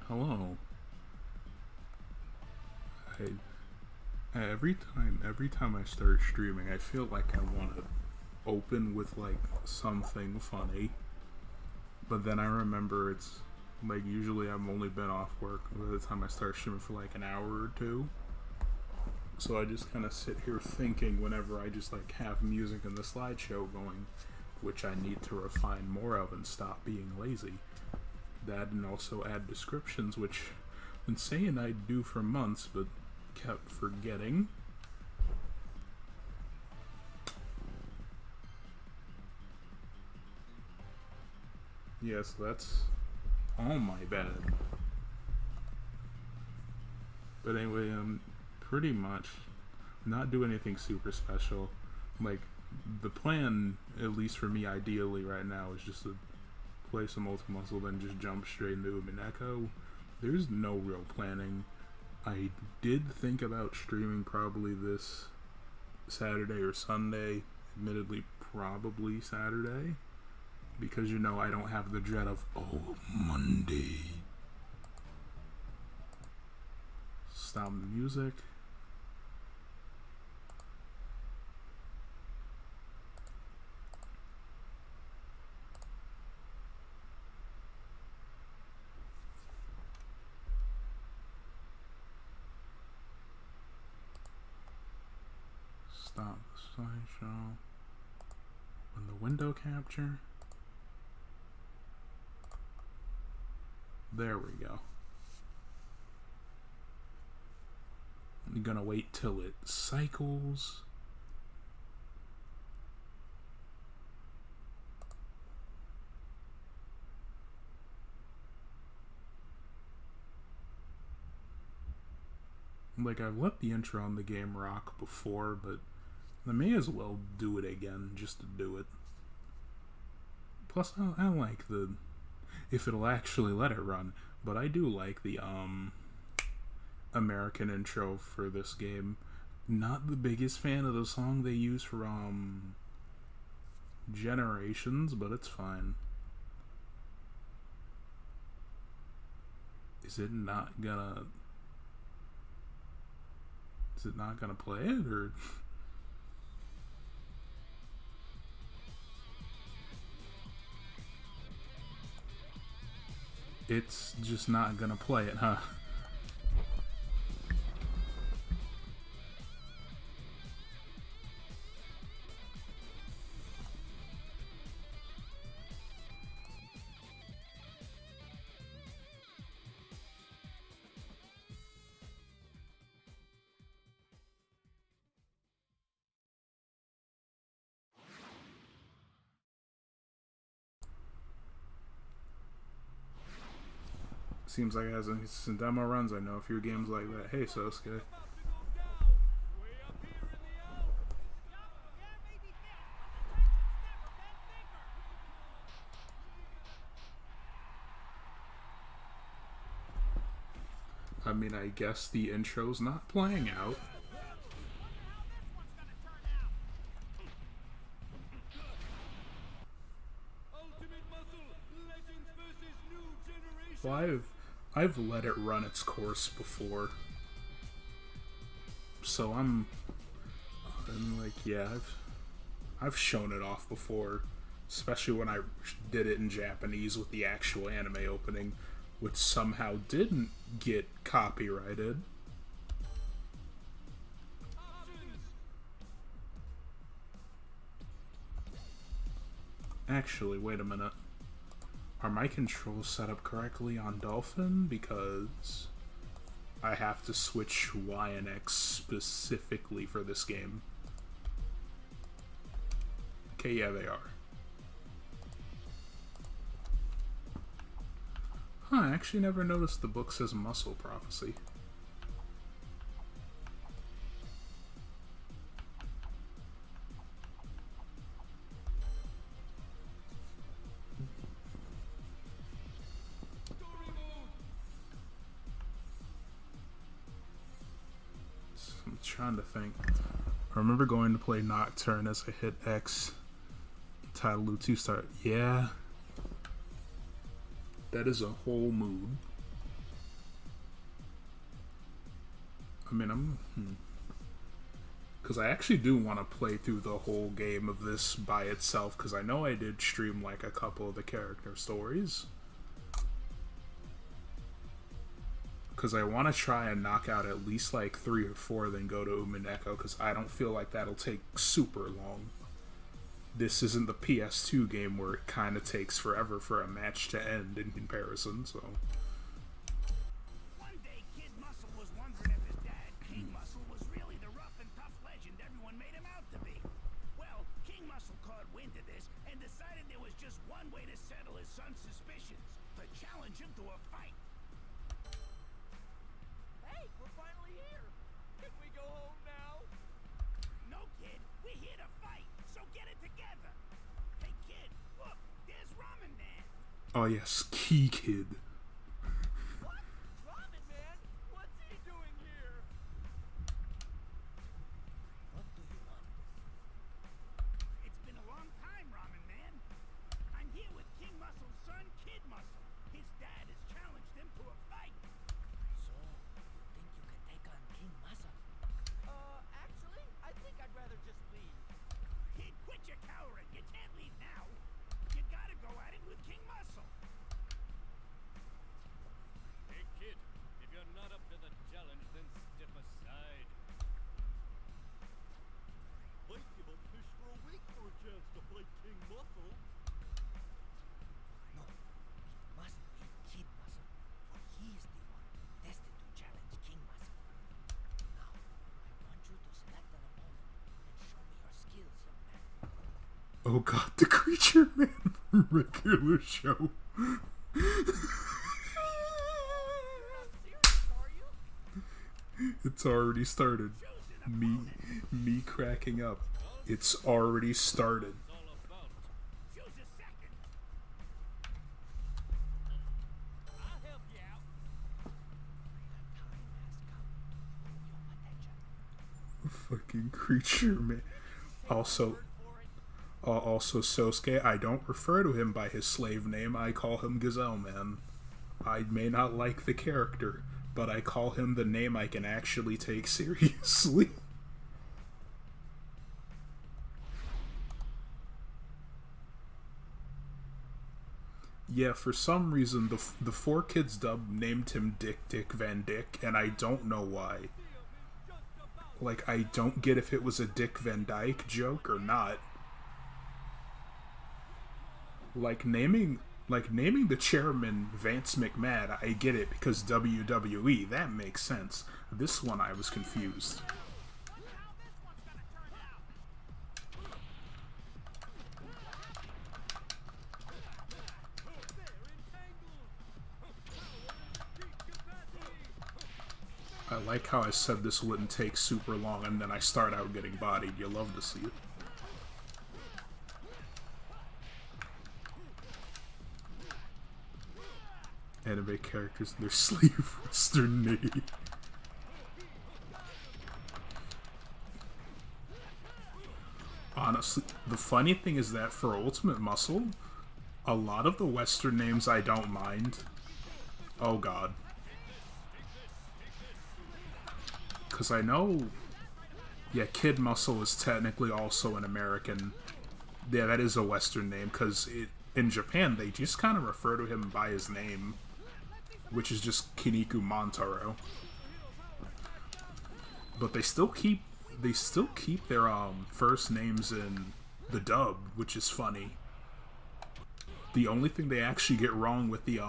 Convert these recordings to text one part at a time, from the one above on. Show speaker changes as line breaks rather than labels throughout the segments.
Hello. Every time I start streaming, I feel like I want to open with like something funny, but then I remember it's like usually I've only been off work by the time I start streaming for like an hour or two. So I just kind of sit here thinking whenever I just like have music in the slideshow going, which I need to refine more of and stop being lazy. That and also add descriptions, which I've been saying I'd do for months, but kept forgetting. Yes, that's all my bad. But anyway, pretty much not do anything super special. Like, the plan, at least for me ideally right now, is just to play some Ultimate Muscle, then just jump straight into Umineko. There's no real planning. I did think about streaming probably this Saturday or Sunday. Admittedly, probably Saturday. Because, I don't have the dread of, oh, Monday. Stop the music. Stop the slideshow. When the window capture. There we go. I'm gonna wait till it cycles. Like, I've let the intro on the game rock before, but I may as well do it again just to do it. Plus, I like the... if it'll actually let it run, but I do like the, American intro for this game. Not the biggest fan of the song they use for, Generations, but it's fine. Is it not gonna play it, or... It's just not gonna play it, huh? Seems like it has some demo runs. I know a few games like that. Hey, Sosuke. I mean, I guess the intro's not playing out. Well, I've let it run its course before, so I'm like, yeah, I've shown it off before, especially when I did it in Japanese with the actual anime opening, which somehow didn't get copyrighted. Actually, wait a minute. Are my controls set up correctly on Dolphin? Because I have to switch Y and X specifically for this game. Okay, yeah, they are. Huh, I actually never noticed the book says Muscle Prophecy. I'm trying to think. I remember going to play Nocturne as I hit X. Title 2 start. Yeah. That is a whole mood. I mean, because I actually do want to play through the whole game of this by itself, because I know I did stream like a couple of the character stories. Because I want to try and knock out at least like 3 or 4, then go to Umineko, because I don't feel like that'll take super long. This isn't the PS2 game where it kind of takes forever for a match to end in comparison, so...
One day, Kid Muscle was wondering if his dad, King Muscle, was really the rough and tough legend everyone made him out to be. Well, King Muscle caught wind of this and decided there was just one way to settle his son's suspicions: to challenge him to a fight.
Hey, we're finally here. Can we go home now?
No, kid, we're here to fight, so get it together. Hey, kid, look, there's Ramen Man.
Oh yes, Key Kid.
What? Ramen Man? What's he doing here? What do you want?
It's been a long time, Ramen Man. I'm here with King Muscle's son, Kid Muscle. His dad has challenged him to a fight.
So, you think you can take on King Muscle? Actually, I think I'd rather just leave.
Kid, quit your cowering. You can't leave now. You gotta go at it with King Muscle.
Hey kid, if you're not up to the challenge, then step aside.
Might give up fish for a week for a chance to fight King Muscle.
No, it must be Kid Muscle, for he's the one destined to challenge King Muscle. Now, I want you to select an opponent and show me your skills, young man.
Oh god, the Creature Man from regular show.
You're not serious, are you?
It's already started. Me cracking up. It's already started.
It's all about.
Choose a second.
I'll help you out. The time has come to prove your potential.
Fucking Creature Man. Also, also Sosuke, I don't refer to him by his slave name. I call him Gazelle Man. I may not like the character, but I call him the name I can actually take seriously. Yeah, for some reason, the 4Kids dub named him Dick Van Dyke, and I don't know why. Like, I don't get if it was a Dick Van Dyke joke or not. Like naming the chairman Vance McMahon, I get it because WWE, that makes sense. This one I was confused. I like how I said this wouldn't take super long and then I start out getting bodied. You love to see it. Anime characters in their sleeve western knee. Honestly, the funny thing is that for Ultimate Muscle, a lot of the western names I don't mind. Oh god. Because I know... Yeah, Kid Muscle is technically also an American... Yeah, that is a western name, because in Japan, they just kind of refer to him by his name, which is just Kiniku Montaro. But they still keep their first names in the dub, which is funny. The only thing they actually get wrong with the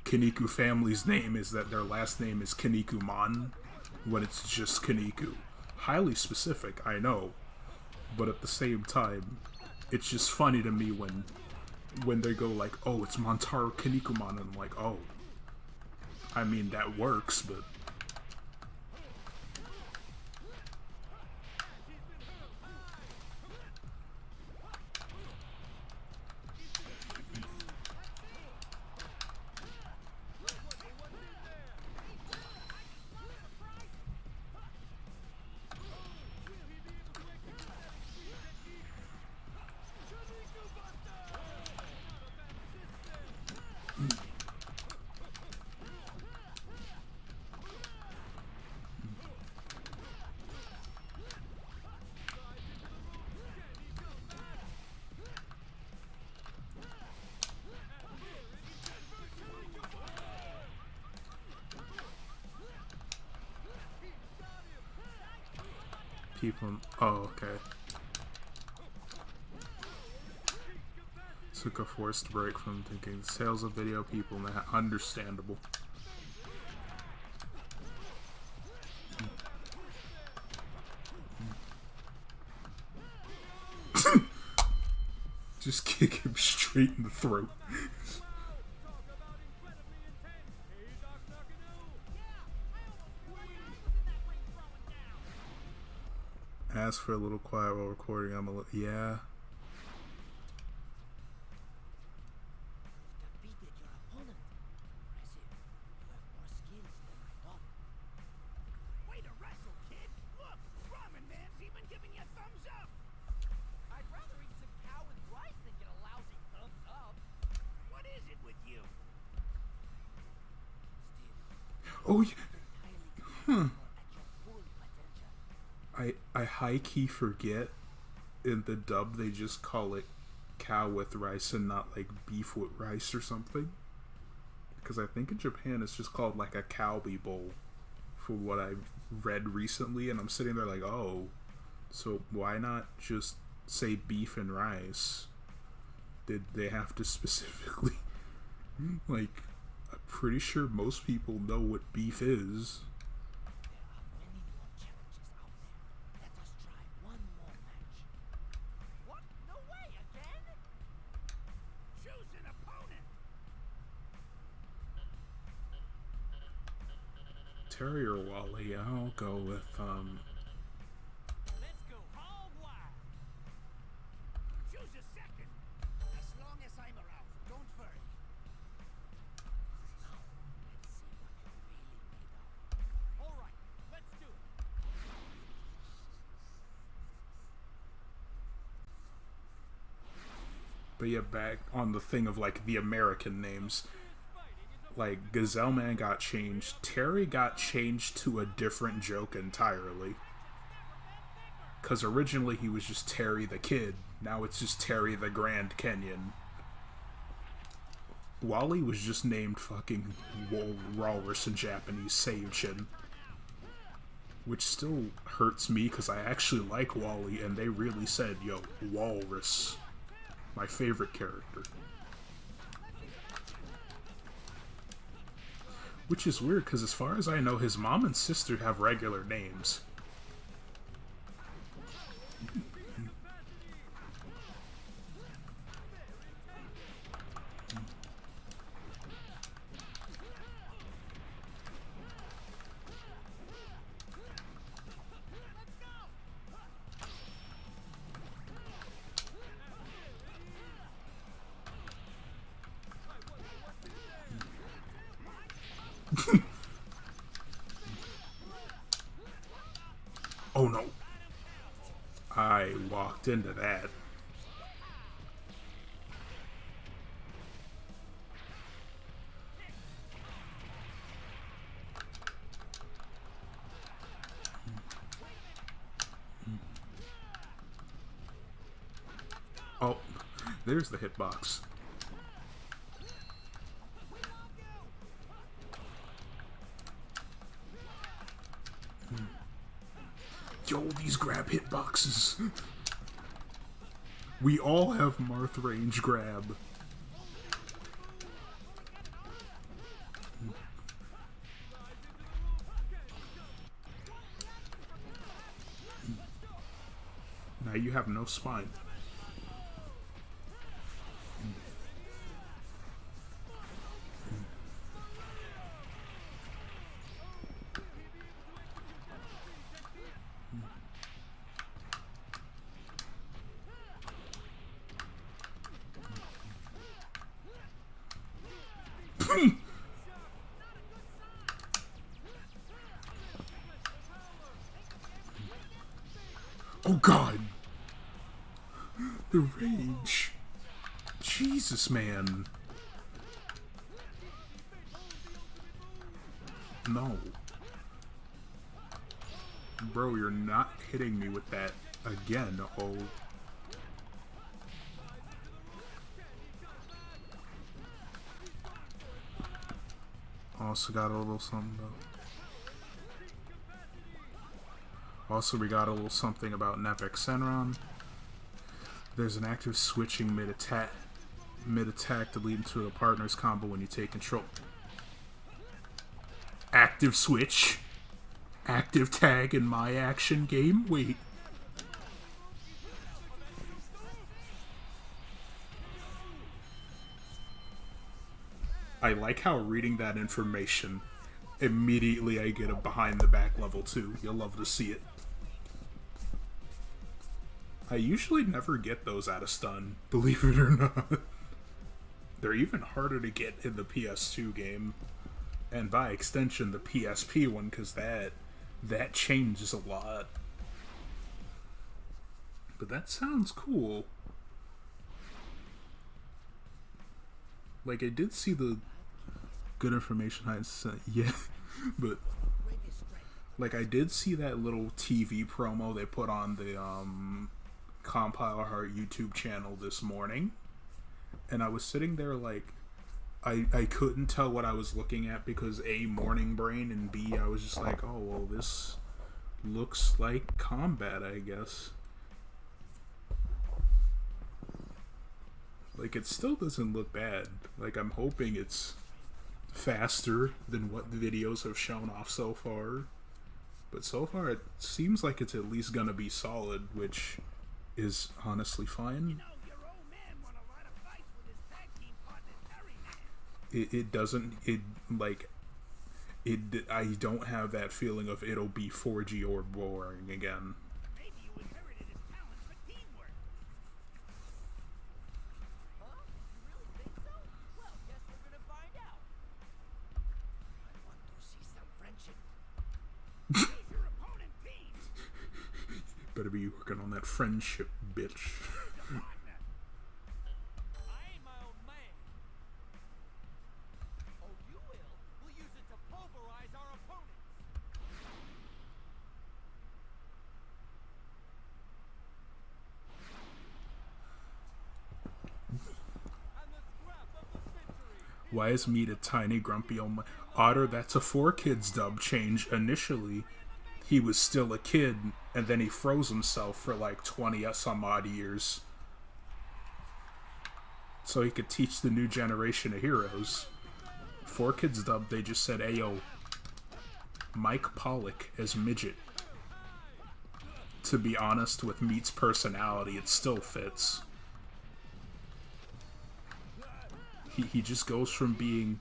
Kiniku family's name is that their last name is Kinnikuman, when it's just Kiniku. Highly specific, I know, but at the same time, it's just funny to me when they go like, oh, it's Montaro Kinnikuman, and I'm like, oh, I mean, that works, but... People. Oh, okay. Took a forced break from thinking sales of video people. Now, understandable. Just kick him straight in the throat. Ask for a little quiet while recording. I'm a little. Yeah.
Defeated your opponent. Impressive. You have more skills than I thought.
Way to wrestle, kid! Look, Ramen Man's even giving you a thumbs up!
I'd rather eat some cow with rice than get a lousy thumbs up.
What is it with you?
Still,
Oh, yeah.
entirely at your full potential.
I high key forget in the dub they just call it cow with rice and not like beef with rice or something. Because I think in Japan it's just called like a kalbi bowl for what I've read recently, and I'm sitting there like, oh, so why not just say beef and rice? Did they have to specifically like, I'm pretty sure most people know what beef is.
There are many more challenges out there. Let us try one more match. What? No way, again?
Choose an opponent!
Terry or Wally? I'll go with
Let's go hog wild.
Choose a second! As long as I'm around, don't worry.
Now, let's see what you're really made of. All right, let's do it.
But yeah, back on the thing of like the American names, like Gazelle Man got changed, Terry got changed to a different joke entirely. Cause originally he was just Terry the Kid, now it's just Terry the Grand Kenyan. Wally was just named fucking Walrus in Japanese, Seiyuchin. Which still hurts me because I actually like Wally and they really said, yo, Walrus. My favorite character. Which is weird, because as far as I know, his mom and sister have regular names. Oh no. I walked into that. Oh, there's the hitbox. Yo, these grab hitboxes. We all have Marth range grab. Now you have no spine. Oh god! The rage! Jesus, man! No. Bro, you're not hitting me with that again, oh. Also got a little something though. Also, we got a little something about Nepek Senron. There's an active switching mid-attack to lead into a partner's combo when you take control. Active switch. Active tag in my action game? Wait. I like how reading that information, immediately I get a behind the back level 2. You'll love to see it. I usually never get those out of stun, believe it or not. They're even harder to get in the PS2 game. And by extension, the PSP one, because that changes a lot. But that sounds cool. Like, I did see the good information I sent. Yeah, but like, I did see that little TV promo they put on the Compile Heart YouTube channel this morning, and I was sitting there like, I couldn't tell what I was looking at because A, morning brain, and B, I was just like, oh well, this looks like combat, I guess. Like, it still doesn't look bad. Like, I'm hoping it's faster than what the videos have shown off so far. But so far, it seems like it's at least gonna be solid, which is honestly fine.
Your old man won a lot of fights with his tag team partner, Terry Man.
It doesn't, I don't have that feeling of it'll be 4G or boring again.
Maybe you inherited his talent for teamwork.
Huh? You really think so? Well, guess we're gonna find out. I want to see some friendship.
Choose your opponent team.
Better be working on that friendship, bitch.
Partner.
I ain't my own man. Oh, you will? We'll use it to pulverize our opponents.
And the scrap of the century.
Why is Meat a tiny grumpy old man? Otter, that's a 4Kids dub change. Initially, he was still a kid, and then he froze himself for like 20 some odd years. So he could teach the new generation of heroes. 4Kids dub, they just said, ayo, Mike Pollock as Midget. To be honest, with Meat's personality, it still fits. He just goes from being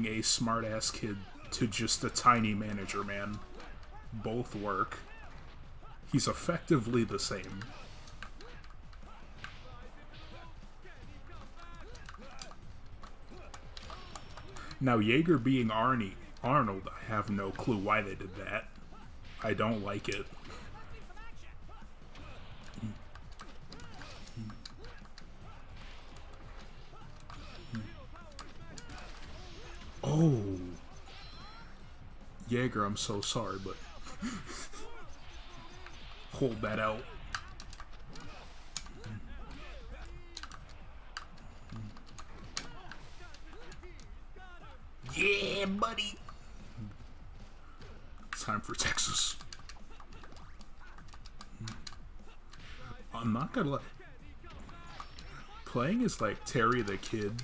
a smart-ass kid to just a tiny manager man. Both work. He's effectively the same. Now, Jaeger being Arnold, I have no clue why they did that. I don't like it. Oh. Jaeger, I'm so sorry, but hold that out. Yeah, buddy. Time for Texas. I'm not gonna lie. Playing as like Terry the Kid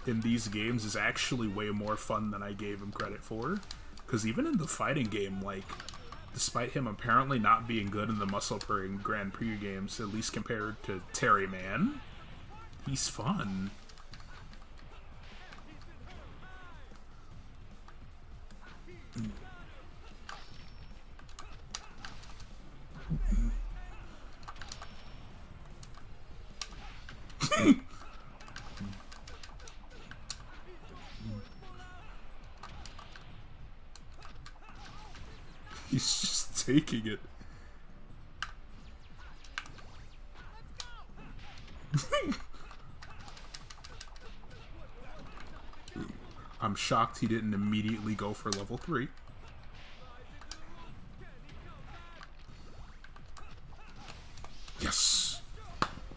in these games is actually way more fun than I gave him credit for. Because even in the fighting game, like, despite him apparently not being good in the Muscle Grand Prix games, at least compared to Terry Man, he's fun. He's just taking it. I'm shocked he didn't immediately go for level 3. Yes!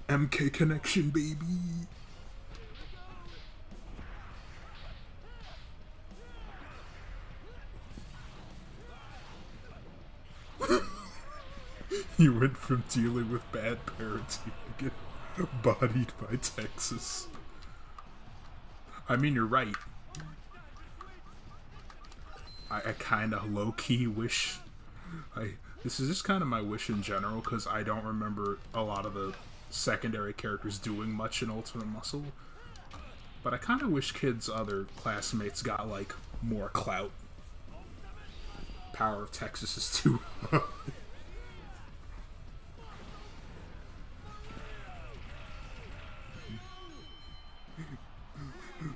MK connection, baby! You went from dealing with bad parenting to get bodied by Texas. I mean, you're right. I kind of low-key wish... This is just kind of my wish in general, because I don't remember a lot of the secondary characters doing much in Ultimate Muscle. But I kind of wish kids' other classmates got, like, more clout. Power of Texas is too high.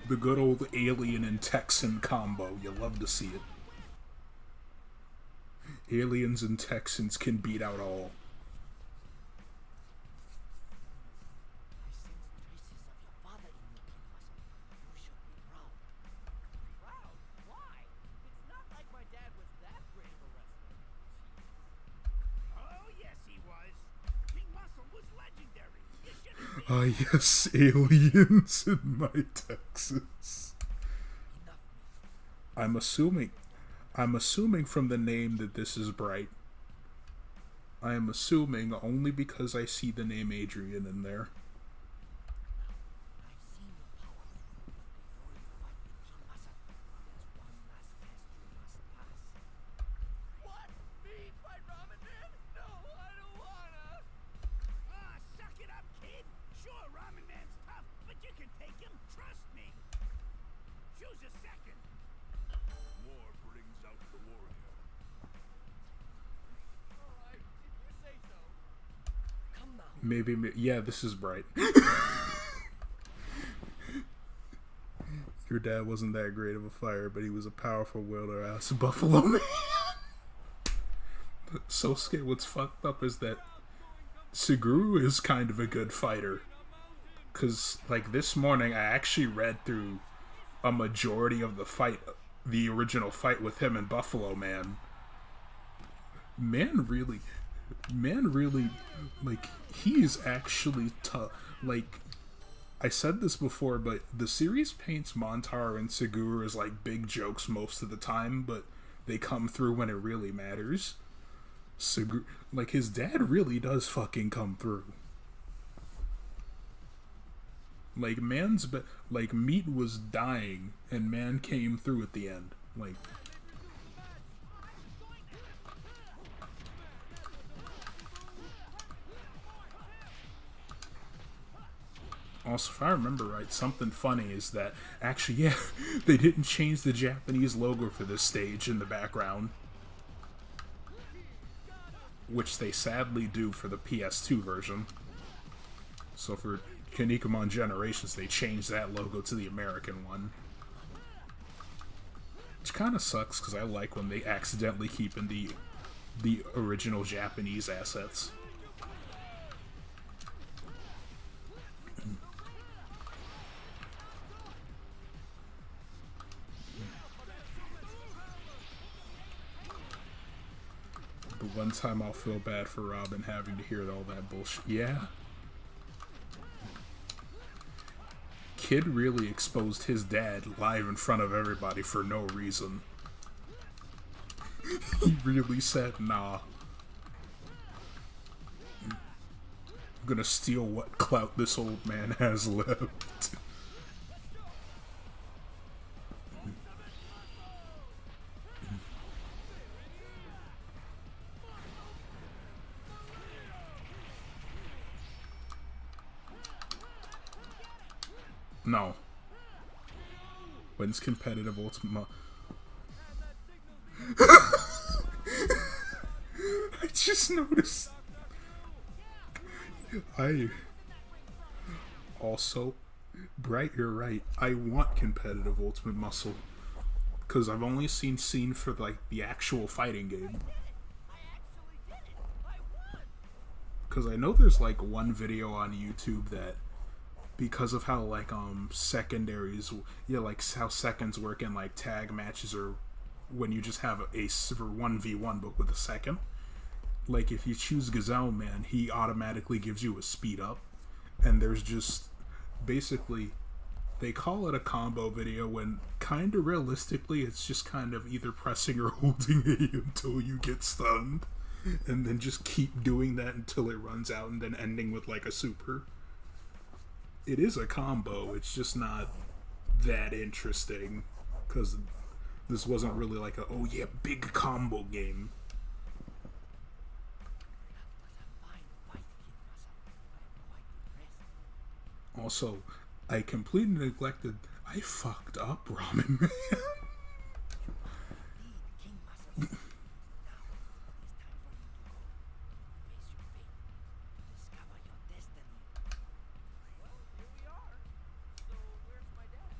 The good old alien and Texan combo. You love to see it. Aliens and Texans can beat out all.
I sense traces of your father in you, King Muscle. You should be proud. Proud? Why? It's not like my dad was that great of a wrestler.
Oh, yes, he was. King Muscle was legendary. You should have seen
Ah, yes, aliens in my Texas.
Enough.
I'm assuming from the name that this is Bright. I am assuming only because I see the name Adrian in there.
I've seen your power. Before you fight with King Muscle, there's one last test you must pass. What? Me fight Ramen Man? No, I don't wanna.
Ah, suck it up, kid. Sure, Ramen Man's tough, but you can take him. Trust me. Choose a second.
War brings out the warrior.
Alright, if you say so. Come now.
Maybe, yeah, this is Bright. Your dad wasn't that great of a fighter, but he was a powerful wielder ass Buffalo Man. So scared. What's fucked up is that Suguru is kind of a good fighter. Cause like this morning, I actually read through a majority of the fight, the original fight with him and Buffalo Man. Man really, like, he's actually tough. Like, I said this before, but the series paints Montaro and Segura as, like, big jokes most of the time, but they come through when it really matters. Segura, like, his dad really does fucking come through. Like, like, Meat was dying, and Man came through at the end. Like... Also, if I remember right, something funny is that, actually, yeah, they didn't change the Japanese logo for this stage in the background. Which they sadly do for the PS2 version. So for Kinnikuman Generations, they changed that logo to the American one. Which kind of sucks, because I like when they accidentally keep in the original Japanese assets. The one time I'll feel bad for Robin having to hear all that bullshit. Yeah. Kid really exposed his dad live in front of everybody for no reason. He really said, nah. I'm gonna steal what clout this old man has left. No. When's competitive Ultima? I just noticed. Also, Bright, you're right. I want competitive Ultimate Muscle. Because I've only seen scene for, like, the actual fighting game. Because I know there's, like, one video on YouTube that, because of how, like, secondaries, yeah, like, how seconds work in, like, tag matches, or when you just have a 1v1 but with a second. Like, if you choose Gazelle Man, he automatically gives you a speed up. And there's just, basically, they call it a combo video when, kind of realistically, it's just kind of either pressing or holding A until you get stunned. and then just keep doing that until it runs out, and then ending with like a super. It is a combo, it's just not that interesting, because this wasn't really like a, oh yeah, big combo game.
That was a fine fight, Kid Muscle. I am quite impressed.
Also, I completely neglected, I fucked up Ramen Man.
Indeed, King Muscle. Now, it is time for you to go. Face your fate. To discover your destiny. Well, here we are. So, where's my dad?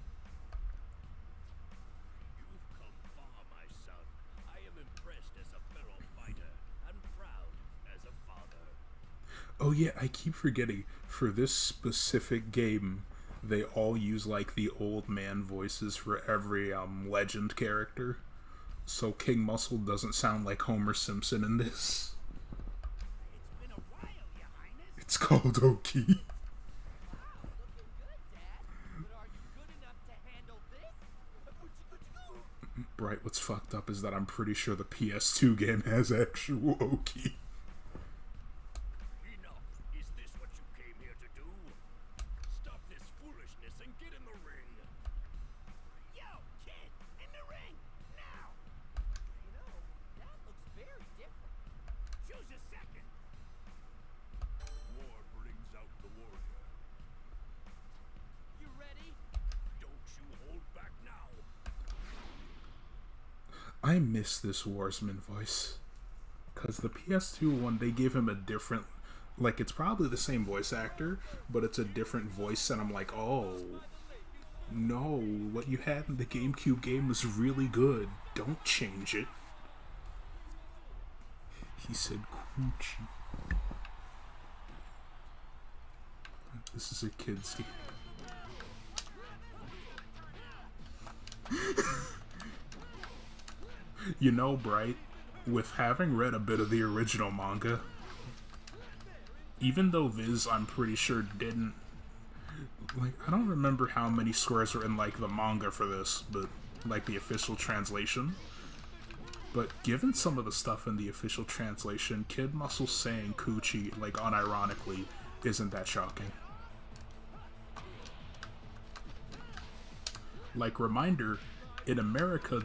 You've come far, my son. I am impressed as a fellow fighter and proud as a father.
Oh yeah, I keep forgetting, for this specific game, they all use like the old man voices for every legend character. So King Muscle doesn't sound like Homer Simpson in this.
It's been a while, Your Highness.
It's called Oki.
Wow, looking good, Dad. But are you good enough to handle this?
Right, what's fucked up is that I'm pretty sure the PS2 game has actual Oki.
Enough. Is this what you came here to do? Stop this foolishness and get in the ring.
Yo, kid, in the ring, now.
You know, that looks very different.
Choose a second.
War brings out the warrior.
You ready?
Don't you hold back now.
I miss this Warsman voice. Because the PS2 one, they gave him a different, like, it's probably the same voice actor, but it's a different voice, and I'm like, oh, no, what you had in the GameCube game was really good. Don't change it. He said Coochie. This is a kid's game. You know, Bright, with having read a bit of the original manga, even though Viz, I'm pretty sure, didn't, like, I don't remember how many swears are in, like, the manga for this, but, like, the official translation. But given some of the stuff in the official translation, Kid Muscle saying Coochie, like, unironically, isn't that shocking. Like, reminder, in America,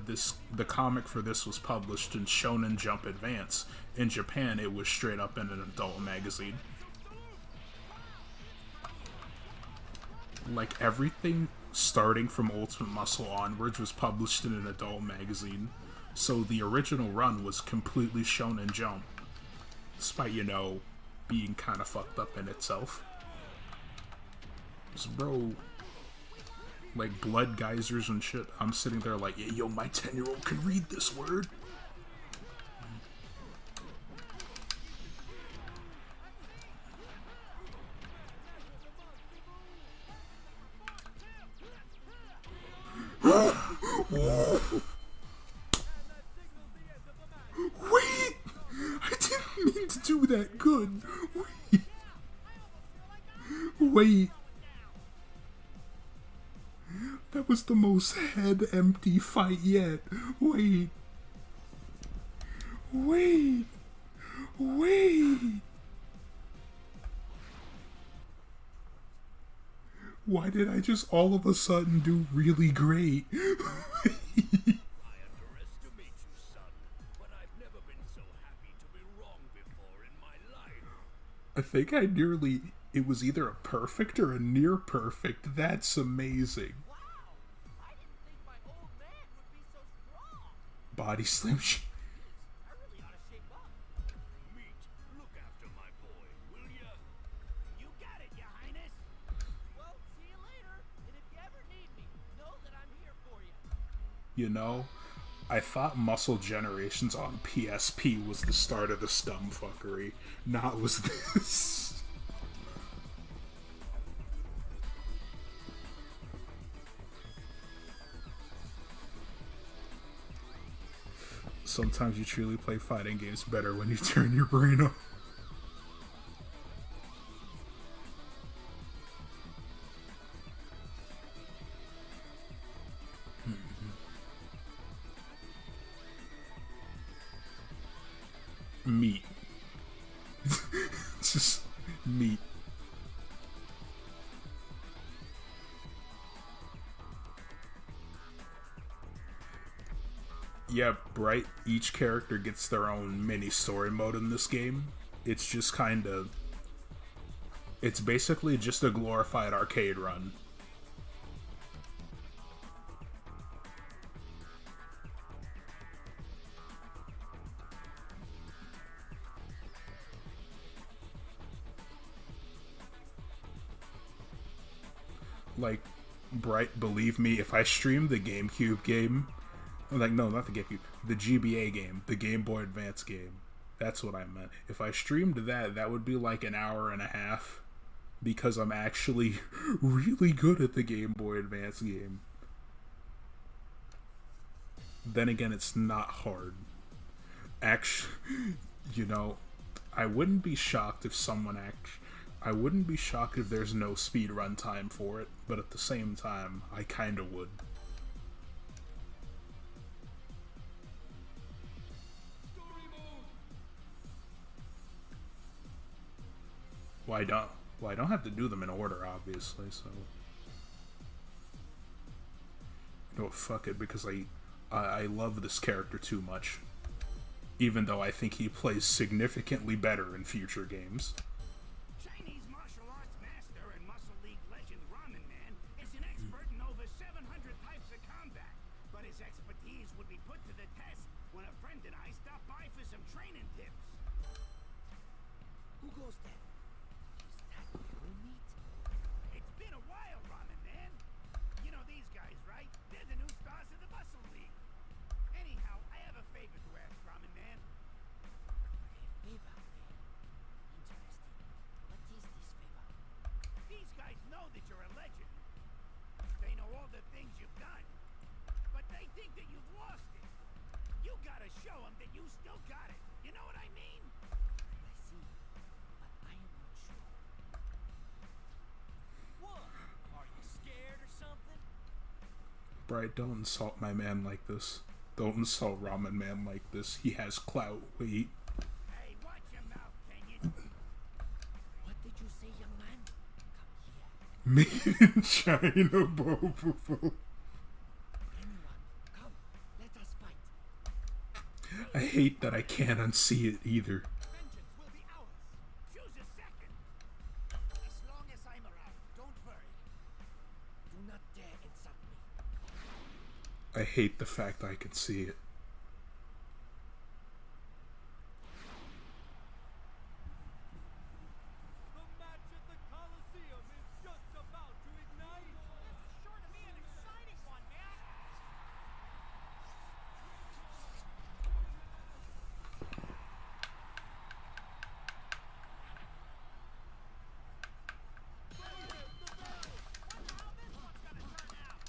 the comic for this was published in Shonen Jump Advance. In Japan, it was straight up in an adult magazine. Like, everything starting from Ultimate Muscle onwards was published in an adult magazine. So the original run was completely Shonen Jump. Despite, you know, being kind of fucked up in itself. So, bro, like, blood geysers and shit. I'm sitting there like, yeah, yo, my 10-year-old can read this word. Wait! I didn't mean to do that. Good. Wait. Wait. That was the most head empty fight yet. Wait. Wait. Wait. Why did I just all of a sudden do really great?
I underestimate you, son, but I've never been so happy to be wrong before in my life.
I think I nearly... It was either a perfect or a near perfect. That's amazing.
Wow! I didn't think my old man would be so strong.
Body slam.
I really ought to shape up.
Meat, look after my boy, will ya?
You got it, Your Highness.
Well, see you later. And if you ever need me, know that I'm here for you.
You know, I thought Muscle Generations on PSP was the start of the scumfuckery. Not was this. Sometimes you truly play fighting games better when you turn your brain off. Meat. Yeah, right. Each character gets their own mini story mode in this game. It's just kind of. It's basically just a glorified arcade run. Like, Bright, believe me, if I streamed the GameCube game, like, no, not the GameCube, the GBA game, the Game Boy Advance game, that's what I meant. If I streamed that, that would be like an hour and a half, because I'm actually really good at the Game Boy Advance game. Then again, it's not hard. Actually, you know, I wouldn't be shocked if someone I wouldn't be shocked if there's no speedrun time for it, but at the same time, I kinda would. Well, I don't have to do them in order, obviously, so... You know what, fuck it, because I love this character too much. Even though I think he plays significantly better in future games.
Chinese martial arts master and Muscle League legend Ramen Man is an expert in over 700 types of combat, but his expertise would be put to the test when a friend and I stopped by for some training tips.
Who goes there? Is that your meat?
It's been a while, Ramen Man. You know these guys, right? They're the new stars of the Muscle League. Anyhow, I have a favor to ask, Ramen Man.
A favor, eh? Interesting. What is this favor?
These guys know that you're a legend. They know all the things you've done. But they think that you've lost it. You gotta show them that you still got it. You know what I mean?
I see, but I am not sure.
What? Are you scared or something?
Bright, don't insult my man like this. Don't insult Ramen Man like this. He has clout. Wait.
Hey, watch your mouth, can you?
What did you say, young man? Come here.
Made in China, Bobo.
Anyone, come. Let us fight.
I hate that I can't unsee it either.
Vengeance will be ours. Choose a second. As long as I'm around, don't worry.
Do not dare insult me.
I hate the fact I can see it.
The match at the Coliseum is just about to ignite.
Sure to be an exciting one, man.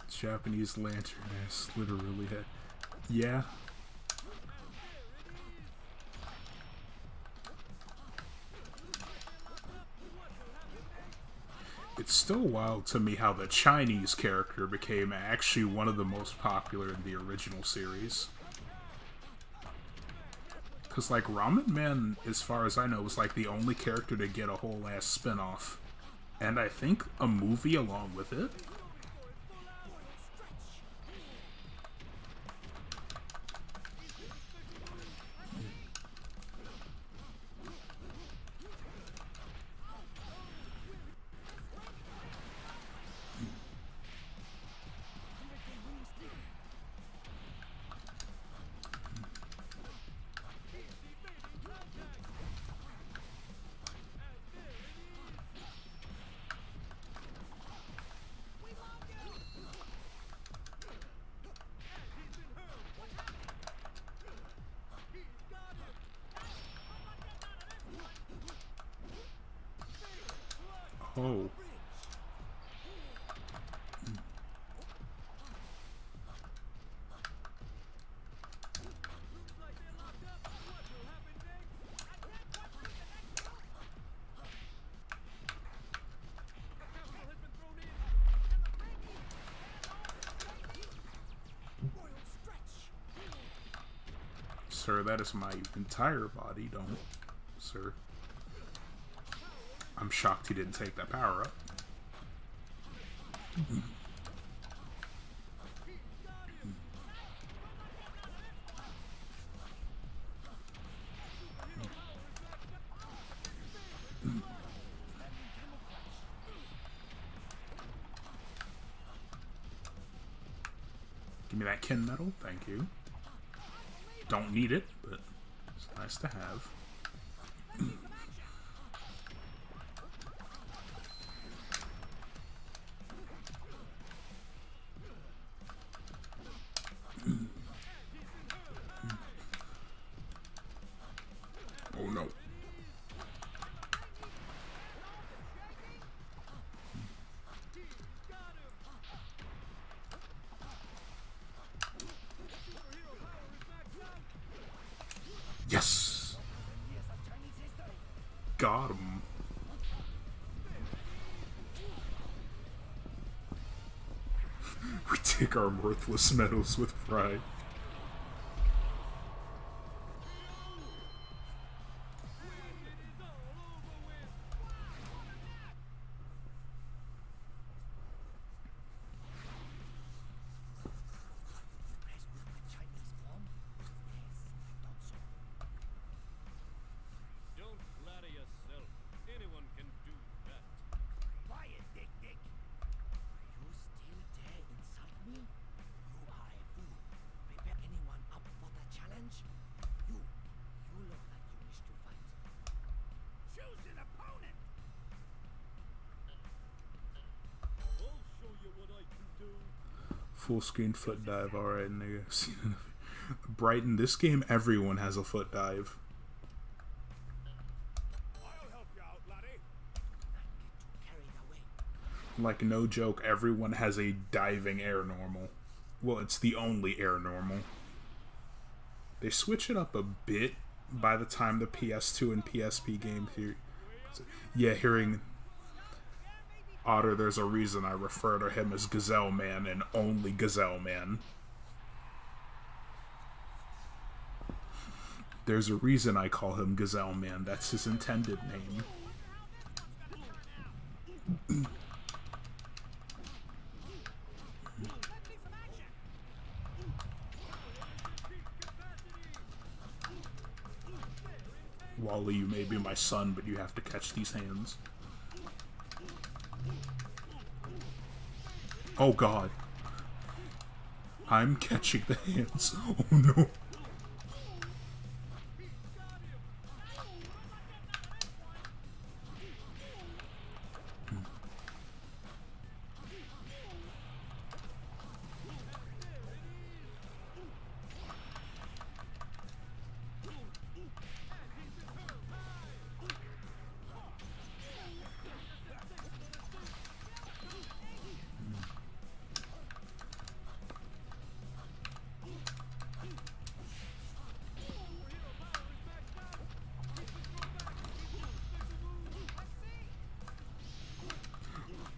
Japanese lantern ass, literally. Yeah. It's still wild to me how the Chinese character became actually one of the most popular in the original series. Because, like, Ramen Man, as far as I know, was like the only character to get a whole ass spin-off. And I think a movie along with it. Oh. Sir, that is my entire body, don't, sir. I'm shocked he didn't take that power up. me that kin medal. Thank you. Don't need it, but it's nice to have. Oh no. Yes! Got him. We take our worthless medals with pride.
Impressed with my Chinese form? Yes, I thought so.
Don't flatter yourself. Anyone can do that.
Quiet, Dick Dick.
You still dare insult me? You are a fool. Prepare anyone up for the challenge? You look like you wish to fight.
Choose an opponent.
I'll show you what I can do.
Full screen foot dive, alright, nigga. Brighton, this game, everyone has a foot dive.
I'll help you out, laddie.
Not get too carried away.
Like, no joke, everyone has a diving air normal. Well, it's the only air normal. They switch it up a bit by the time the PS2 and PSP games here. Yeah, hearing Otter, there's a reason I refer to him as Gazelle Man and only Gazelle Man. There's a reason I call him Gazelle Man. That's his intended name. Wally, you may be my son, but you have to catch these hands. Oh god. I'm catching the hands. Oh no.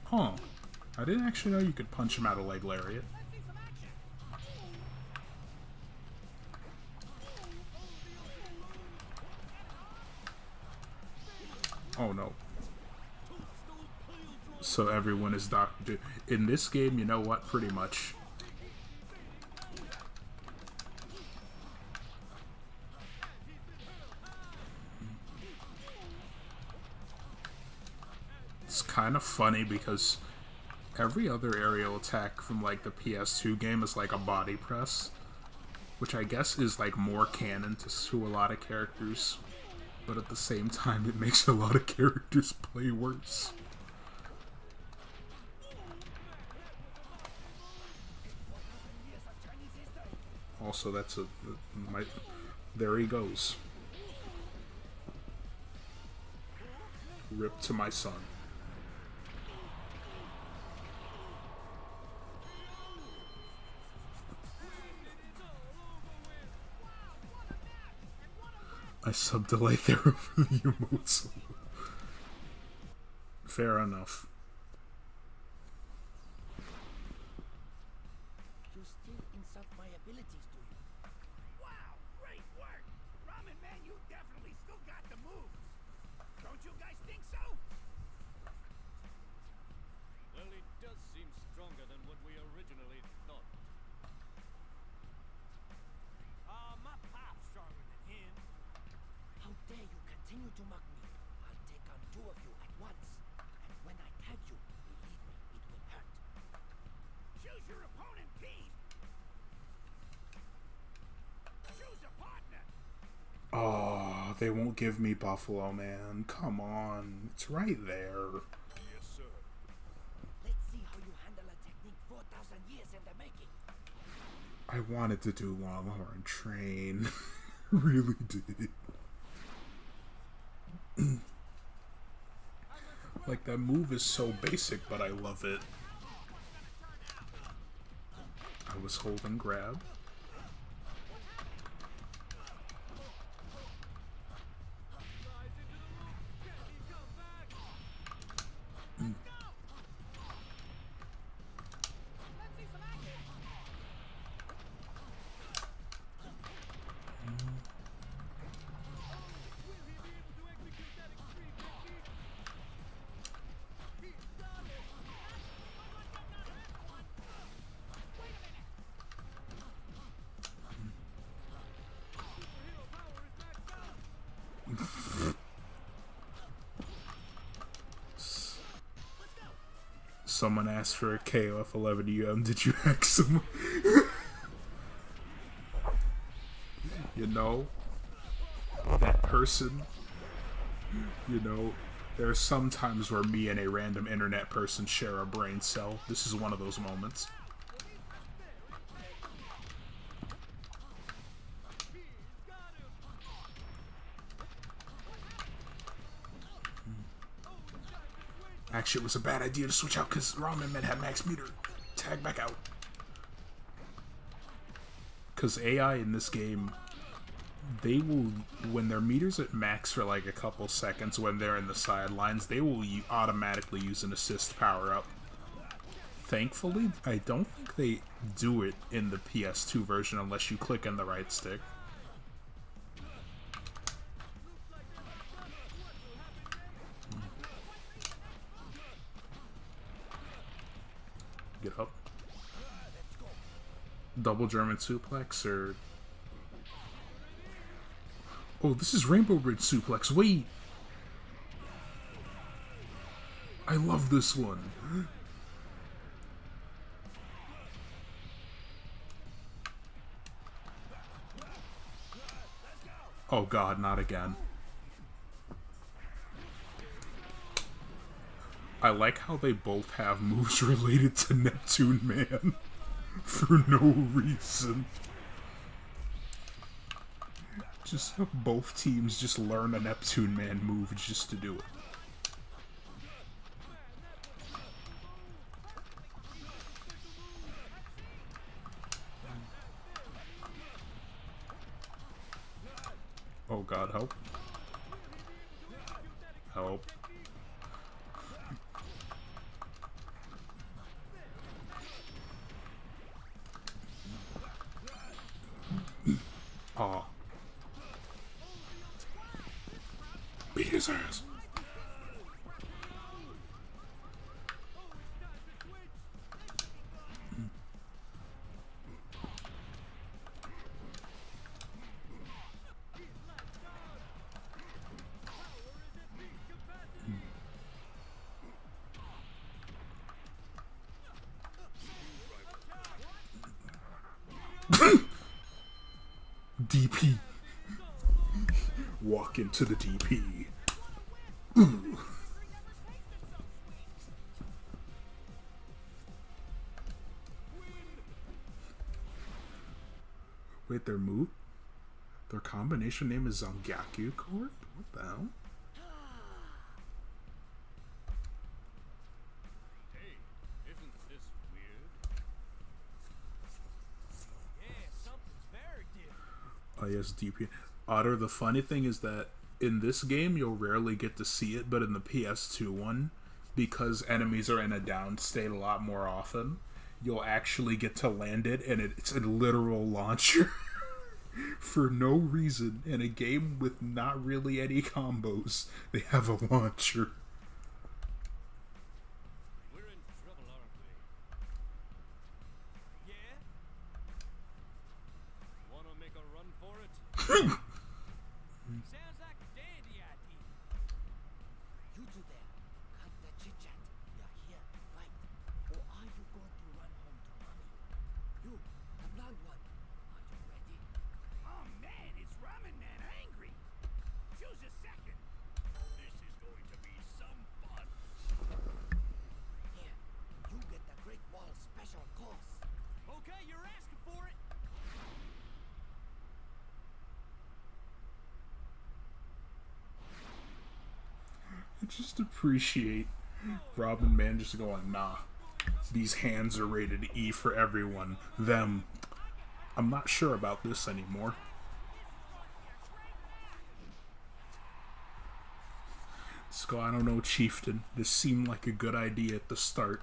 Huh. I didn't actually know you could punch him out of leg lariat. Oh no. So everyone is Dr. In this game, you know what? Pretty much. It's kind of funny because every other aerial attack from like the PS2 game is like a body press, which I guess is like more canon to a lot of characters, but at the same time it makes a lot of characters play worse. Also, that's there he goes. Rip to my son. I sub-delay there over the emotes. Fair enough.
You still insult my abilities, do you?
Wow, great work. Ramen Man, you definitely still got the moves. Don't you guys think so?
Well, it does seem stronger than what we originally thought.
My pop's stronger than him.
How dare you continue to mock me? I'll take on two of you at once. And when I
Oh, they won't give me Buffalo, man. Come on. It's right there.
Yes, sir.
Let's see how you handle a technique 4,000 years in the making.
I wanted to do Longhorn Train. Really did. Like, that move is so basic, but I love it. I was holding grab. Someone asked for a KOF 11 Did you ask someone? You know, that person, you know, there are some times where me and a random internet person share a brain cell. This is one of those moments. Actually, it was a bad idea to switch out because Ramen Men had max meter. Tag back out. Because AI in this game, they will, when their meter's at max for like a couple seconds when they're in the sidelines, they will automatically use an assist power-up. Thankfully, I don't think they do it in the PS2 version unless you click in the right stick. Get up. Double German suplex or... Oh, this is Rainbow Bridge suplex. Wait! I love this one. Oh god, not again. I like how they both have moves related to Neptune Man for no reason. Just both teams just learn a Neptune Man move just to do it. Oh god, help. Help. Aw. Beat his ass. DP. Walk into the DP. Ooh. Wait, their move? Their combination name is Zangyaku Corp? What the hell?
Hey, isn't this weird?
Yeah, something's very different.
Oh yes, DP. Otter, the funny thing is that in this game you'll rarely get to see it, but in the PS2 one, because enemies are in a down state a lot more often, you'll actually get to land it, and it's a literal launcher. For no reason, in a game with not really any combos, they have a launcher.
We're in trouble, aren't we?
Yeah?
Wanna make a run for it?
Sounds like a dandy idea. You two there, cut the chit-chat. You're here to fight. Or are you going to run home to mommy? You, the blonde one. Are you ready?
Oh man, is Ramen Man angry?
I just appreciate Robin Man just going, nah, these hands are rated E for everyone. Them, I'm not sure about this anymore. Let's go, I don't know, Chieftain. This seemed like a good idea at the start.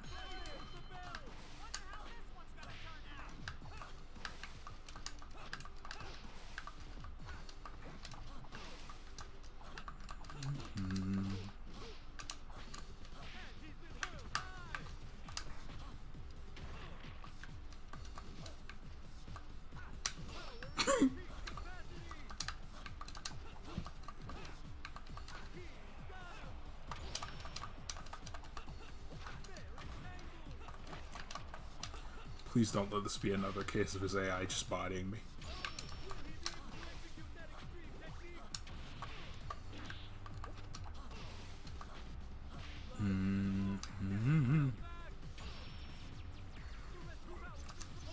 Please don't let this be another case of his AI just bodying me.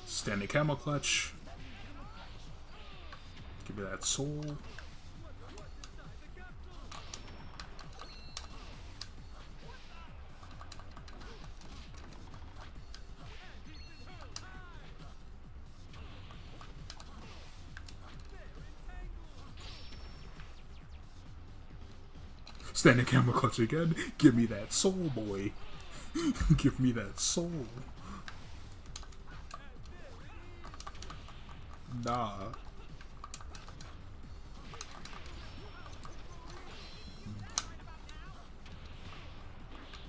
Standing camel clutch. Give me that soul. Standing camel clutch again. Give me that soul, boy. Give me that soul. Nah.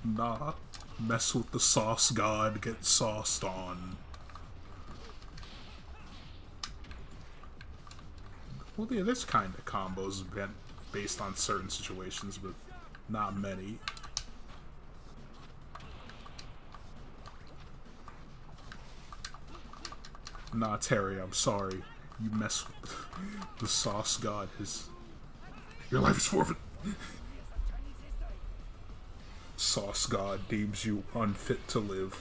Nah. Mess with the sauce god, get sauced on. Well, yeah, there's kind of combos based on certain situations, but not many. Nah, Terry, I'm sorry. You mess with the sauce god. Your life is forfeit. Sauce god deems you unfit to live.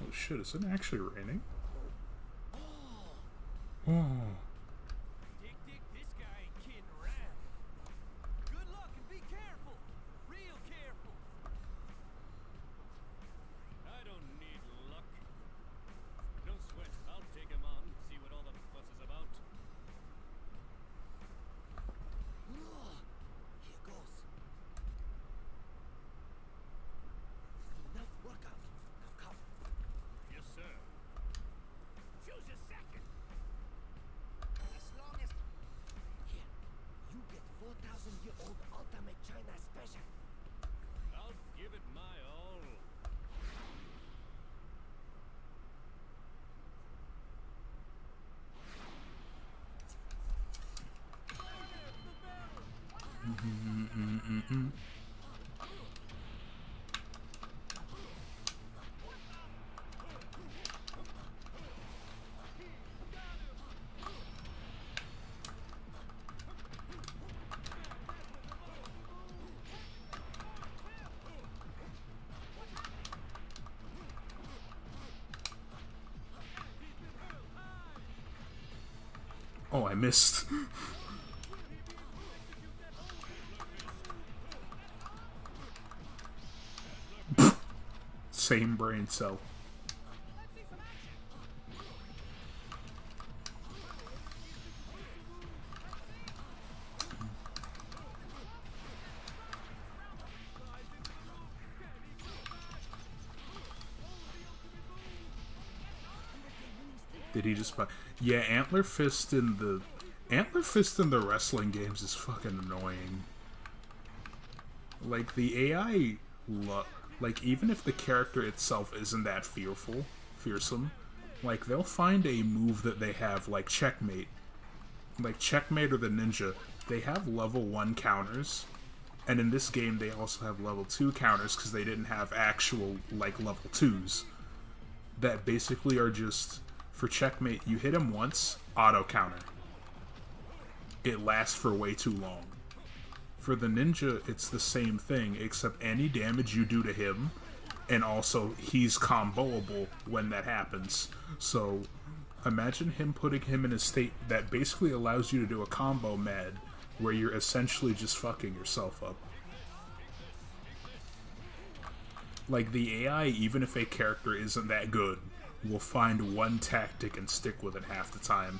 Oh shit, is it actually raining? Oh.
Dick, this guy ain't kidding around. Good luck and be careful. Real careful. I don't need luck. No sweat. I'll take him on, see what all the fuss is about.
Here goes. Enough workout. Now come.
Yes, sir.
Choose a second. As long as
Here. You get 4,000-year-old ultimate China special.
I'll give it my all.
Oh, I missed. Same brain cell. Did he just buy? Yeah, Antler Fist in the wrestling games is fucking annoying. Like the AI, like even if the character itself isn't that fearsome, like they'll find a move that they have, like Checkmate, or the Ninja. They have level 1 counters, and in this game they also have level 2 counters because they didn't have actual like level 2s that basically are just For checkmate, you hit him once, auto counter. It lasts for way too long. For the ninja, it's the same thing, except any damage you do to him, and also he's comboable when that happens. So imagine him putting him in a state that basically allows you to do a combo med, where you're essentially just fucking yourself up. Like, the AI, even if a character isn't that good, will find one tactic and stick with it half the time.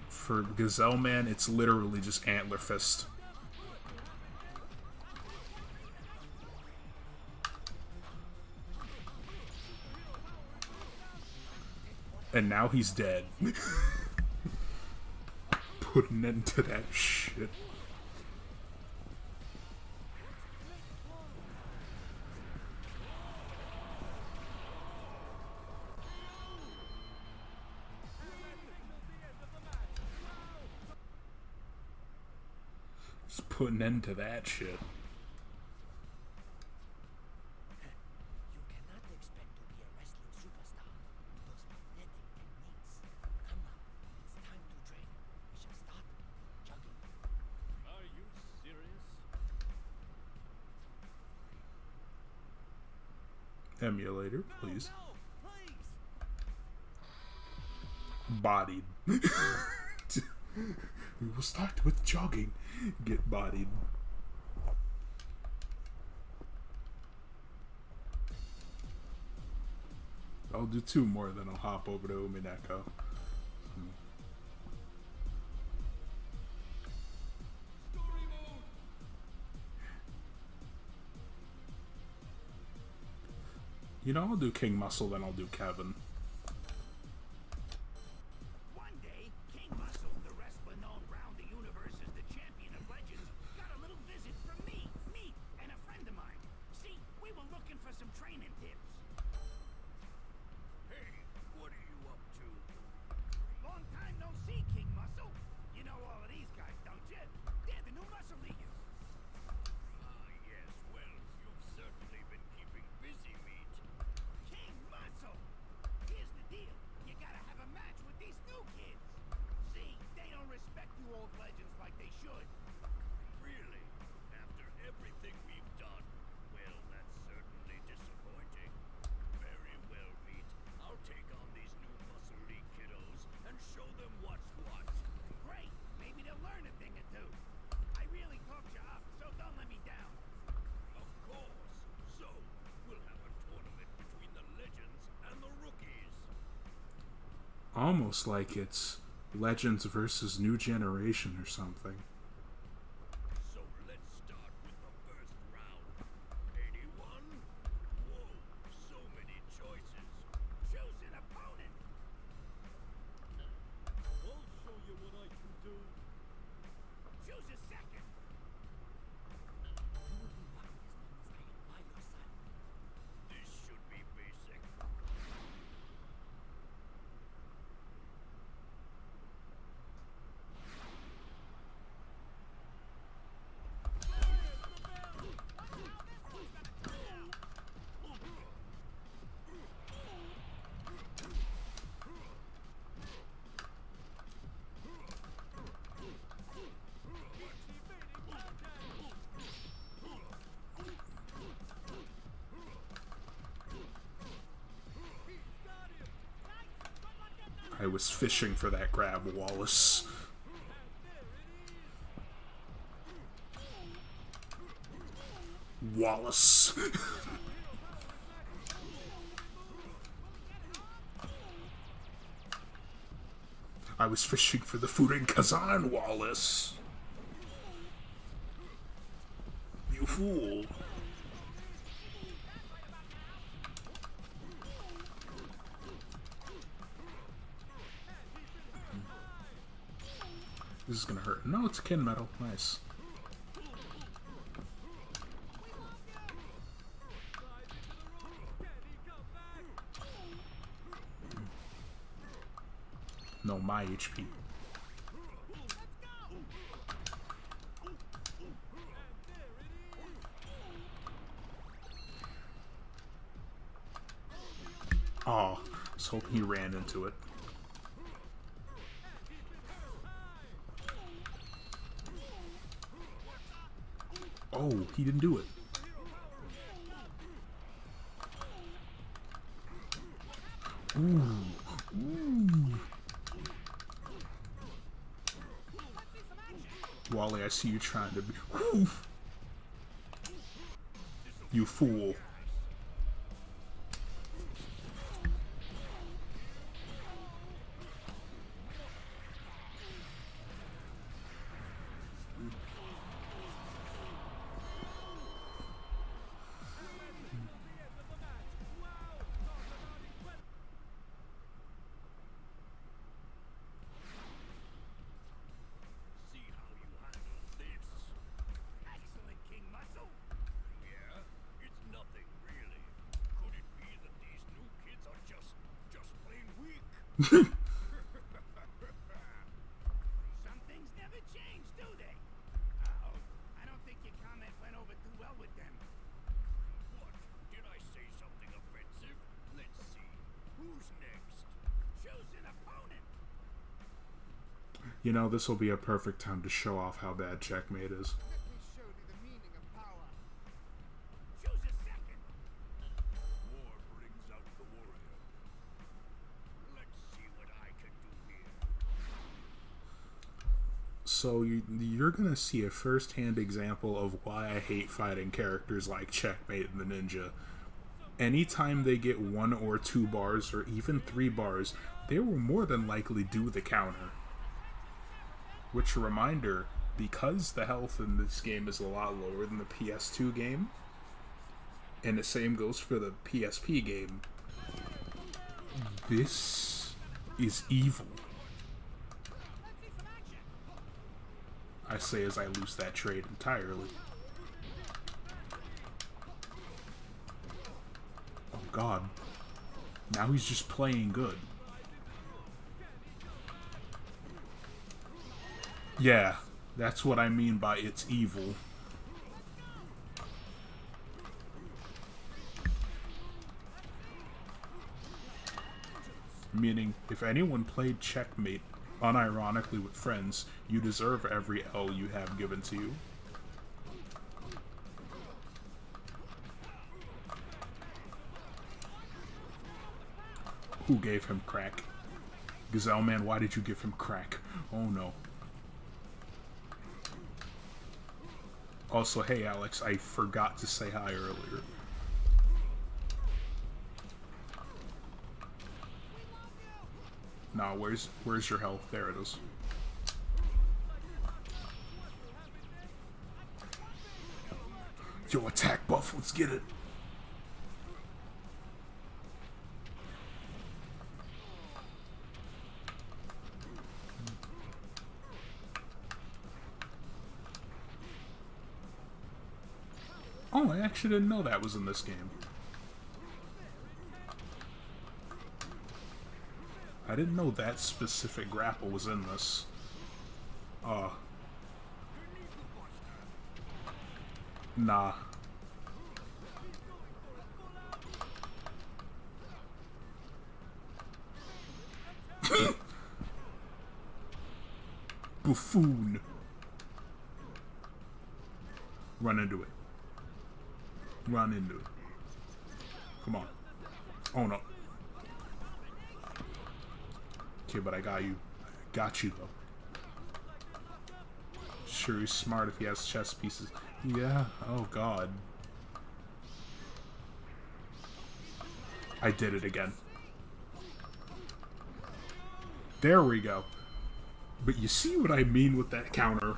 For Gazelle Man, it's literally just Antler Fist. And now he's dead. Put an end to that shit. Just put an end to that shit.
You cannot expect to be a wrestling superstar with those magnetic techniques. Come on, it's time to train. We shall start with jogging.
Are you serious?
Emulator, please.
No, please.
Bodied. We will start with jogging. Get bodied. I'll do 2 more, then I'll hop over to Umineko. You know, I'll do King Muscle, then I'll do Kevin.
One day, King Muscle, the wrestler known round the universe as the champion of legends, got a little visit from me, and a friend of mine. See, we were looking for some training tips.
Hey, what are you up to?
Long time no see, King Muscle. You know all of these guys, don't you? They're the new muscle leaguers.
Ah, yes, well, you've certainly been keeping busy, meat.
King Muscle! Here's the deal. You gotta have a match with these new kids. See, they don't respect you old legends like they should.
Really? After everything we've done? Well, that's certainly disappointing. Very well, meat. I'll take on these new Muscle League kiddos and show them what's what.
Great. Maybe they'll learn a thing or two. I really talked you up, so don't let me down.
Of course. So, we'll have a tournament between the legends and the rookies.
Almost like it's Legends versus New Generation or something.
So let's start with the first round. Anyone? Whoa, so many choices.
Choose an opponent.
I'll show you what I can do.
Choose a second.
You will be fine as long as I am by your side.
This should be basic.
I was fishing for that grab, Wallace. Wallace. I was fishing for the food in Kazan, Wallace. You fool. This is gonna hurt. No, it's kin metal. Nice. No, my HP. was hoping he ran into it. Oh, he didn't do it. Ooh. Ooh. Wally, I see you trying to be... Woo. You fool.
See how you handle this.
Excellent, King Muscle.
Yeah, it's nothing really. Could it be that these new kids are just plain weak?
Some things never change, do they? Oh, I don't think your comment went over too well with them.
What? Did I say something offensive? Let's see. Who's next?
Choose an opponent.
You know, this will be a perfect time to show off how bad checkmate is.
Let me show thee the meaning of power.
Choose a second.
War brings out the warrior. Let's see what I can do here.
So you're gonna see a first-hand example of why I hate fighting characters like Checkmate and the Ninja. Anytime they get 1 or 2 bars, or even 3 bars, they will more than likely do the counter. Which, a reminder, because the health in this game is a lot lower than the PS2 game, and the same goes for the PSP game, this is evil. I say as I lose that trade entirely. Oh god. Now he's just playing good. Yeah, that's what I mean by it's evil. Meaning, if anyone played Checkmate unironically with friends, you deserve every L you have given to you. Who gave him crack? Gazelle Man, why did you give him crack? Oh no. Also, hey Alex, I forgot to say hi earlier. Nah, where's your health? There it is. Yo, attack buff, let's get it. Oh, I actually didn't know that was in this game. I didn't know that specific grapple was in this. Nah. Buffoon. Run into it. Run into it. Come on. Oh no. Okay, but I got you. I got you though. Sure, he's smart if he has chess pieces. Yeah. Oh god. I did it again. There we go. But you see what I mean with that counter?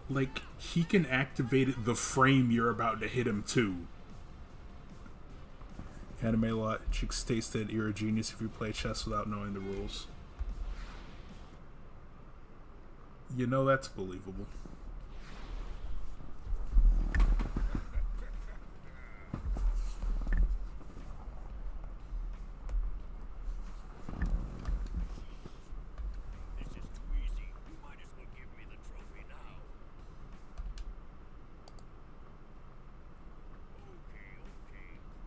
Like, he can activate it the frame you're about to hit him too. Anime logic states that you're a genius if you play chess without knowing the rules. You know that's believable.
This is too easy. You might as well give me the trophy now. Okay.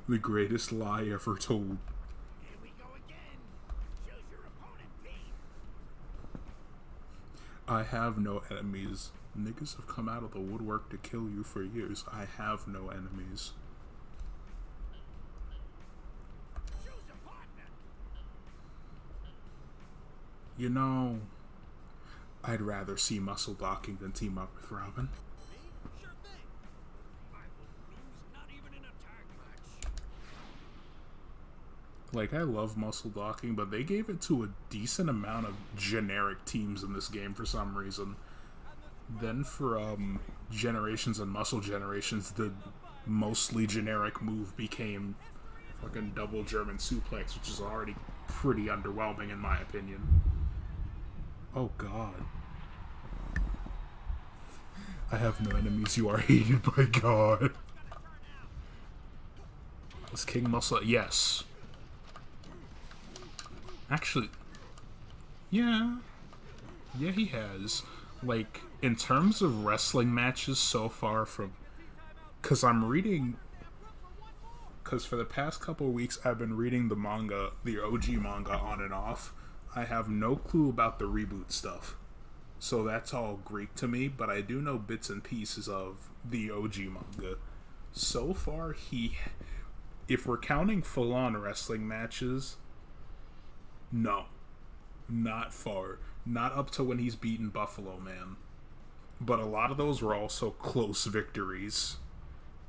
The greatest lie ever told.
Here we go again. Choose your opponent, Pete.
I have no enemies. Niggas have come out of the woodwork to kill you for years. I have no enemies.
Choose a partner.
You know, I'd rather see muscle docking than team up with Robin.
Me? Sure thing.
I won't lose, not even in a tag match.
Like, I love muscle docking, but they gave it to a decent amount of generic teams in this game for some reason. Then for Generations and Muscle Generations, the mostly generic move became fucking double German suplex, which is already pretty underwhelming in my opinion. Oh god. I have no enemies, you are hated by God. Was King Muscle? Yes. Actually, yeah. Yeah, he has. Like, in terms of wrestling matches so far from... Because I'm reading... Because for the past couple of weeks, I've been reading the manga, the OG manga, on and off. I have no clue about the reboot stuff. So that's all Greek to me, but I do know bits and pieces of the OG manga. So far, if we're counting full-on wrestling matches, no. Not far. Not up to when he's beaten Buffalo Man. But a lot of those were also close victories.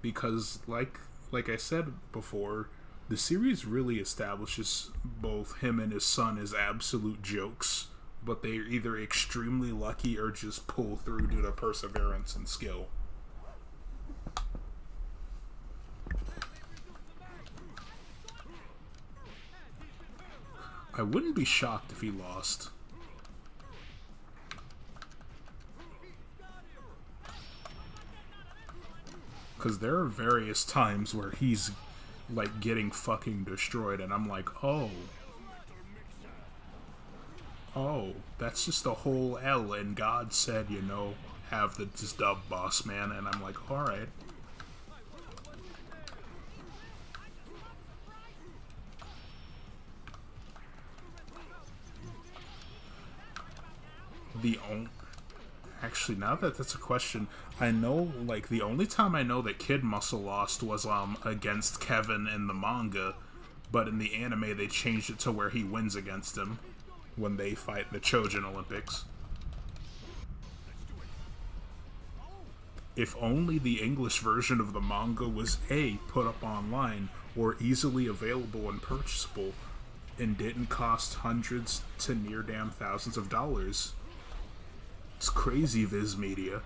Because, like I said before, the series really establishes both him and his son as absolute jokes. But they're either extremely lucky or just pull through due to perseverance and skill. I wouldn't be shocked if he lost. Because there are various times where he's, like, getting fucking destroyed, and I'm like, oh, that's just a whole L, and God said, you know, have the dub, boss man, and I'm like, alright. Actually, now that that's a question, I know, like, the only time I know that Kid Muscle lost was, against Kevin in the manga, but in the anime they changed it to where he wins against him when they fight in the Chojin Olympics. If only the English version of the manga was A, put up online, or easily available and purchasable, and didn't cost hundreds to near damn thousands of dollars. It's crazy, Viz Media.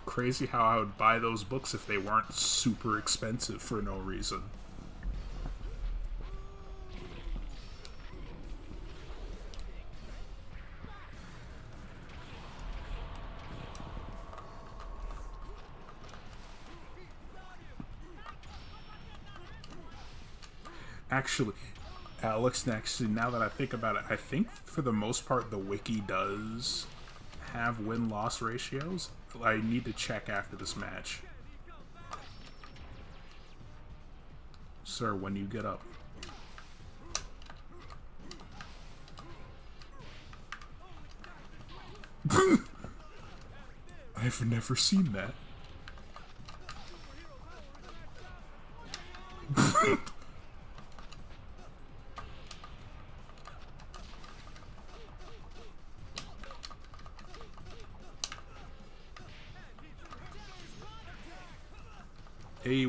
Crazy how I would buy those books if they weren't super expensive for no reason. Actually, Alex, now that I think about it, I think for the most part the wiki does have win-loss ratios. I need to check after this match. Sir, when you get up. I've never seen that.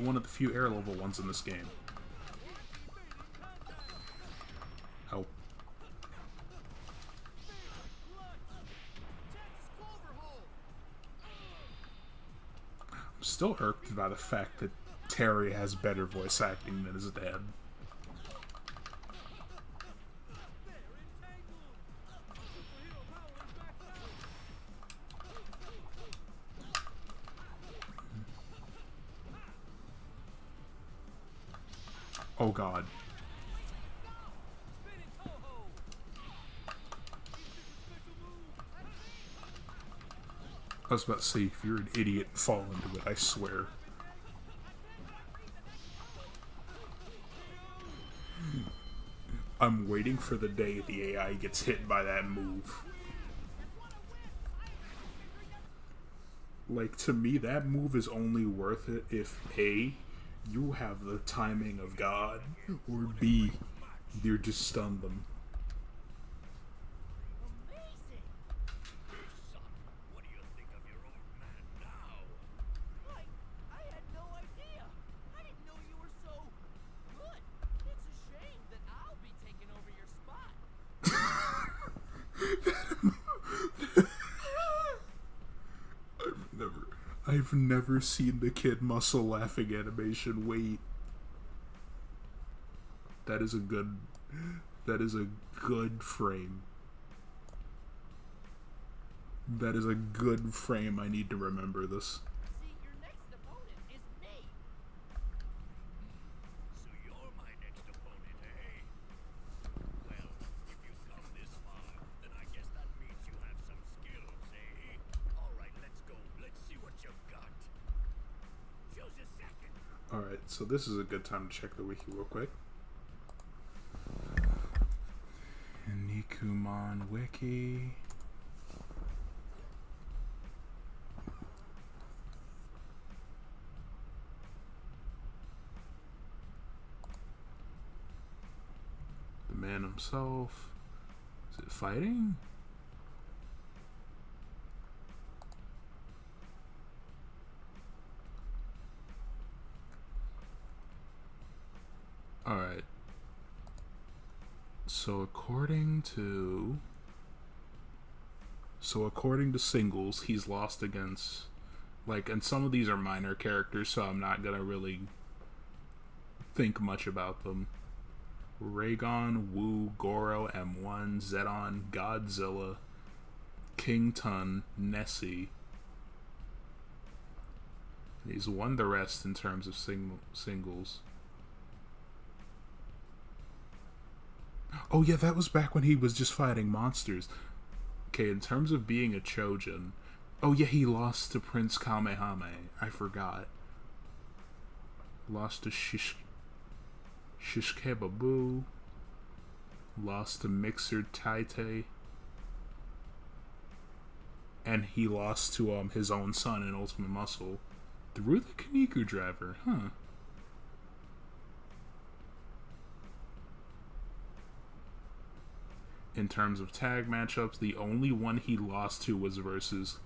One of the few air level ones in this game. Help. I'm still irked by the fact that Terry has better voice acting than his dad. Oh god. I was about to say, if you're an idiot, fall into it, I swear. I'm waiting for the day the AI gets hit by that move. Like, to me, that move is only worth it if A, you have the timing of God, or B, you just stun them.
Amazing!
Son, what do you think of your old man now?
I had no idea. I didn't know you were so good. It's a shame that I'll be taking over your spot.
I've never seen the Kid Muscle laughing animation. Wait. That is a good frame. That is a good frame. I need to remember this.
See, your next opponent is me.
So you're my next opponent, eh? Well, if you've come this far, then I guess that means you have some skills, eh? Alright, let's go. Let's see what you've got.
Choose a second.
Alright, so this is a good time to check the wiki real quick. Nikumon wiki. The man himself. Is it fighting? Alright. So according to singles, he's lost against, like, and some of these are minor characters, so I'm not gonna really think much about them. Raygon, Wu, Goro, M1, Zedon, Godzilla, King Tun, Nessie. He's won the rest in terms of singles. Oh yeah, that was back when he was just fighting monsters. Okay, in terms of being a Chojin, oh yeah, he lost to Prince Kamehame. I forgot. Lost to Shishkebabu. Lost to Mixer Taite. And he lost to his own son in Ultimate Muscle through the Kaniku driver, huh? In terms of tag matchups, the only one he lost to was versus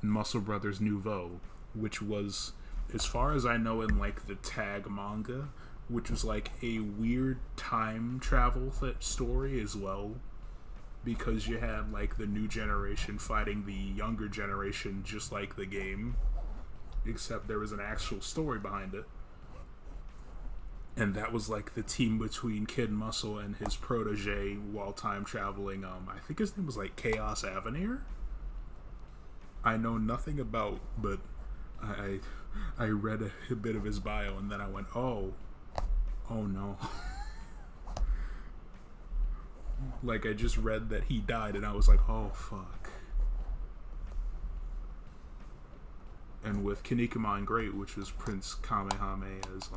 Muscle Brothers Nouveau, which was, as far as I know, in like the tag manga, which was like a weird time travel story as well, because you had like the new generation fighting the younger generation just like the game, except there was an actual story behind it. And that was like the team between Kid Muscle and his protege while time traveling. I think his name was like Chaos Avenir. I know nothing about, but I read a bit of his bio and then I went, oh no. Like, I just read that he died and I was like, oh fuck. And with Kinnikuman Great, which was Prince Kamehame as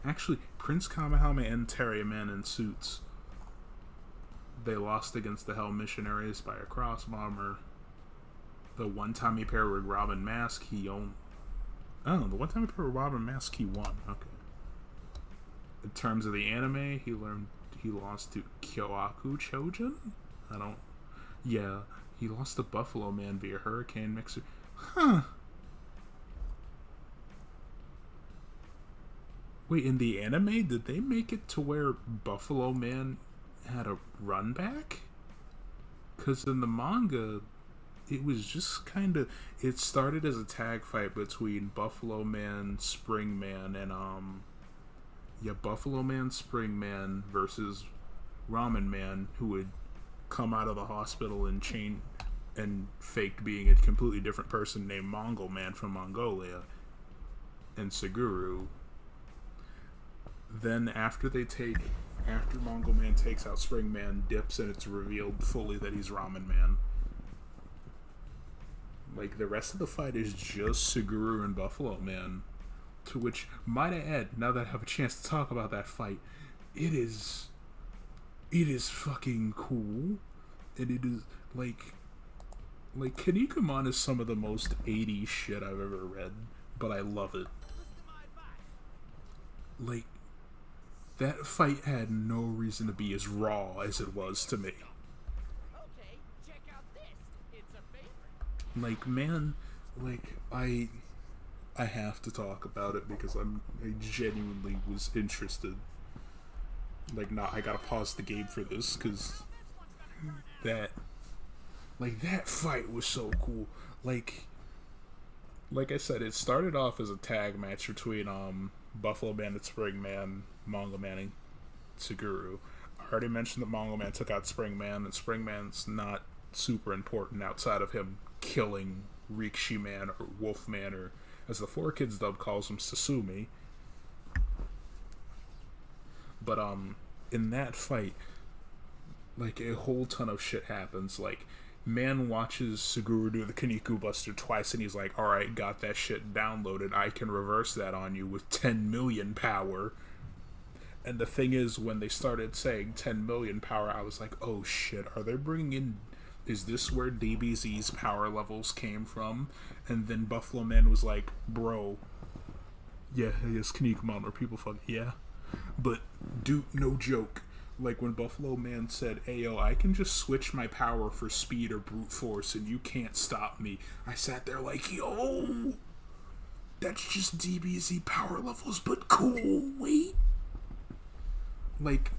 actually, Prince Kamehame and Terry Man in suits. They lost against the Hell Missionaries by a cross bomber. The one time he paired with Robin Mask, he owned. Oh, the one time he paired with Robin Mask, he won. Okay. In terms of the anime, he lost to Kyoaku Chojin? Yeah, he lost to Buffalo Man via Hurricane Mixer. Huh. Wait, in the anime, did they make it to where Buffalo Man had a run back? Because in the manga, it was just kind of... It started as a tag fight between Buffalo Man, Spring Man, and, Buffalo Man, Spring Man versus Ramen Man, who had come out of the hospital and faked being a completely different person named Mongol Man from Mongolia, and Seguru. Then after Mongol Man takes out Spring Man, dips, and it's revealed fully that he's Ramen Man. Like, the rest of the fight is just Suguru and Buffalo Man. To which, might I add, now that I have a chance to talk about that fight, it is fucking cool. And it is, like Kinnikuman is some of the most 80s shit I've ever read, but I love it. Like, that fight had no reason to be as raw as it was to me.
Okay, check out this. It's a favorite.
Like, man, like, I have to talk about it because I genuinely was interested. Like, I gotta pause the game for this, because that fight was so cool. Like I said, it started off as a tag match between Buffalo Man and Spring Man, Mongo Man, Suguru. I already mentioned that Mongo Man took out Spring Man, and Spring Man's not super important outside of him killing Rikshi Man or Wolf Man, or as the 4Kids dub calls him, Sasumi. But in that fight, like, a whole ton of shit happens. Like, Man watches Suguru do the Kaniku Buster twice, and he's like, alright, got that shit downloaded. I can reverse that on you with 10 million power. And the thing is, when they started saying 10 million power, I was like, oh shit, are they bringing in... Is this where DBZ's power levels came from? And then Buffalo Man was like, bro, yeah, yes, Kanikumon, or people fuck, yeah. But, dude, no joke. Like, when Buffalo Man said, "Ayo, I can just switch my power for speed or brute force and you can't stop me," I sat there like, yo, that's just DBZ power levels, but cool, wait. Like,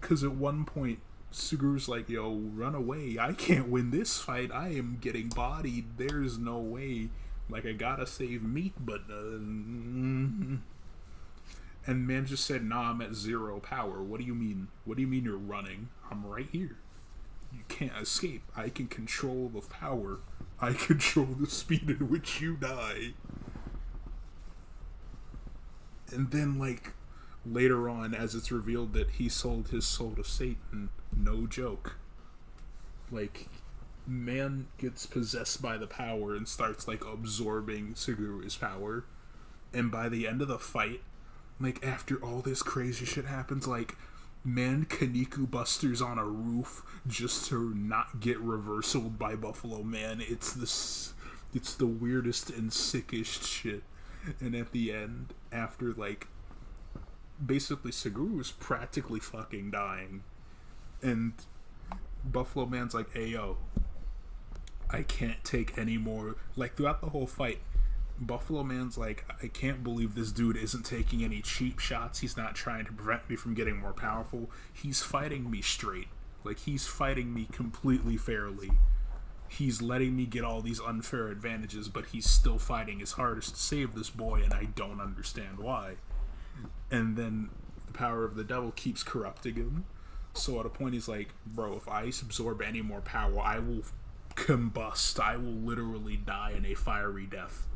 cause at one point, Suguru's like, yo, run away, I can't win this fight, I am getting bodied, there's no way, like, I gotta save meat, but, And Man just said, nah, I'm at 0 power. What do you mean? What do you mean you're running? I'm right here. You can't escape. I can control the power. I control the speed at which you die. And then, like, later on, as it's revealed that he sold his soul to Satan, no joke. Like, Man gets possessed by the power and starts, like, absorbing Suguru's power. And by the end of the fight, like, after all this crazy shit happens, like, Man Kaniku Busters on a roof just to not get reversaled by Buffalo Man. It's the weirdest and sickest shit. And at the end, after, like, basically Suguru's practically fucking dying, and Buffalo Man's like, hey, yo, I can't take any more. Like, throughout the whole fight, Buffalo Man's like, I can't believe this dude isn't taking any cheap shots. He's not trying to prevent me from getting more powerful. He's fighting me straight. Like, he's fighting me completely fairly. He's letting me get all these unfair advantages, but he's still fighting his hardest to save this boy, and I don't understand why. And then the power of the devil keeps corrupting him. So at a point he's like, bro, if I absorb any more power, I will combust. I will literally die in a fiery death.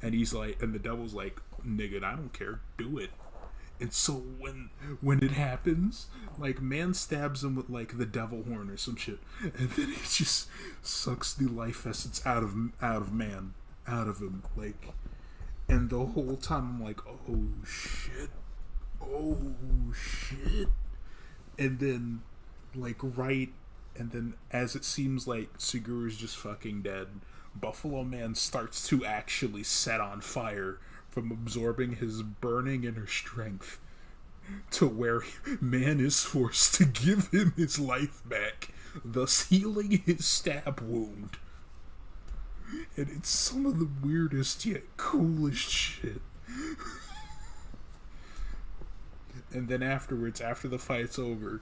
And he's like, and the devil's like, nigga, I don't care, do it. And so when it happens, like, Man stabs him with, like, the devil horn or some shit, and then he just sucks the life essence out of Man, out of him, like, and the whole time I'm like, oh shit, and then, like, and then as it seems like Suguru's just fucking dead, Buffalo Man starts to actually set on fire from absorbing his burning inner strength, to where Man is forced to give him his life back, thus healing his stab wound. And it's some of the weirdest yet coolest shit. And then afterwards, after the fight's over,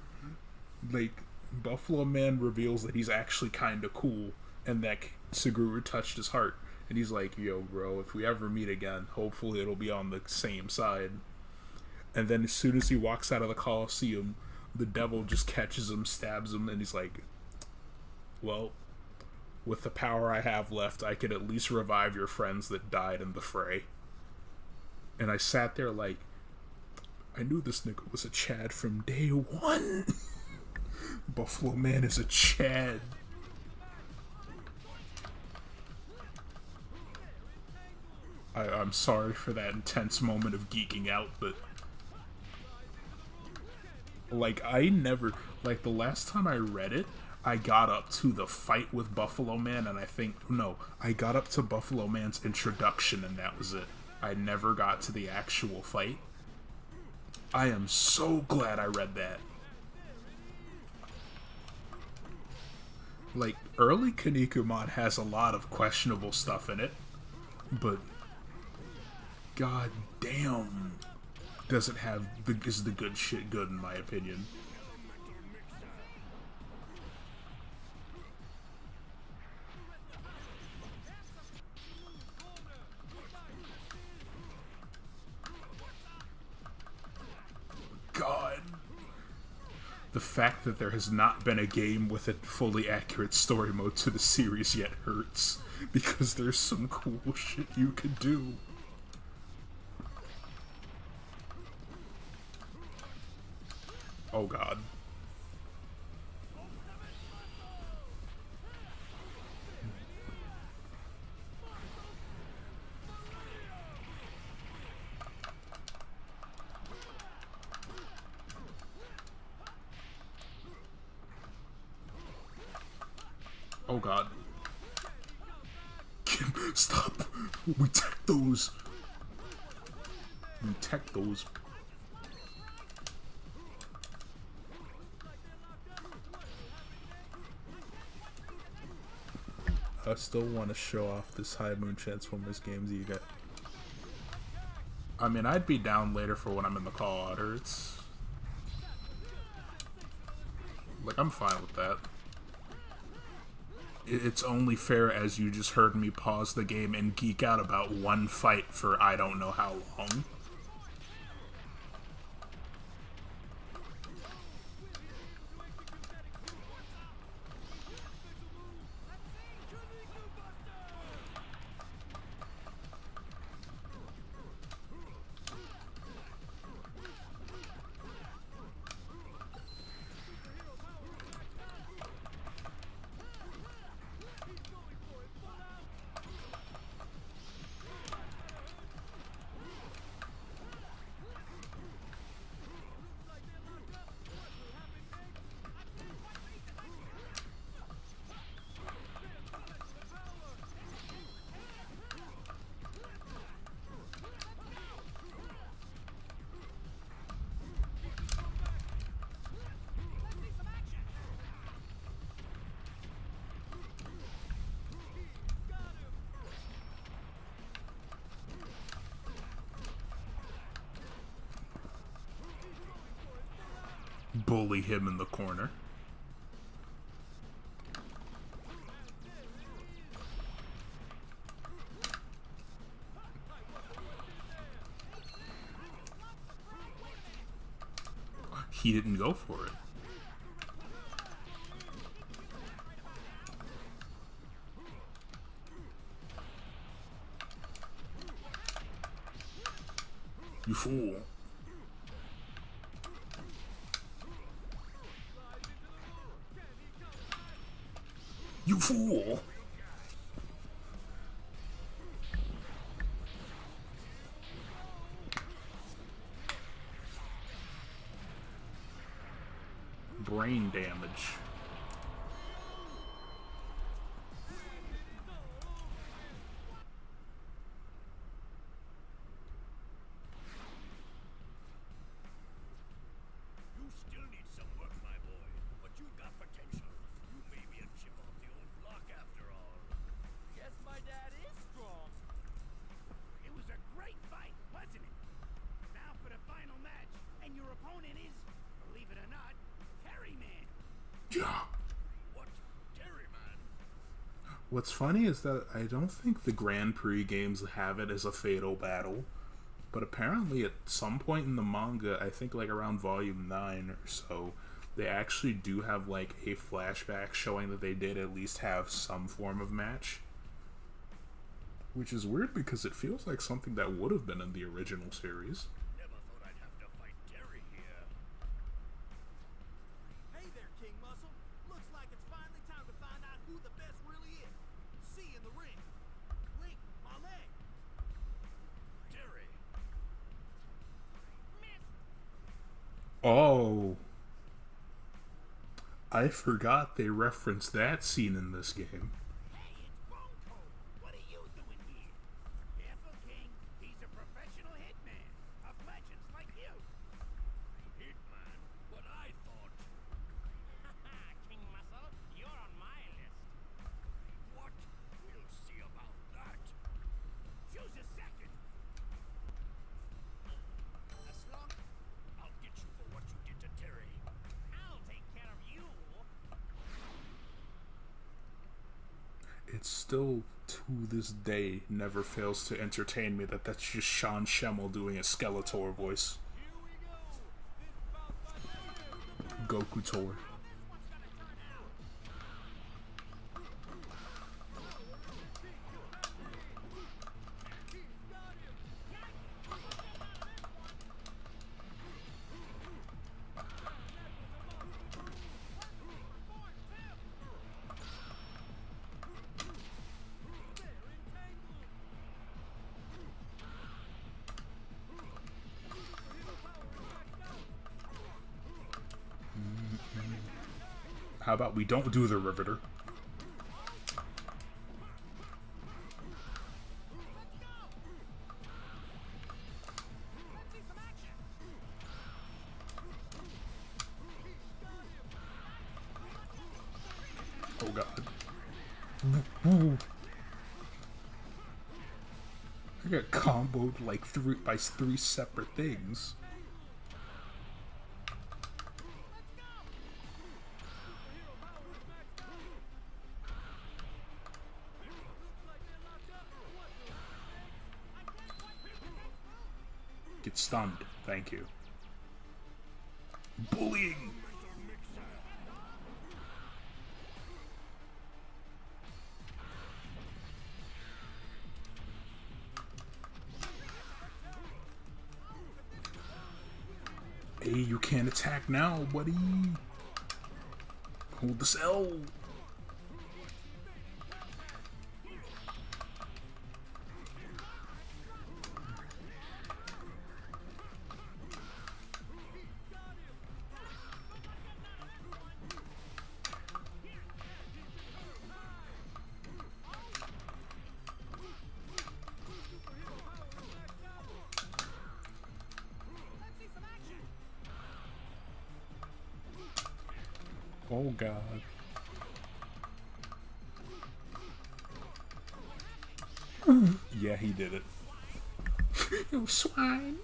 like, Buffalo Man reveals that he's actually kinda cool, and that Suguru touched his heart. And he's like, yo, bro, if we ever meet again, hopefully it'll be on the same side. And then as soon as he walks out of the Coliseum, the devil just catches him, stabs him, and he's like, well, with the power I have left, I could at least revive your friends that died in the fray. And I sat there like, I knew this nigga was a Chad from day one. Buffalo Man is a Chad. I'm sorry for that intense moment of geeking out, but like I never like the last time I read it, I got up to the fight with Buffalo Man, and I think no, I got up to Buffalo Man's introduction, and that was it. I never got to the actual fight. I am so glad I read that. Like, early Kinnikuman has a lot of questionable stuff in it, but god damn, does it have is the good shit good in my opinion. God. The fact that there has not been a game with a fully accurate story mode to the series yet hurts, because there's some cool shit you could do. Oh god. Oh god. Stop! We tech those! We tech those. I still want to show off this High Moon Transformers games you got. I mean, I'd be down later for when I'm in the call order. It's like, I'm fine with that. It's only fair as you just heard me pause the game and geek out about one fight for I don't know how long. Bully him in the corner. He didn't go for it. You fool. You fool! Brain damage.
You still need some work, my boy, but you got potential. You may be a chip off the old block after all.
Guess my dad is strong.
It was a great fight, wasn't it? Now for the final match, and your opponent is, believe it or not, Terry Man.
Yeah.
What? Terry, man?
What's funny is that I don't think the Grand Prix games have it as a fatal battle, but apparently at some point in the manga, I think like around volume 9 or so, they actually do have like a flashback showing that they did at least have some form of match. Which is weird because it feels like something that would have been in the original series.
Never thought I'd have to fight Terry here.
Hey there, King Muscle. Looks like it's finally time to find out who the best really is. See you in the ring. Link, my leg.
Oh, I forgot they referenced that scene in this game.
Hey, it's Bone Cold. What are you doing here? Careful, King. He's a professional hitman of legends like you.
Hitman, what I thought.
King Muscle, you're on my list.
What? We'll see about that.
Choose a second.
As long
I'll get you for what you did to Terry.
I'll take care of you.
It still, to this day, never fails to entertain me that that's just Sean Schemmel doing a Skeletor voice.
Here we go. This bout by later.
Goku Tor. How about we don't do the Riveter? Oh god. I got comboed like by three separate things. Get stunned. Thank you. Bullying! Hey, you can't attack now, buddy. Hold this L. Oh god. Yeah, he did it. You swine.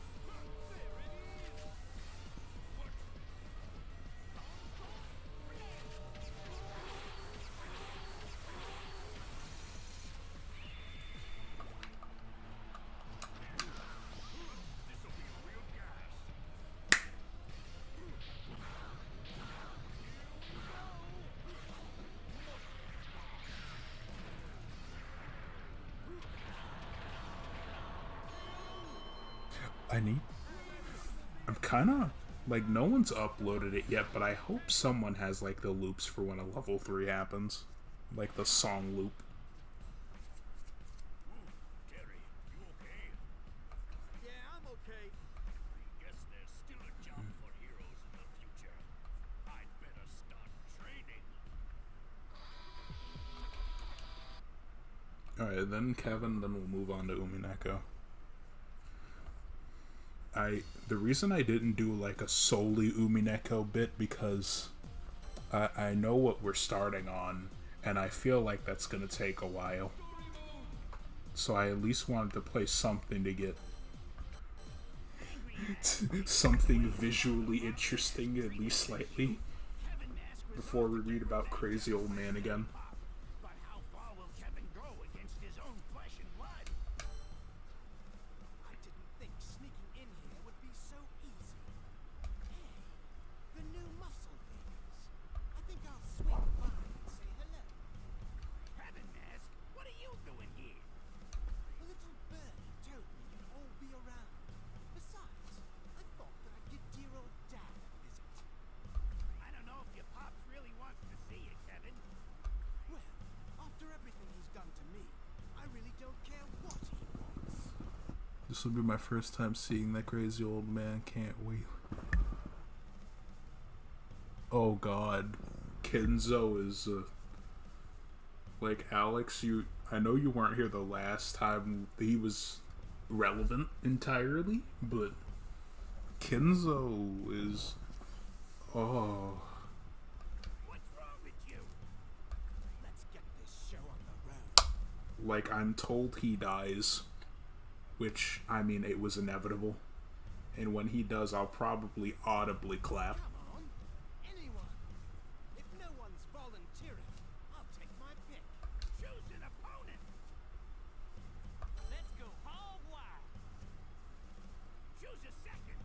I'm kinda like, no one's uploaded it yet, but I hope someone has like the loops for when a level 3 happens. Like the song loop.
Terry, you okay?
Yeah, I'm okay.
Guess there's still a job for heroes in the future. I'd better start training.
Alright, then Kevin, then we'll move on to Umineko. The reason I didn't do like a solely Umineko bit because I know what we're starting on, and I feel like that's gonna take a while. So I at least wanted to play something to get something visually interesting, at least slightly, before we read about Crazy Old Man again.
But how far will Kevin go against his own flesh and blood?
I didn't think sneaking in here would be so easy. Hey, the new muscle things. I think I'll swing by and say hello.
Heaven Mask, what are you doing here?
A little birdie told me you'd all be around. Besides, I thought that I'd give dear old Dad a visit.
I don't know if your pops really wants to see you, Kevin.
Well, after everything he's done to me, I really don't care what he wants.
This will be my first time seeing that Crazy Old Man. Can't wait. Oh God, Kenzo is like Alex. I know you weren't here the last time he was relevant entirely, but Kenzo is oh
What's wrong with you?
Let's get this show on the road.
like I'm told he dies, which I mean it was inevitable. And when he does, I'll probably audibly clap.
Come on, anyone. If no one's volunteering, I'll take my pick.
Choose an opponent.
Let's go hog wild.
Choose a second.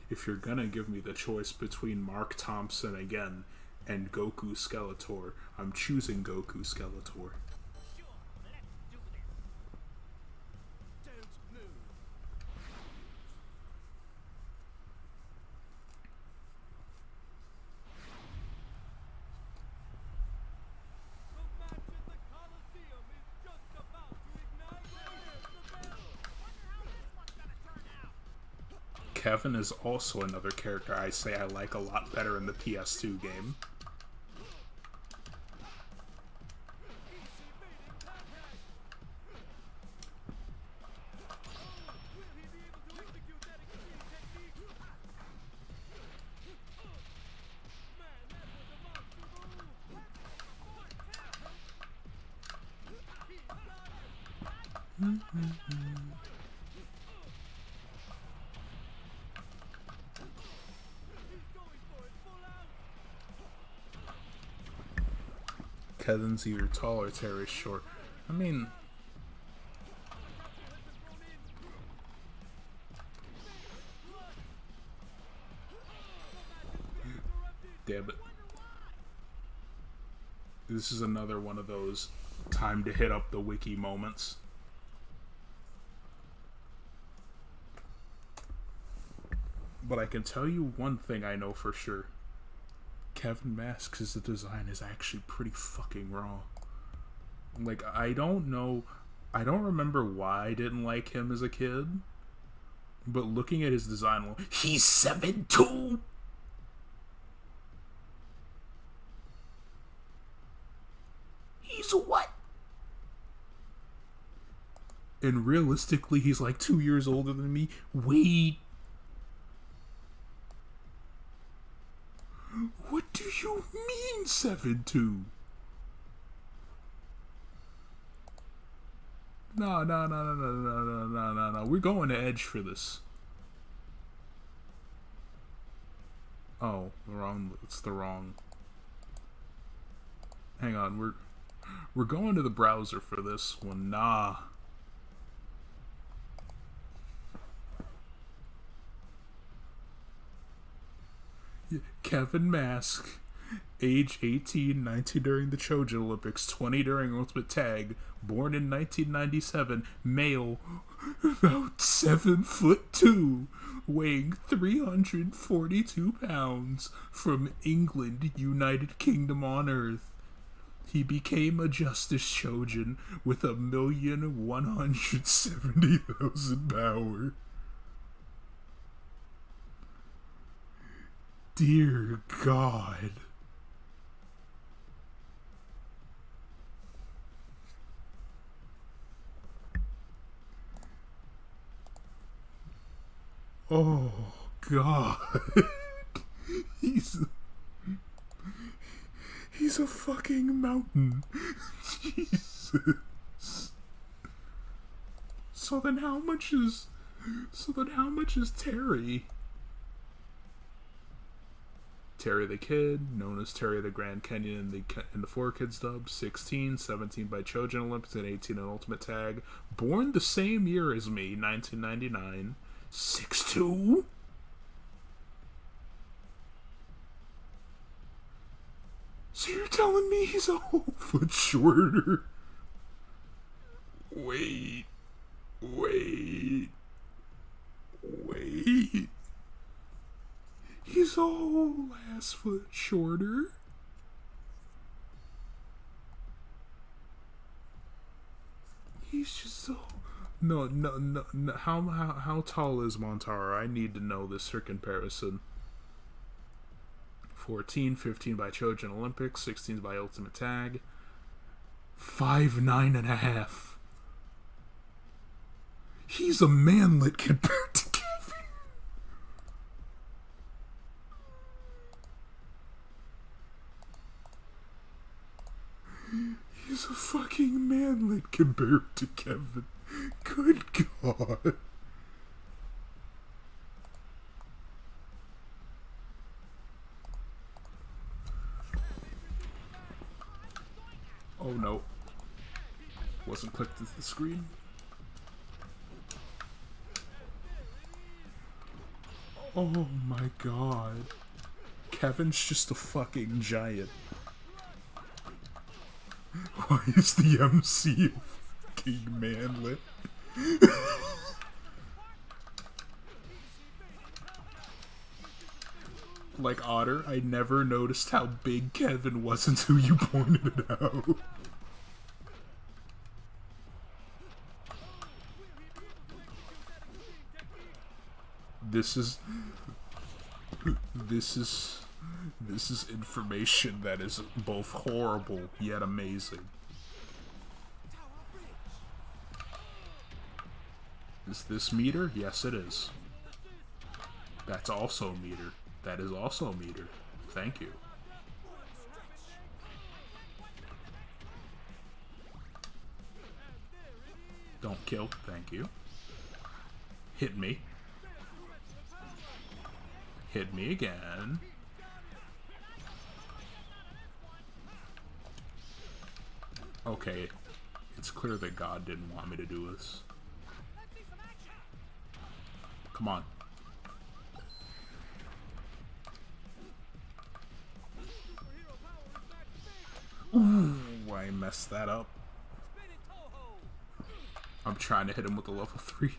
If you're gonna give me the choice between Mark Thompson again and Goku Skeletor, I'm choosing Goku Skeletor.
Sure, let's do this.
Don't move.
The match at the Coliseum is just about to ignite. There's the bell.
Wonder how this one's gonna turn out.
Kevin is also another character I say I like a lot better in the PS2 game.
Easy maiden contact. Will he be able to execute that extreme technique? Man, that was a monster move. He's got him. He's going for it full out.
Kevin's either tall or Terry's short. I mean, damn it. This is another one of those time to hit up the wiki moments. But I can tell you one thing I know for sure. Kevin Masks' design is actually pretty fucking raw. Like, I don't know. I don't remember why I didn't like him as a kid. But looking at his design, well, he's 7'2". He's what? And realistically, he's like 2 years older than me. Wait. What do you mean 7'2"? No. We're going to Edge for this. Oh, wrong. It's the wrong. Hang on, we're going to the browser for this one. Nah. Kevin Mask, age 18, 19 during the Trojan Olympics, 20 during Ultimate Tag, born in 1997, male, about 7'2", weighing 342 pounds, from England, United Kingdom on Earth. He became a Justice Trojan with 1,170,000 power. Dear God. Oh God. He's a fucking mountain. Jesus. So then how much is Terry? Terry the Kid, known as Terry the Grand Canyon in the 4Kids dub, 16, 17 by Trojan Olympics, and 18 in Ultimate Tag. Born the same year as me, 1999. 6'2"? So you're telling me he's a whole foot shorter? Wait. He's a whole ass foot shorter. He's just so... No. How tall is Montara? I need to know this for comparison. 14, 15 by Trojan Olympics, 16 by Ultimate Tag, 5'9.5". He's a manlet compared to Kevin. He's a fucking manlet compared to Kevin. Good God. Oh no. Wasn't clicked to the screen. Oh my God. Kevin's just a fucking giant. Why is the MC a fucking manlet? Like Otter, I never noticed how big Kevin was until you pointed it out. This is information that is both horrible yet amazing. Is this meter? Yes, it is. That's also meter. That is also meter. Thank you. Don't kill. Thank you. Hit me. Hit me again. Okay. It's clear that God didn't want me to do this. Come on. Ooh, I messed that up. I'm trying to hit him with a level 3.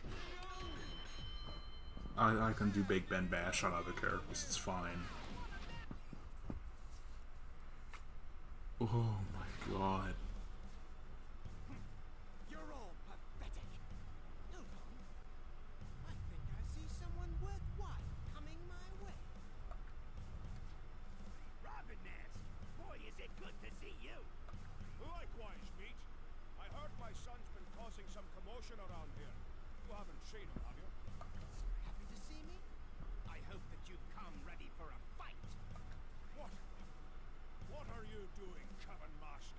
I can do Big Ben Bash on other characters, it's fine. Oh my God.
You're all pathetic. Hold on. I think I see someone worthwhile coming my way.
Robin Mask, boy, is it good to see you.
Likewise, Pete. I heard my son's been causing some commotion around here. You haven't seen him, have you?
Happy to see me?
I hope that you've come ready for a fight.
What? What are you doing, Kevin Mask?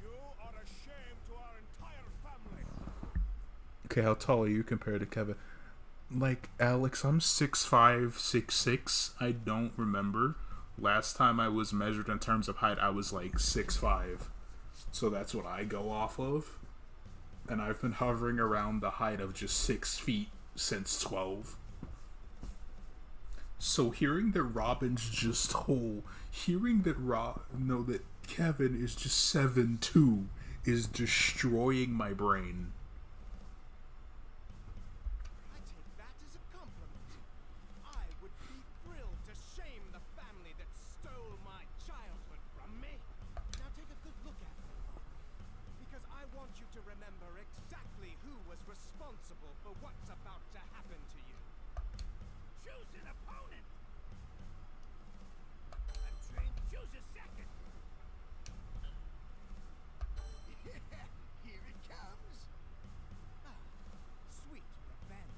You are a shame to our entire family.
Okay, how tall are you compared to Kevin? Like, Alex, I'm 6'5", 6'6". I don't remember. Last time I was measured in terms of height, I was like 6'5". So that's what I go off of. And I've been hovering around the height of just 6 feet since 12. So hearing that Robin's just whole, hearing that that Kevin is just 7'2" is destroying my brain.
I take that as a compliment. I would be thrilled to shame the family that stole my childhood from me. Now take a good look at me, because I want you to remember exactly who was responsible for what's about to happen to you.
Choose an opponent. I'm trained. Choose a second.
Here it comes. Ah, sweet revenge.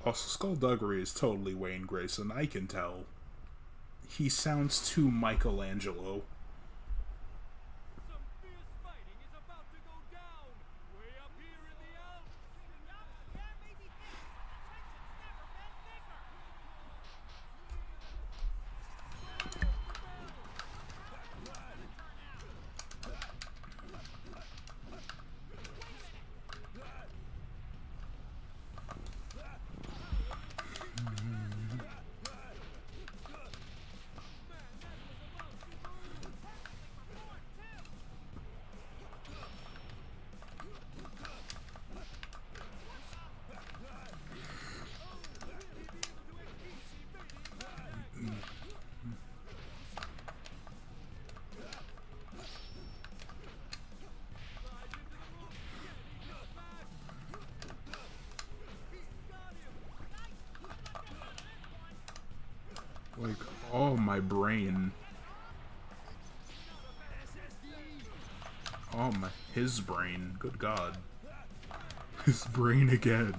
Also, Skullduggery is totally Wayne Grayson, I can tell. He sounds too Michelangelo.
Some fierce fighting is about to go down, way up here in the Alps. Yeah, maybe this. Tension's never been thicker.
Like, Oh, my brain. Oh, his brain. Good God. His brain again.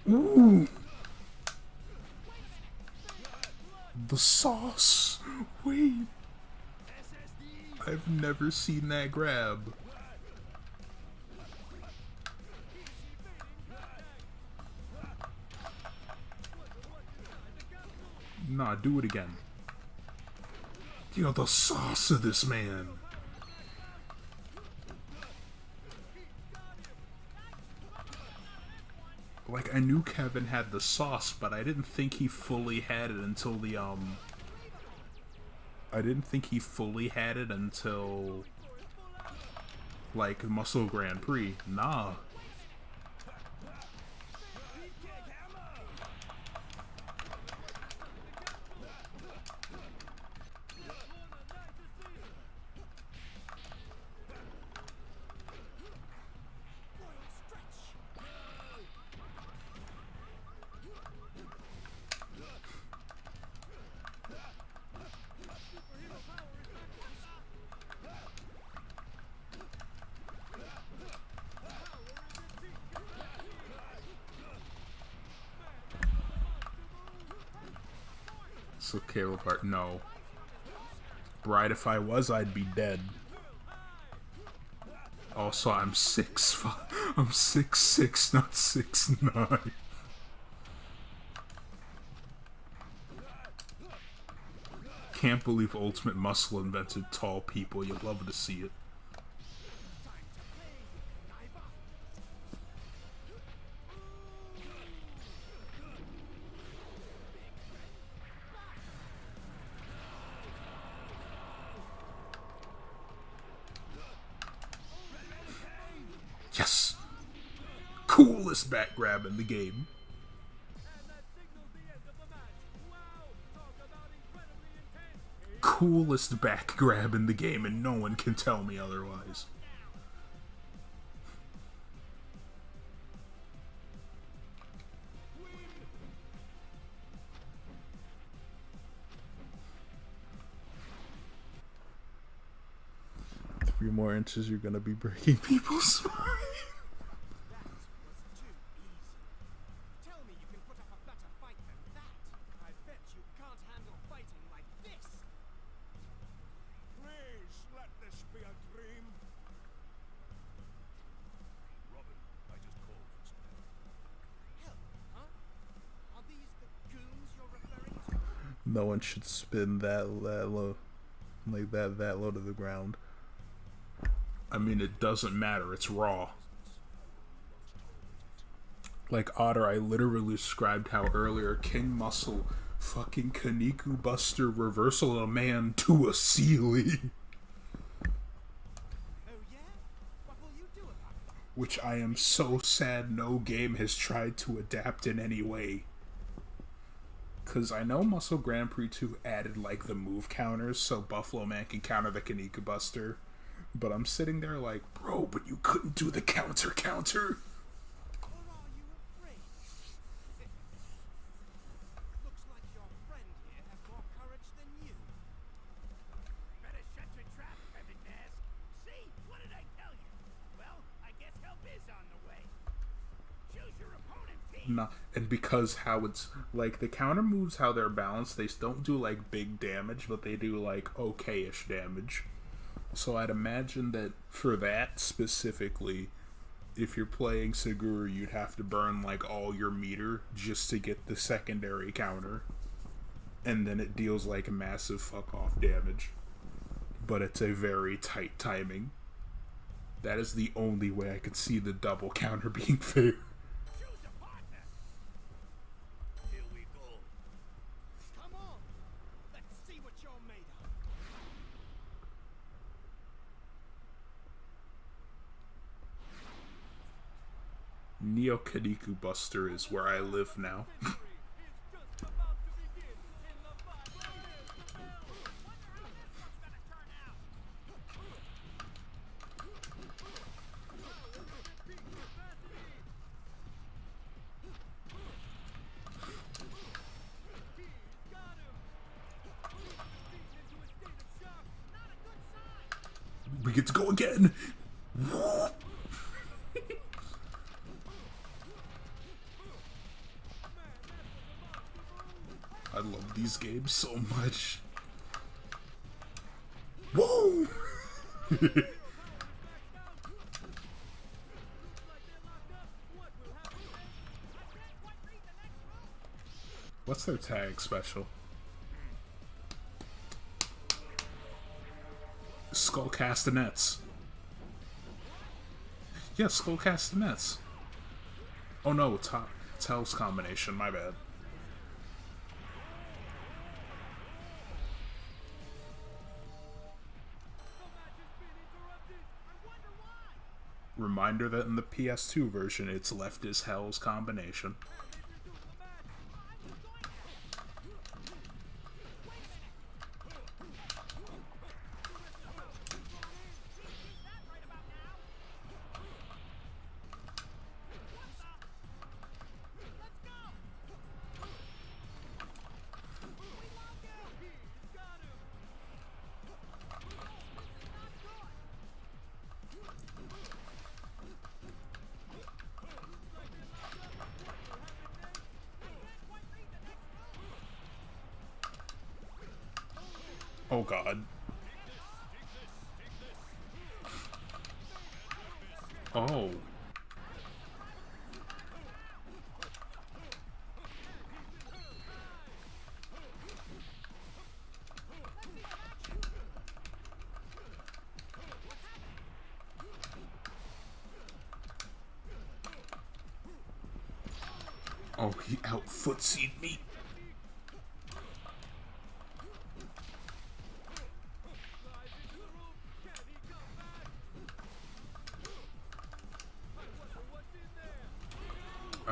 Ooh! The sauce! Wait! I've never seen that grab. Nah, do it again. Yo, the sauce of this man. Like, I knew Kevin had the sauce, but I didn't think he fully had it until the, I didn't think he fully had it until, like, Muscle Grand Prix. Nah. So Caleb Hart, no. Bride, if I was, I'd be dead. Also, I'm 6'5". I'm 6'6", not 6'9". Can't believe Ultimate Muscle invented tall people. You'd love to see it. Yes! Coolest back grab in the game. Coolest back grab in the game, and no one can tell me otherwise. Three more inches, you're gonna be breaking people's spine.
Tell me you can put up a better fight than that. I bet you can't handle fighting like this.
Please let this be a dream. Robin, I just called for some help.
Help, huh? Are these the goons you're referring to?
No one should spin that low, like that low to the ground. I mean, it doesn't matter. It's raw. Like Otter, I literally described how earlier King Muscle fucking Kaniku Buster reversal a man to a ceiling.
Oh yeah? What will you do about it?
Which I am so sad no game has tried to adapt in any way. Because I know Muscle Grand Prix 2 added like the move counters so Buffalo Man can counter the Kaniku Buster. But I'm sitting there like, bro, but you couldn't do the counter.
Or are you afraid? Looks like your friend here has more courage than you.
Better shut your trap, Kevin Mask. See? What did I tell you? Well, I guess help is on the way. Choose your opponent, team.
Nah, and because how it's like the counter moves, how they're balanced, they don't do like big damage, but they do like okay-ish damage. So I'd imagine that for that specifically, if you're playing Segura, you'd have to burn like all your meter just to get the secondary counter. And then it deals like massive fuck off damage. But it's a very tight timing. That is the only way I could see the double counter being fair.
Choose a partner.
Here we go.
Come on! Let's see what you're made of.
Neo Kaniku Buster is where I live now. get to go again. I love these games so much. Whoa! What's their tag special? Skull Castanets. Yeah, Skull Castanets. Oh no, Tails combination, my bad. Reminder that in the PS2 version, it's left is Hell's combination. Oh god. Oh. Oh, he out footsied me.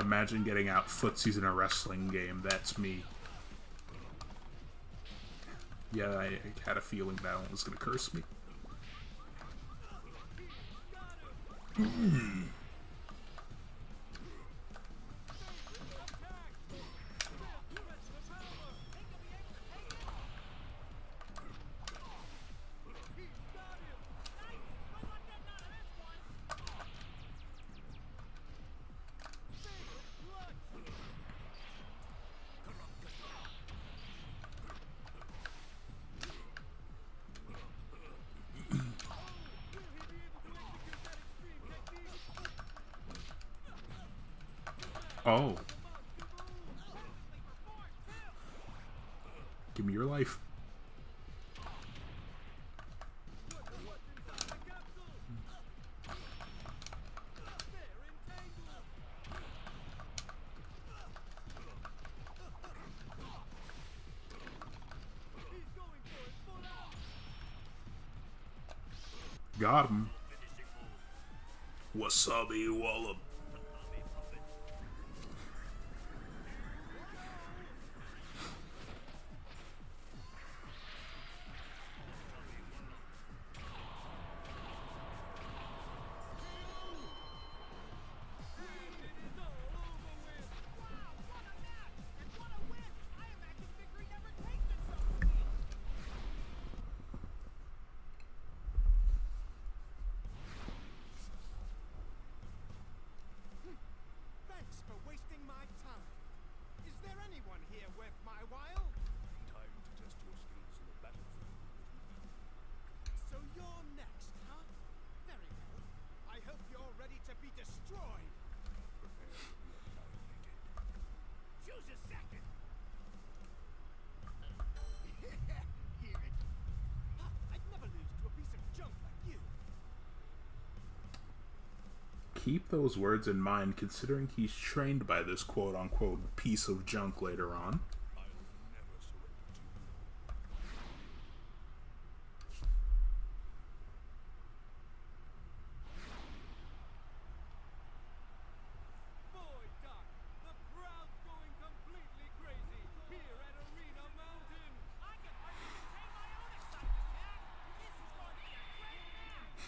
Imagine getting out footsies in a wrestling game. That's me. Yeah, I had a feeling that one was gonna curse me. Oh. Give me your life. Got him. Wasabi Wallop.
Thanks for wasting my time. Is there anyone here worth my while?
Time to test your skills in the battlefield.
So you're next, huh? Very well. I hope you're ready to be destroyed.
Prepare to be annihilated.
Choose a second. Hear it? I'd never lose to a piece of junk like you.
Keep those words in mind, considering he's trained by this quote-unquote piece of junk later on.
I'll never surrender to you.
Boy, Doc, the crowd's going completely crazy here at Arena Mountain. I can hardly contain my own excitement, man. This is going to be a great match.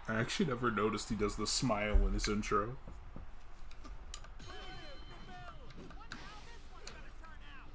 I actually never noticed he does the smile in his intro.
There's the bell.
Wonder how this one's gonna turn out.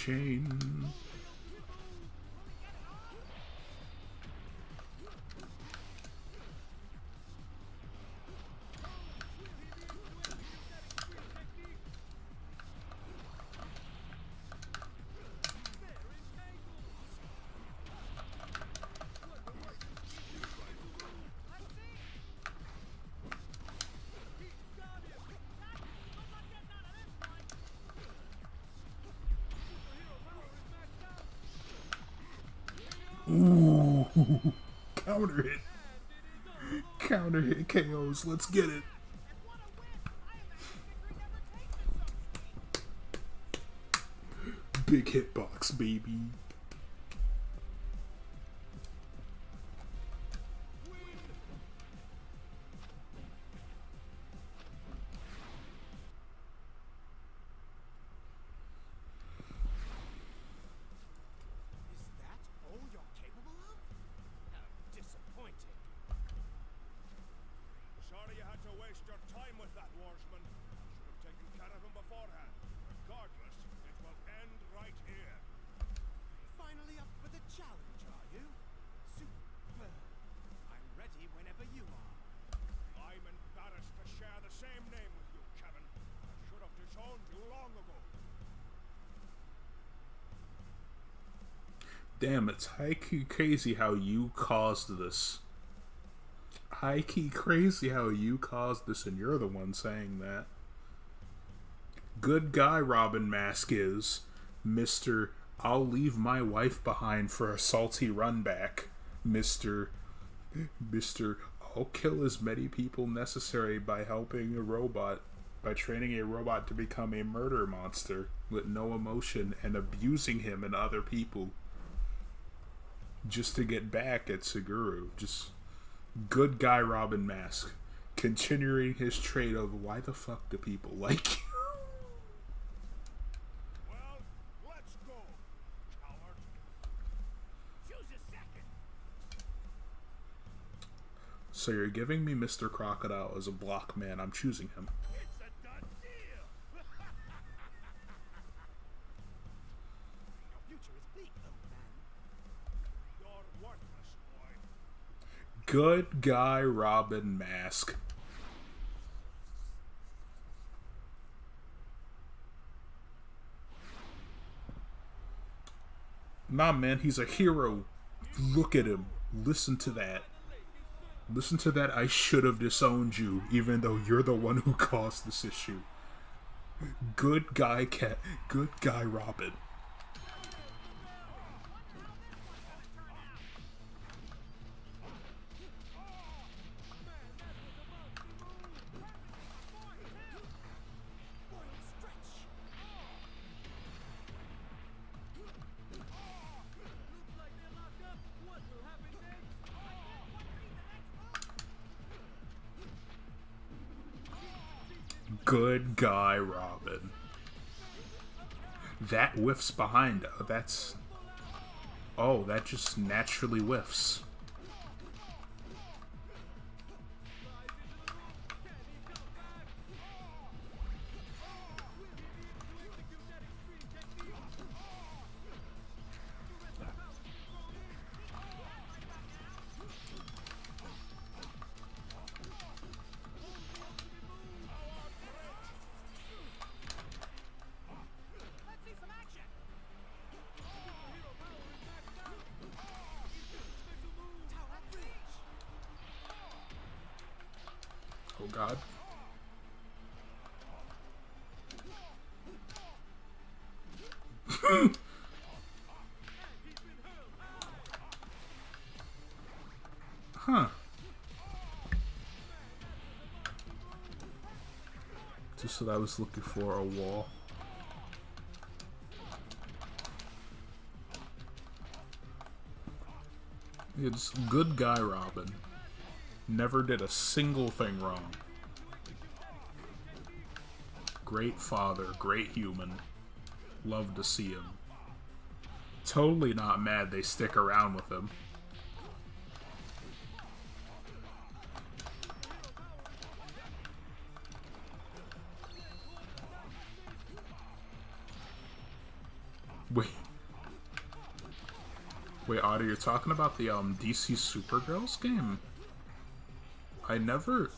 chain. Ooh, counter hit. Counter hit KOs. Let's get it. Big hitbox, baby.
Is that all you're capable of? How disappointing.
Sorry you had to waste your time with that, Warsman. Should have taken care of him beforehand. Regardless, it will end right here.
Finally up for the challenge, are you? Superb. I'm ready whenever you are.
I'm embarrassed to share the same name with you, Kevin. I should have disowned you long ago.
Damn, it's high-key crazy how you caused this. High-key crazy how you caused this, and you're the one saying that. Good guy Robin Mask is Mr. I'll leave my wife behind for a salty run back. Mr. I'll kill as many people necessary by helping a robot, by training a robot to become a murder monster with no emotion and abusing him and other people. Just to get back at Suguru. Just good guy Robin Mask. Continuing his trait of why the fuck do people like you?
Well, let's go, coward.
Choose a second.
So you're giving me Mr. Crocodile as a block man. I'm choosing him.
It's a done deal.
Your future is bleak, old man.
You're worthless, boy.
Good guy Robin Mask. Nah, man, he's a hero. Look at him. Listen to that. Listen to that. I should have disowned you, even though you're the one who caused this issue. Good guy, Cat. Good guy, Robin. Good guy, Robin. That whiffs behind. That's... Oh, that just naturally whiffs.
Let's see some action. Tower bridge.
Oh, God. Huh. Just what I was looking for, a wall. It's good guy Robin. Never did a single thing wrong. Great father, great human. Love to see him. Totally not mad they stick around with him. Wait, wait, Otter, you're talking about the DC Supergirls game? I never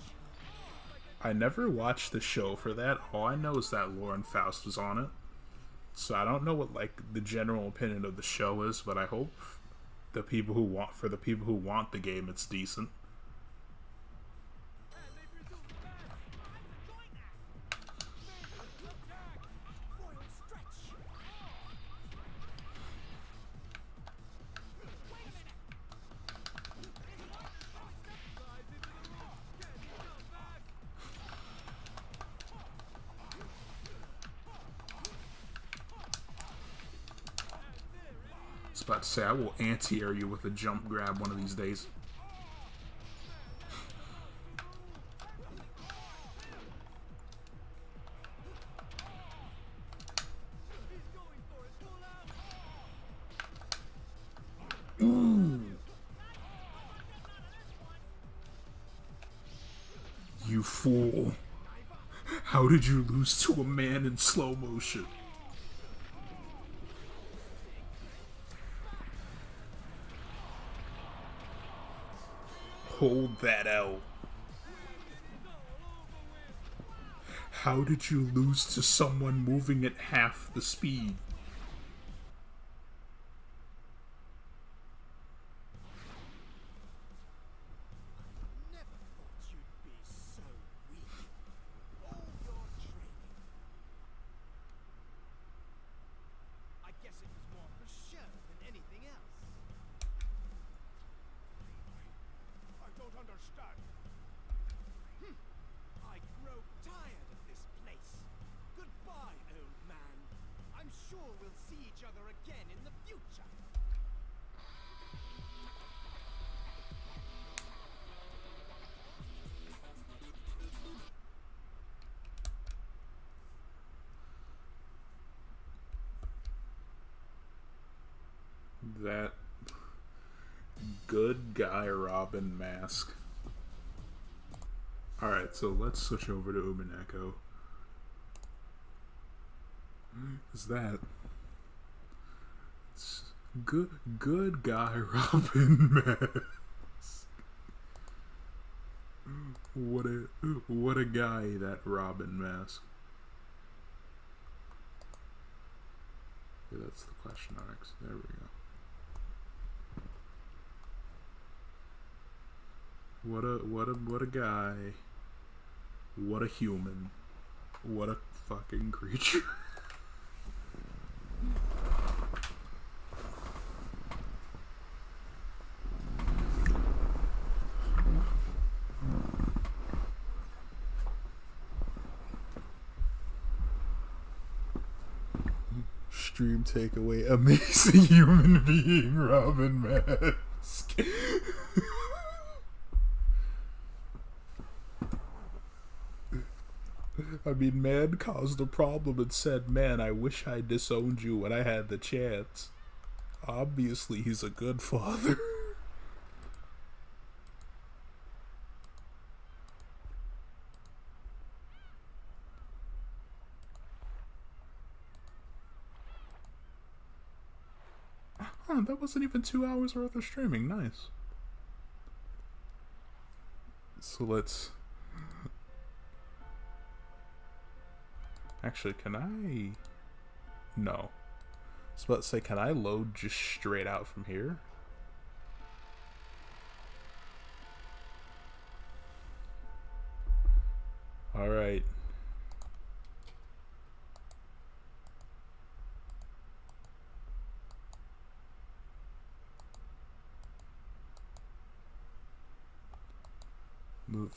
watched the show for that. All I know is that Lauren Faust was on it. So I don't know what like the general opinion of the show is, but I hope the people who want the game, it's decent.
And they resume the match.
Join that.
Attack.
Royal stretch. Wait a minute.
Slides into the rock. Can he come back? And there it
I was about to say, I will anti-air you with a jump grab one of these days.
He's going for it. Pull out.
You fool. How did you lose to a man in slow motion? Hold that out. How did you lose to someone moving at half the speed?
Never thought you'd be so weak. All your training. I guess it was more for show than anything else.
I don't understand.
I grow tired of this place. Goodbye, old man. I'm sure we'll see each other again in the future.
That good guy Robin mask. Alright, so let's switch over to Umineko. Is that it's good guy Robin mask. What a guy, that Robin mask. Yeah, that's the question marks. There we go. What a guy. What a human. What a fucking creature. Stream takeaway, amazing human being, Robin Mask. I mean, man caused a problem and said, man, I wish I disowned you when I had the chance. Obviously, he's a good father. Huh, that wasn't even 2 hours worth of streaming. Nice. So let's... Actually, can I... No. I was about to say, can I load just straight out from here? Alright.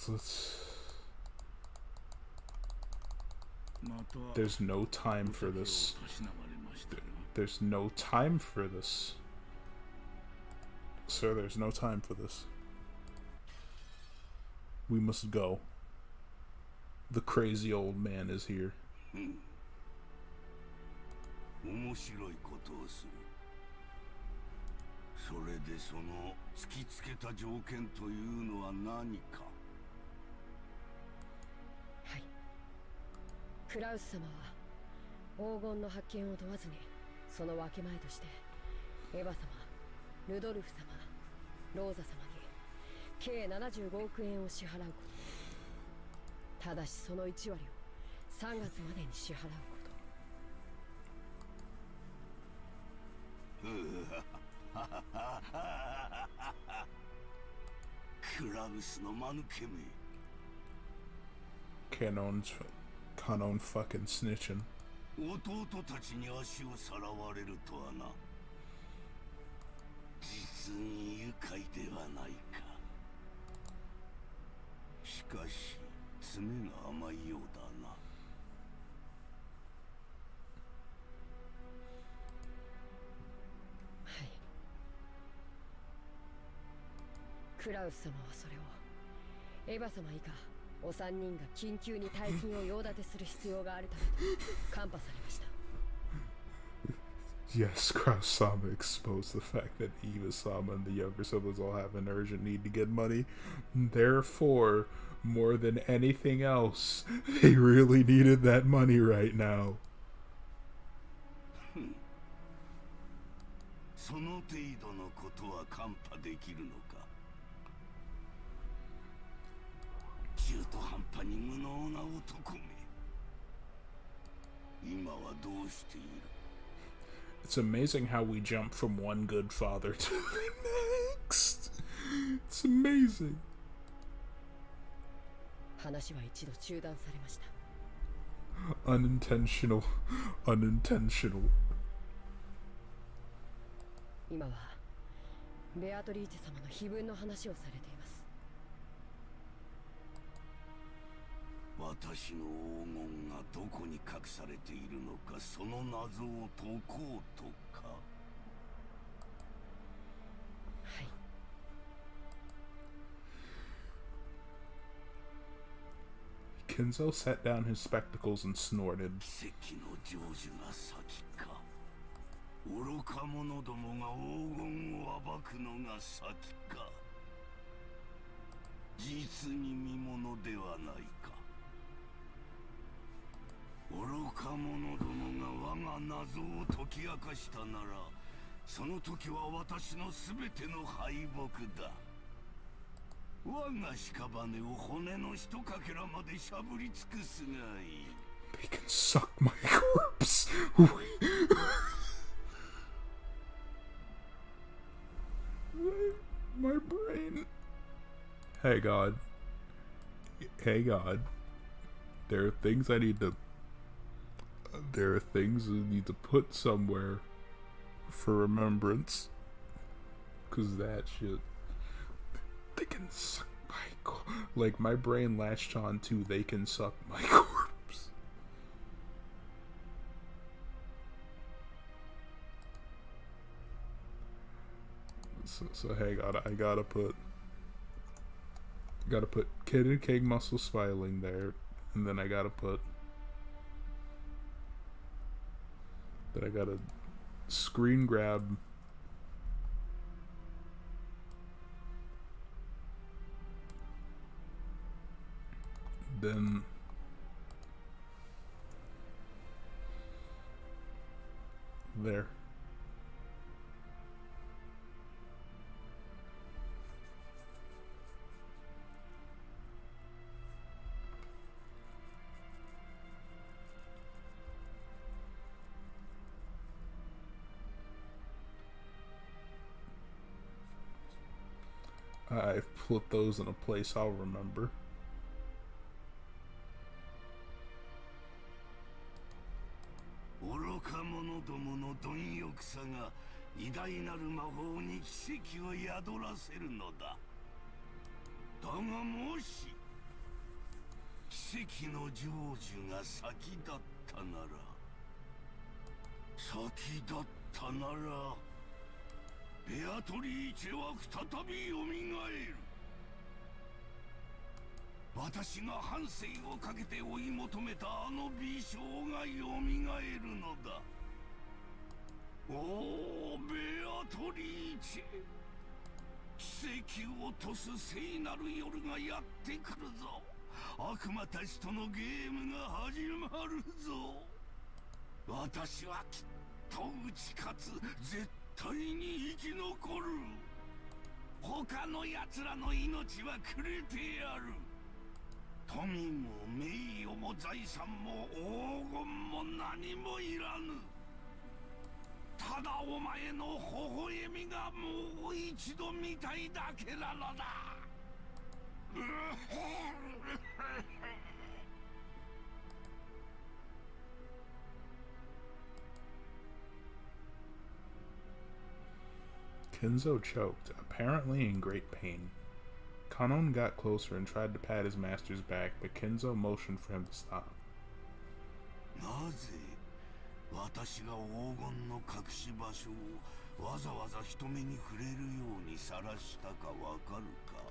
Let's... There's no time for this. There's no time for this. Sir, there's no time for this. We must go. The crazy old man is here.
面白いことをする。それでその突きつけた条件というのは何か。
はい。クラウス様は黄金の発見を問わずにその分け前としてエヴァ様、ルドルフ様、ローザ様に計75億円を支払うこと。ただしその1割を3月までに支払うこと。
クラウスの間抜けめ。
Canon fucking snitching.
弟たちに足をさらわれるとはな。実に愉快ではないか。しかし詰めが甘いようだな。
はい。クラウス様はそれをエヴァ様以下お三人が緊急に大金を用立てする必要があるためとカンパされました。
Yes, Kraus-sama exposed the fact that Eva-sama and the younger siblings all have an urgent need to get money. Therefore, more than anything else, they really needed that money right now.
その程度のことはカンパできるのか。中途半端に無能な男め。今はどうしている。
It's amazing how we jump from one good father to the next. It's amazing.
話は一度中断されました。
Unintentional.
今はベアトリーチェ様の碑文の話をされています。
私の黄金がどこに隠されているのか、その謎を解こうとか。
はい。
Kenzo set down his spectacles and snorted.
奇跡の成就が先か。愚か者どもが黄金を暴くのが先か。実に見ものではないか。愚か者どもが我が謎を解き明かしたなら、その時は私のすべての敗北だ。我が屍を骨のひとかけらまでしゃぶり尽くすがいい。
They can suck my corpse. My brain. Hey God. Hey God. There are things I need to. There are things I need to put somewhere for remembrance. Cause that shit. They can suck my like my brain latched on to they can suck my corpse. So hey, I gotta put Kid and King Muscle Smiling there, and then I gotta screen grab then there. I've put those in a place I'll remember.
愚か者どもの貪欲さが偉大なる魔法に奇跡を宿らせるのだ。だがもし奇跡の成就が先だったなら、ベアトリーチェは再びよみがえる。私が半生をかけて追い求めたあの美少がよみがえるのだ。おお、ベアトリーチェ、奇跡を落とす聖なる夜がやってくるぞ。悪魔たちとのゲームが始まるぞ。私はきっ
と打ち勝つ。絶対に生き残る。他の奴らの命はくれてやる。富も名誉も財産も黄金も何もいらぬ。ただお前の微笑みがもう一度見たいだけなのだ。
Kenzo choked, apparently in great pain. Kanon got closer and tried to pat his master's back, but Kenzo motioned for him to stop.
なぜ私が黄金の隠し場所をわざわざ人目に触れるように晒したかわかるか。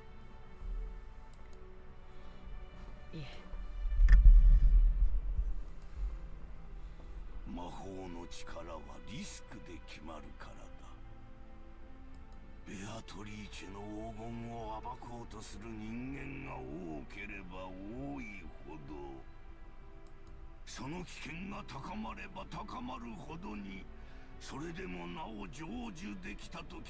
いえ、
魔法の力はリスクで決まるからだ。ベアトリーチェの黄金を暴こうとする人間が多ければ多いほど、その危険が高まれば高まるほどに、それでもなお成就できた時、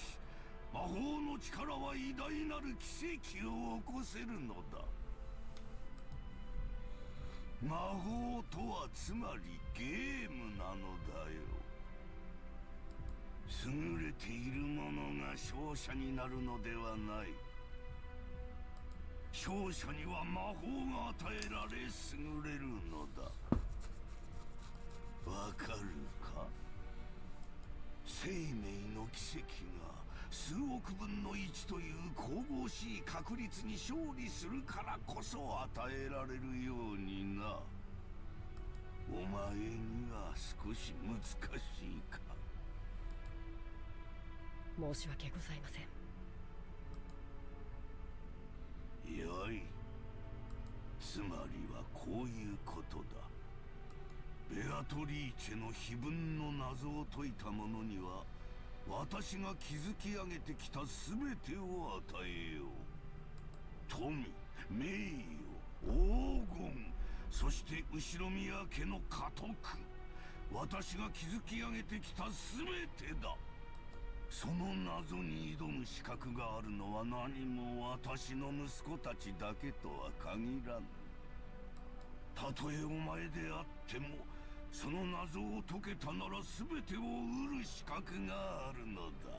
魔法の力は偉大なる奇跡を起こせるのだ。魔法とはつまりゲームなのだよ。優れている者が勝者になるのではない。勝者には魔法が与えられ優れるのだ。わかるか？生命の奇跡が数億分の1という神々しい確率に勝利するからこそ与えられるようにな。お前には少し難しいか。
申し訳ございません。
よい。つまりはこういうことだ。ベアトリーチェの碑文の謎を解いた者には、私が築き上げてきた全てを与えよう。富、名誉、黄金、そして後宮家の家督。私が築き上げてきた全てだ。その謎に挑む資格があるのは何も私の息子たちだけとは限らぬ。たとえお前であっても、その謎を解けたなら全てを得る資格があるのだ。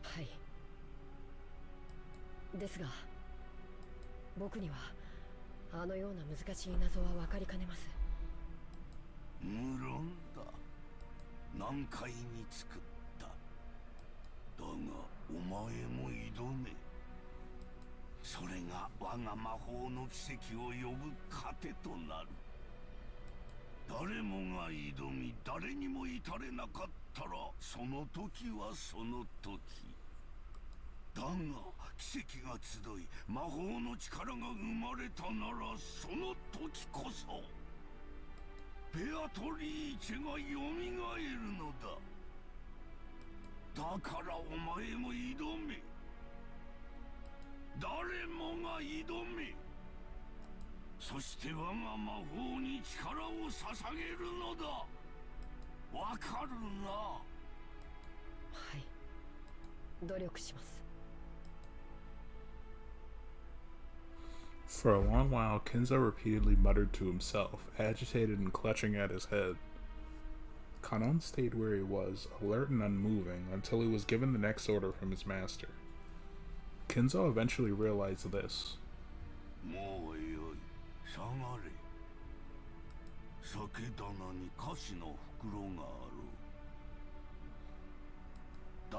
はい。ですが、僕にはあのような難しい謎は分かりかねます。
無論だ。難解に作った。だがお前も挑め。それが我が魔法の奇跡を呼ぶ糧となる。誰もが挑み、誰にも至れなかったら、その時はその時。だが奇跡が集い、魔法の力が生まれたなら、その時こそベアトリーチェがよみがえるのだ。だからお前も挑め。誰もが挑め。そして我が魔法に力を捧げるのだ。わかるな？
はい。努力します。
For a long while, Kenzo repeatedly muttered to himself, agitated and clutching at his head. Kanon stayed where he was, alert and unmoving, until he was given the next order from his master. Kenzo eventually realized this.
もうよい。下がれ。酒棚に菓子の袋があろ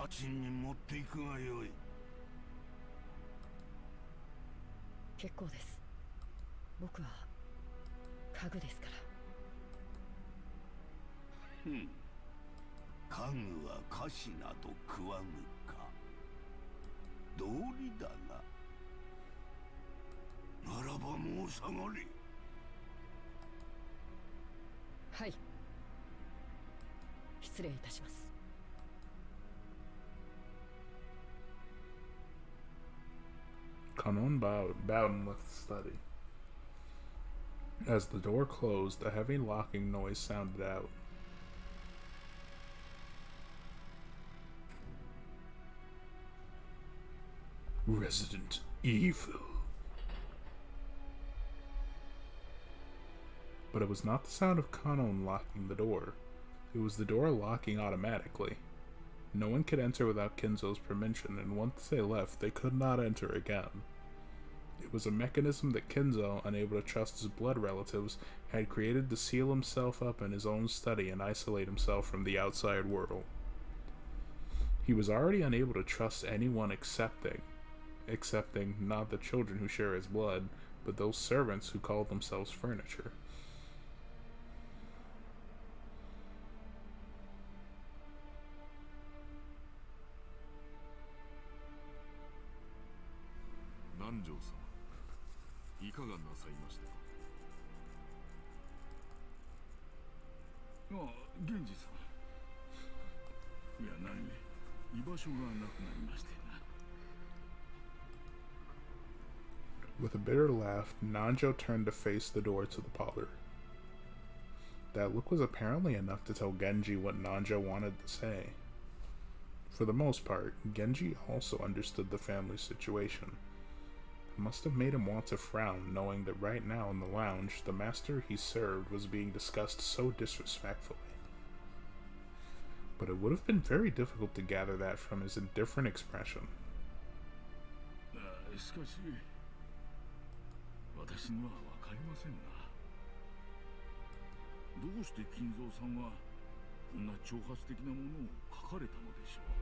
う。ダチンに持っていくがよい。
結構です。僕は家具ですから。
家具は菓子など食わぬか。道理だが。ならばもう下がれ。
はい。失礼いたします。
Kanon bowed and left the study. As the door closed, a heavy locking noise sounded out. Resident Evil. But it was not the sound of Kano unlocking the door. It was the door locking automatically. No one could enter without Kinzo's permission, and once they left, they could not enter again. It was a mechanism that Kinzo, unable to trust his blood relatives, had created to seal himself up in his own study and isolate himself from the outside world. He was already unable to trust anyone accepting not the children who share his blood, but those servants who call themselves furniture.
Nanjo-sama, いかがなさいましたか。
ああ、源氏さん。いや、何、居場所がなくなりましてな。
With a bitter laugh, Nanjo turned to face the door to the parlor. That look was apparently enough to tell Genji what Nanjo wanted to say. For the most part, Genji also understood the family's situation. It must have made him want to frown, knowing that right now in the lounge, the master he served was being discussed so disrespectfully. But it would have been very difficult to gather that from his indifferent expression.
しかし、私には分かりませんな。どうして金蔵さんはこんな挑発的なものを書かれたのでしょう。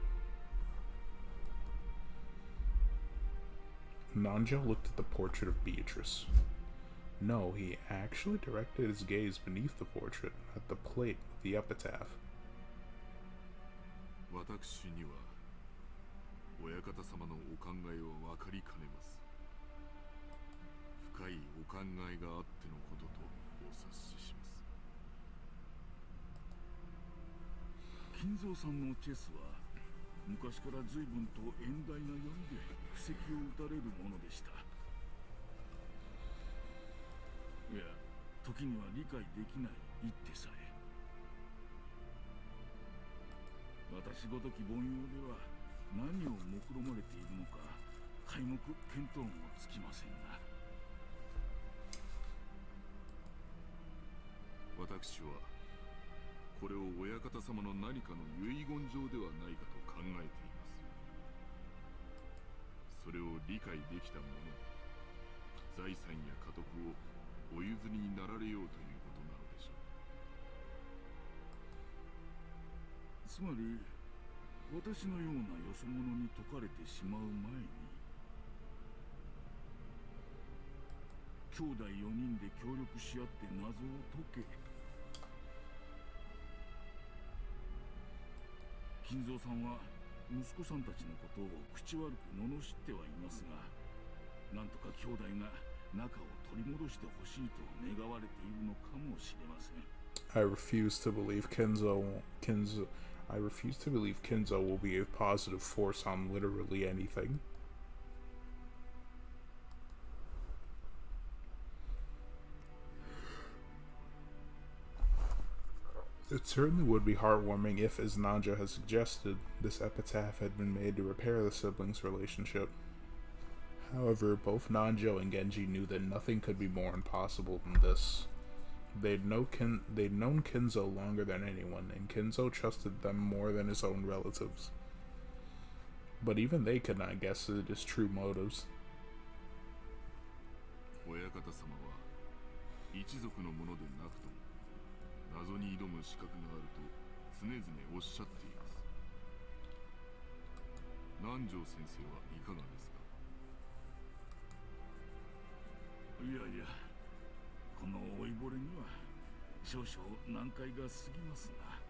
Nanjo looked at the portrait of Beatrice. No, he actually directed his gaze beneath the portrait, at the plate with the epitaph.
私には親方様のお考えは分かりかねます。深いお考えがあってのこととお察しします。金蔵さんのチェスは昔から随分と遠大な読みで布石を打たれるものでした。いや、時には理解できない一手さえ。私ごとき凡庸では何を目論まれているのか皆目見当もつきませんが、私はこれを親方様の何かの遺言状ではないかと考えています。それを理解できた者に財産や家督をお譲りになられようということなのでしょう。つまり私のようなよそ者に解かれてしまう前に、兄弟4人で協力し合って謎を解け。金蔵さんは息子さんたちのことを口悪く罵ってはいますが、なんとか兄弟が仲を取り戻してほしいと願われているのかもしれません。
I refuse to believe Kinzo will be a positive force on literally anything. It certainly would be heartwarming if, as Nanjo has suggested, this epitaph had been made to repair the siblings' relationship. However, both Nanjo and Genji knew that nothing could be more impossible than this. They'd known Kinzo longer than anyone, and Kinzo trusted them more than his own relatives. But even they could not guess at his true motives.
親方様は一族のものでなくとも謎に挑む資格があると常々おっしゃっています。南條先生はいかがですか。
いやいや、この老いぼれには少々難解が過ぎますな。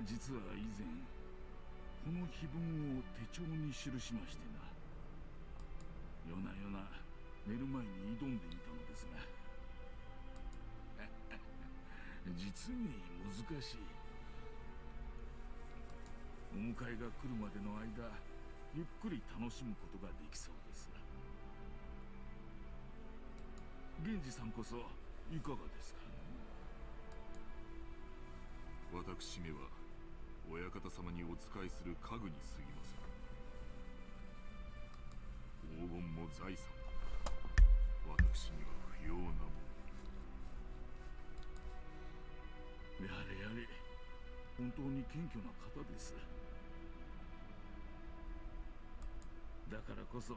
実は以前この碑文を手帳に記しましてな、夜な夜な寝る前に挑んでみたのですが実に難しい。お迎えが来るまでの間、ゆっくり楽しむことができそうです。源氏さんこそいかがですか。
私めは親方様にお仕えする家具に過ぎません。金も財産も私には不要なもの。やれやれ、本当に謙虚な方です。だからこそ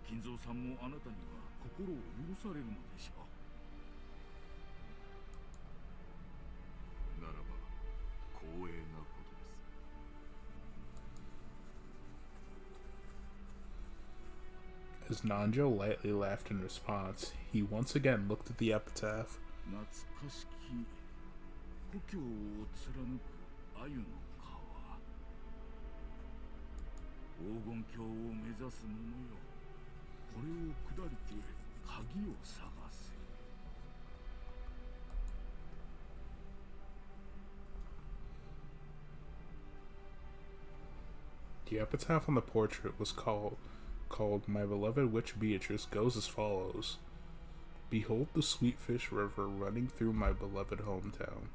金蔵さんもあなたには心を許されるのでしょう。ならば光栄なことです。
As Nanjo lightly laughed in response, he once again looked at the epitaph.
懐かしき故郷を貫く鮎の川、黄金鏡を目指す者よ、これを下りて鍵を探せ。
The epitaph on the portrait was called My Beloved Witch Beatrice goes as follows. Behold the sweet fish river running through my beloved hometown.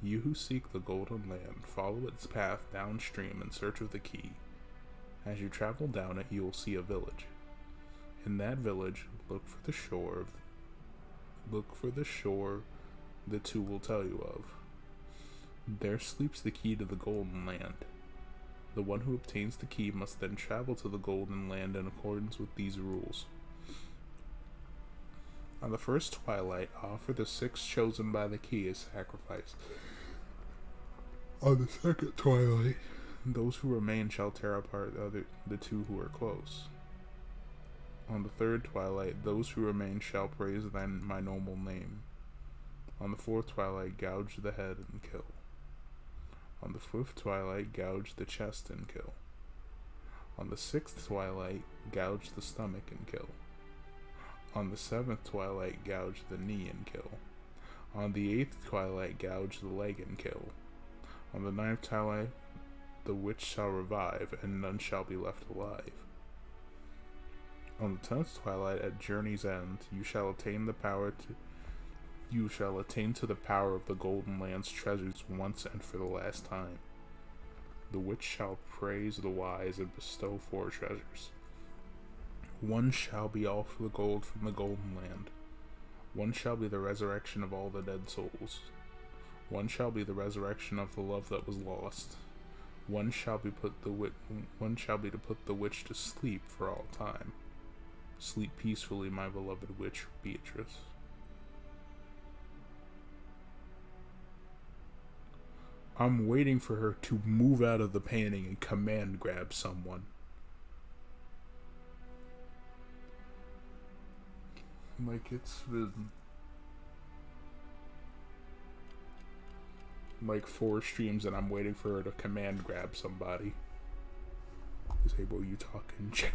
You who seek the golden land, follow its path downstream in search of the key. As you travel down it, you will see a village. In that village, look for the shore the two will tell you of. There sleeps the key to the golden land. The one who obtains the key must then travel to the golden land in accordance with these rules. On the first twilight, offer the 6 chosen by the key as sacrifice. On the second twilight, those who remain shall tear apart the 2 who are close. On the third twilight, those who remain shall praise my noble name. On the fourth twilight, gouge the head and kill. On the 5th twilight, gouge the chest and kill. On the 6th twilight, gouge the stomach and kill. On the 7th twilight, gouge the knee and kill. On the 8th twilight, gouge the leg and kill. On the 9th twilight, the witch shall revive, and none shall be left alive. On the 10th twilight, at journey's end, you shall attain to the power of the golden land's treasures once and for the last time. The witch shall praise the wise and bestow 4 treasures. One shall be all for the gold from the golden land. One shall be the resurrection of all the dead souls. One shall be the resurrection of the love that was lost. One shall be to put the witch to sleep for all time. Sleep peacefully, my beloved witch Beatrice. I'm waiting for her to move out of the painting and command grab someone. Like, it's been like 4 streams and I'm waiting for her to command grab somebody. Say, bro, you talking shit.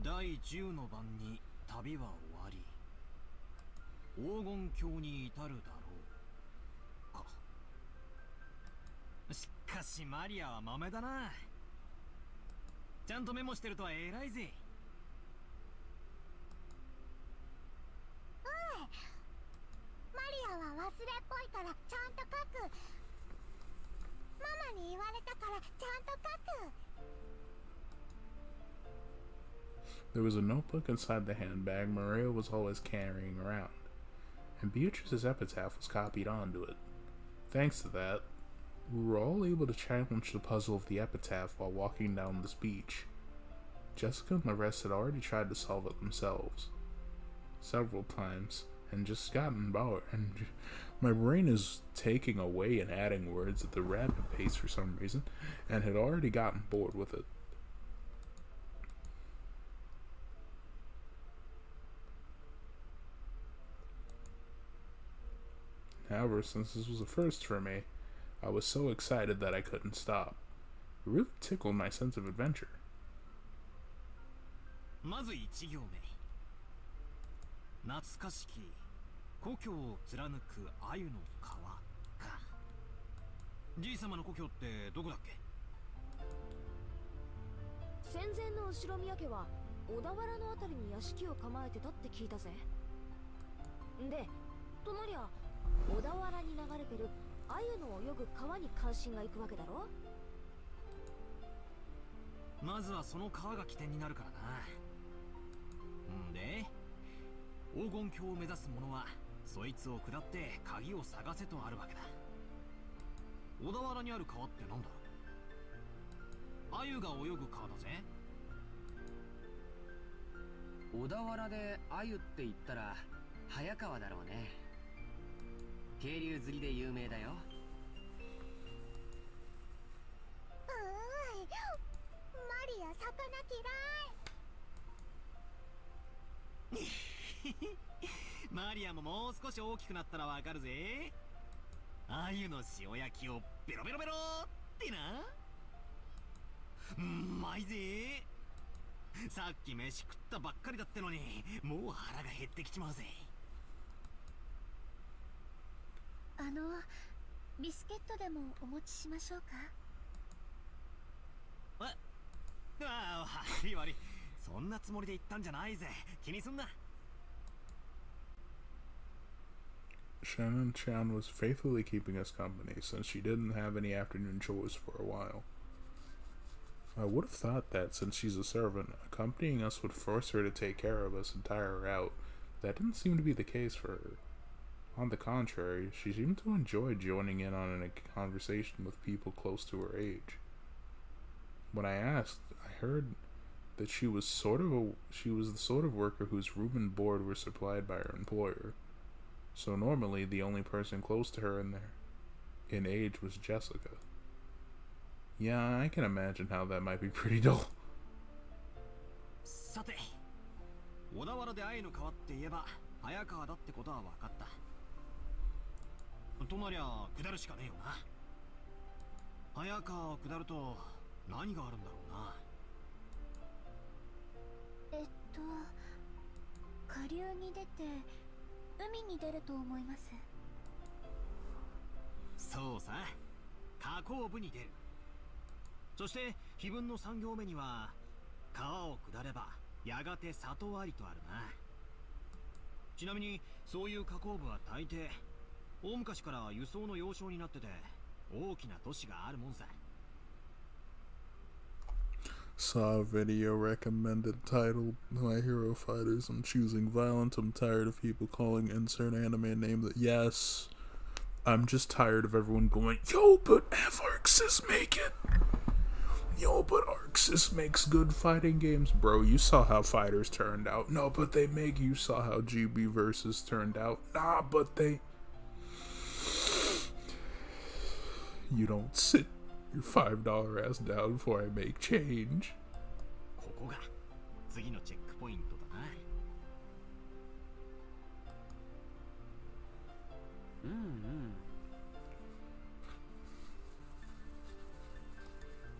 第10の番に旅は終わり、黄金鏡に至るだろうか。しかしマリアは豆だな。ちゃんとメモしてるとは偉いぜ。
マリアは忘れっぽいからちゃんと書く。ママに言われたからちゃんと書く。
There was a notebook inside the handbag Maria was always carrying around, and Beatrice's epitaph was copied onto it. Thanks to that, we were all able to challenge the puzzle of the epitaph while walking down this beach. Jessica and the rest had already tried to solve it themselves several times, and just gotten bored, and my brain is taking away and adding words at the rapid pace for some reason, and had already gotten bored with it. However, since this was a first for me, I was so excited that I couldn't stop. It really tickled my sense of adventure.
まず1行目。懐かしき故郷を貫く鮎の川か。じいさまの故郷ってどこだっけ？
戦前の後ろ宮家は小田原のあたりに屋敷を構えてたって聞いたぜ。で、となりゃ小田原に流れてる鮎の泳ぐ川に関心がいくわけだろ。
まずはその川が起点になるからな。んで、黄金鏡を目指す者はそいつを下って鍵を探せとあるわけだ。小田原にある川ってなんだ？鮎が泳ぐ川だぜ。
小田原で鮎って言ったら早川だろうね。渓流釣りで有名だよ。
マリア魚嫌い。
マリアももう少し大きくなったらわかるぜ。鮎の塩焼きをベロベロベロってな。うまいぜ。さっき飯食ったばっかりだってのにもう腹が減ってきちまうぜ。
ビスケットでもお持ちしましょうか。
ああ、悪い悪い。そんなつもりで言ったんじゃないぜ。気にすんな。
Shannon Chan was faithfully keeping us company since she didn't have any afternoon chores for a while. I would have thought that since she's a servant, accompanying us would force her to take care of us and tire her out. That didn't seem to be the case for her. On the contrary, she seemed to enjoy joining in on a conversation with people close to her age. When I asked, I heard that she was the sort of worker whose room and board were supplied by her employer. So normally the only person close to her in age was Jessica. Yeah, I can imagine how that might be pretty dull.
さて、小田原で鮎の川って言えば早川だってことは分かった。となりゃ下るしかねえよな。早川を下ると何があるんだろうな。
下流に出て海に出ると思います。
そうさ、河口部に出る。そして碑文の3行目には川を下ればやがて里ありとあるな。ちなみにそういう河口部は大抵大昔から輸送の要衝になってて大きな都市があるもんさ。
Saw a video recommended titled My Hero Fighters. I'm choosing violent. I'm tired of people calling insert anime name that. Yes, I'm just tired of everyone going, yo, but Arxis make it. Yo, but Arxis makes good fighting games. Bro, you saw how Fighters turned out. No, but they make. You saw how GB Versus turned out. Nah, but they. You don't sit your $5 ass down before I make change.
ここが次のチェックポイントだな。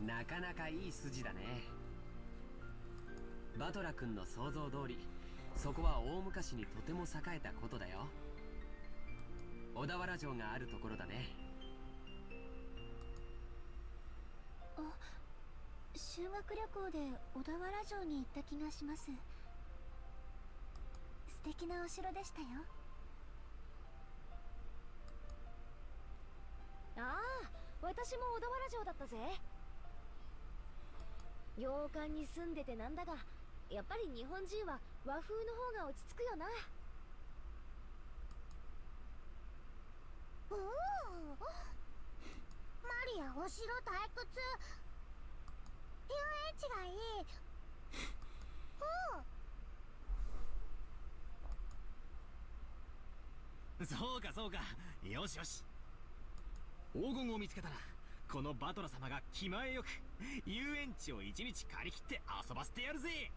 なかなかいい筋だね。バトラ君の想像通り、そこは大昔にとても栄えたことだよ。小田原城があるところだね。
修学旅行で小田原城に行った気がします。素敵なお城でしたよ。
ああ、私も小田原城だったぜ。洋館に住んでてなんだが、やっぱり日本人は和風の方が落ち着くよな。
おお、マリアお城退屈。遊園地がいい。
そうかそうか。よしよし。黄金を見つけたらこのバトラ様が気前よく遊園地を1日借り切って遊ばせてやるぜ。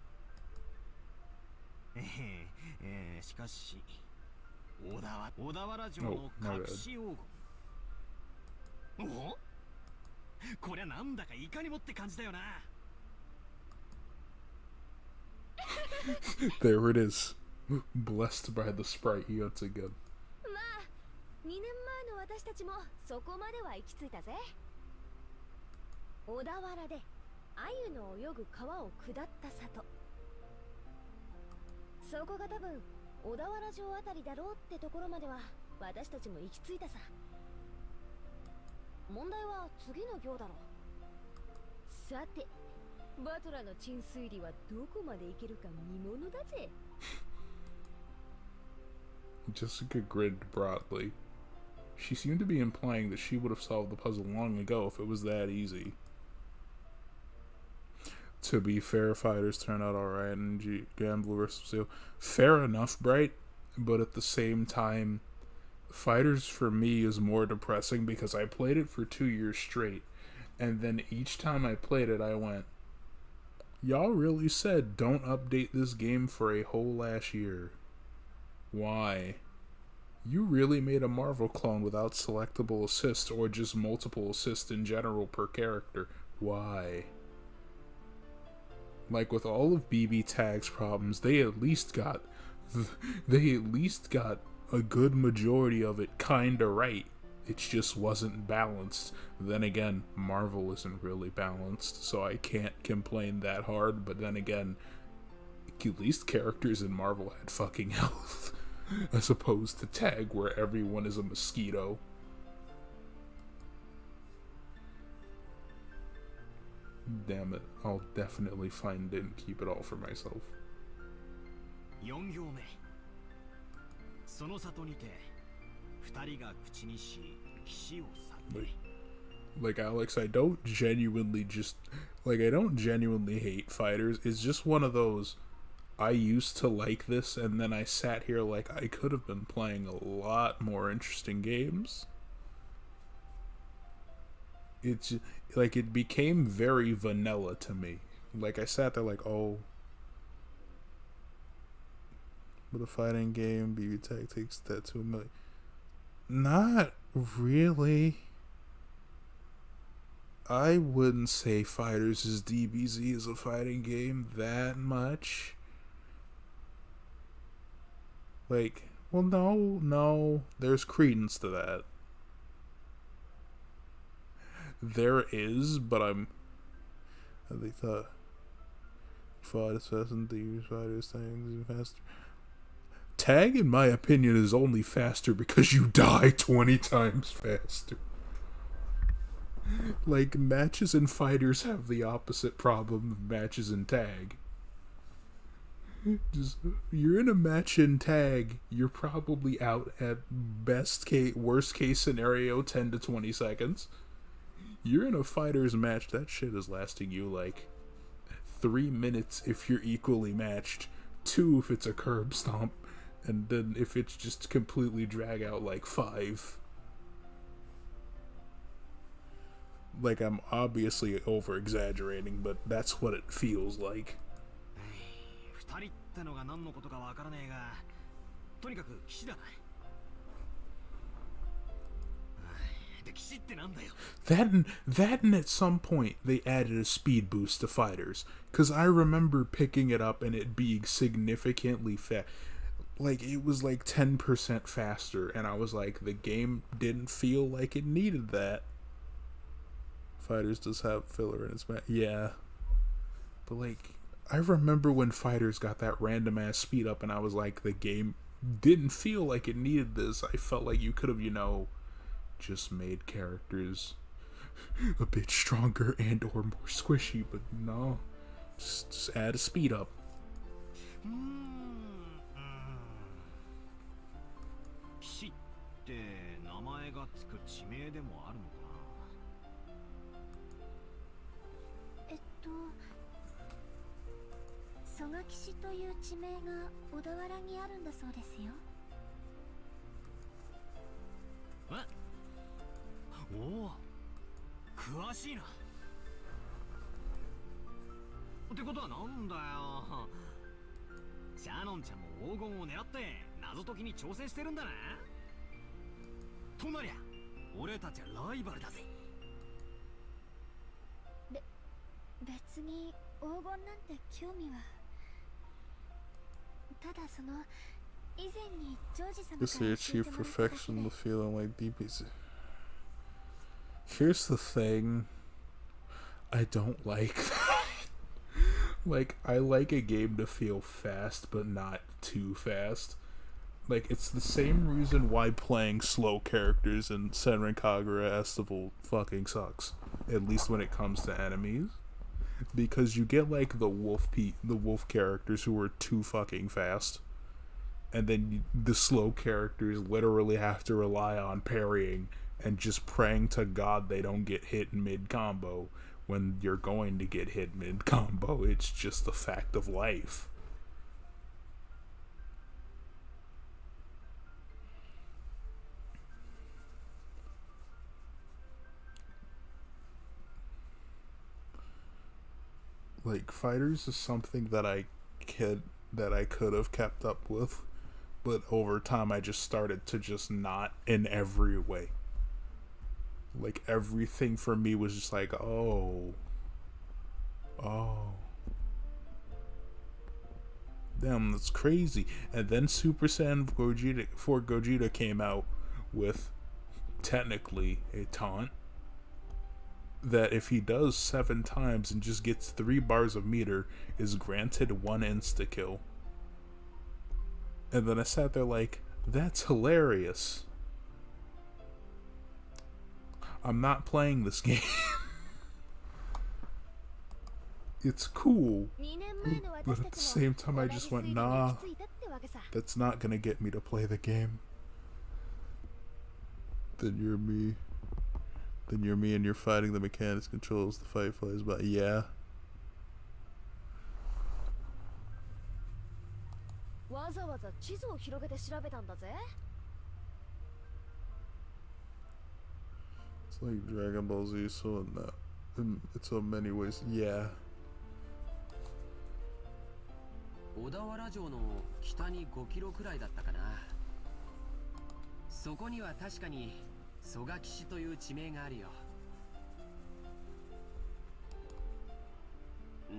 しかし小田原城の隠し黄金。お？こりゃなんだかいかにもって感じだよな。
There it is. Blessed by the sprite yet again.
まあ2年前の私たちもそこまでは行き着いたぜ。小田原で鮎の泳ぐ川を下った里、そこが多分小田原城あたりだろうってところまでは私たちも行き着いたさ。問題は次の行だろう。さてバトラの鎮水理はどこまで行けるか見ものだぜ。
Jessica grinned broadly. She seemed to be implying that she would have solved the puzzle long ago if it was that easy. To be fair, fighters turn out alright in Gambler vs. Seal. Fair enough, Bright, but at the same time, fighters for me is more depressing because I played it for 2 years straight, and then each time I played it, I went, y'all really said don't update this game for a whole last year. Why? You really made a Marvel clone without selectable assists or just multiple assists in general per character. Why? Like with all of BB Tag's problems, they at least got a good majority of it kinda right. It just wasn't balanced. Then again, Marvel isn't really balanced, so I can't complain that hard, but then again, at least characters in Marvel had fucking health. As opposed to Tag, where everyone is a mosquito. Damn it, I'll definitely find it and keep it all for myself.
4行目。その里にて2人が口にし岸を去り。
Like Alex, I don't genuinely hate fighters. It's just one of those, I used to like this, and then I sat here like I could have been playing a lot more interesting games. It's like it became very vanilla to me. Like I sat there like, oh, but a fighting game, BB Tag takes that to $1 million. Not really. I wouldn't say Fighters' DBZ is a fighting game that much. Like, well, no, there's credence to that. There is, but I think the Fighters and the Fighters things faster. Tag, in my opinion, is only faster because you die 20 times faster. Like, matches in Fighters have the opposite problem of matches in Tag. Just, you're in a match in Tag, you're probably out at worst case scenario 10 to 20 seconds. You're in a Fighters match, that shit is lasting you like 3 minutes if you're equally matched, 2 if it's a curb stomp, and then if it's just completely drag out, like 5. Like, I'm obviously over exaggerating, but that's what it feels like.
2人ってのが何のことかわからねえが、とにかく騎士だな。で、騎士ってなんだよ。
That and at some point they added a speed boost to fighters, because I remember picking it up and it being significantly fast. Like, it was like 10% faster, and I was like, the game didn't feel like it needed that. Fighters does have filler in its match. Yeah. But, like, I remember when Fighters got that random ass speed up, and I was like, the game didn't feel like it needed this. I felt like you could have, just made characters a bit stronger and or more squishy, but no. Just add a speed up.
騎士って名前がつく地名でもあるのかな。
蘇我騎士という地名が小田原にあるんだそうですよ。
おお、詳しいな。ってことはなんだよ。シャノンちゃんも黄金を狙って謎解きに挑戦してるんだな。となりゃ俺たちはライバルだぜ。
別に黄金なんて興味は。ただその以前にジョージ様
Guess
から
they
教え
achieve
てもらっただけ
perfection
で
the feeling like DPs. Here's the thing. I don't like that. Like, I like a game to feel fast, but not too fast. Like, it's the same reason why playing slow characters in Senran Kagura Estival fucking sucks. At least when it comes to enemies. Because you get, like, the wolf characters who are too fucking fast. And then the slow characters literally have to rely on parrying and just praying to God they don't get hit mid-combo. When you're going to get hit mid-combo, it's just a fact of life. Like, fighters is something that I could have kept up with, but over time I just started to just not in every way. Like, everything for me was just like, oh. Damn, that's crazy. And then Super Saiyan Gogeta came out with, technically, a taunt that if he does 7 times and just gets 3 bars of meter, is granted 1 insta-kill. And then I sat there like, that's hilarious. I'm not playing this game. It's cool. But at the same time, I just went, nah, that's not gonna get me to play the game. Then you're me and you're fighting the mechanics controls, the fight flies by. Yeah. It's like Dragon Ball Z, so in that, it's in many ways, yeah.
小田原城の北に5キロくらいだったかな。そこには確かに蘇我騎士という地名があるよ。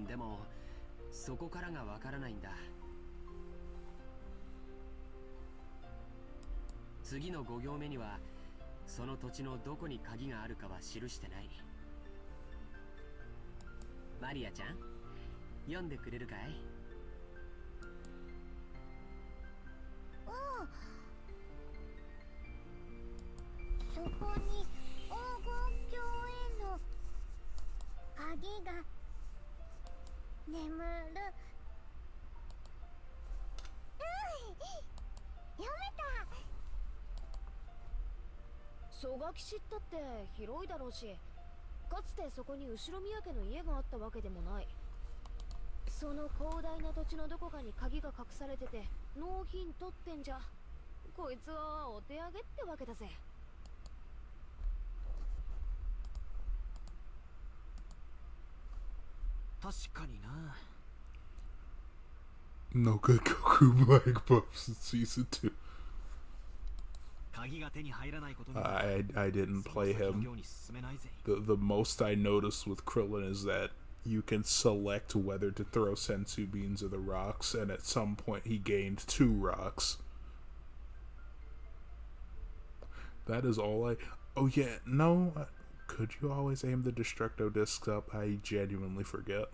でもそこからがわからないんだ。次の5行目にはその土地のどこに鍵があるかは記してない。マリアちゃん、読んでくれるかい？
そこに黄金鏡への鍵が眠る。読めた。
蘇我騎士ったって広いだろうし、かつてそこに後宮家の家があったわけでもない。その広大な土地のどこかに鍵が隠されてて納品取ってんじゃ、こいつはお手上げってわけだぜ。
確かにな。
No good Goku Black buffs in season 2.
鍵が手に入らないことに
I didn't play him. The most I noticed with Krillin is that you can select whether to throw sensu beans or the rocks, and at some point he gained 2 rocks. That is all I... Oh yeah, no... Could you always aim the Destructo discs up? I genuinely forget.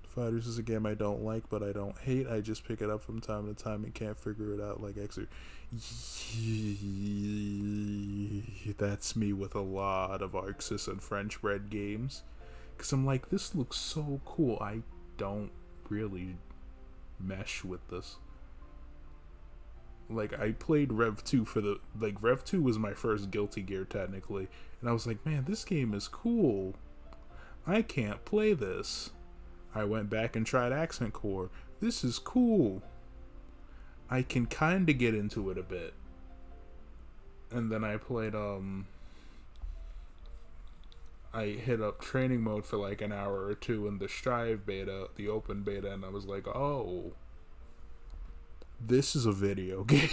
Fighters is a game I don't like, but I don't hate. I just pick it up from time to time and can't figure it out like Xer. That's me with a lot of Arxis and French bread games. Because I'm like, this looks so cool. I don't really mesh with this. Like, I played Rev 2 for the... Like, Rev 2 was my first Guilty Gear, technically. And I was like, man, this game is cool. I can't play this. I went back and tried Accent Core. This is cool. I can kind of get into it a bit. And then I played, I hit up training mode for like an hour or 2 in the Strive beta, the open beta, and I was like, oh... This is a video game.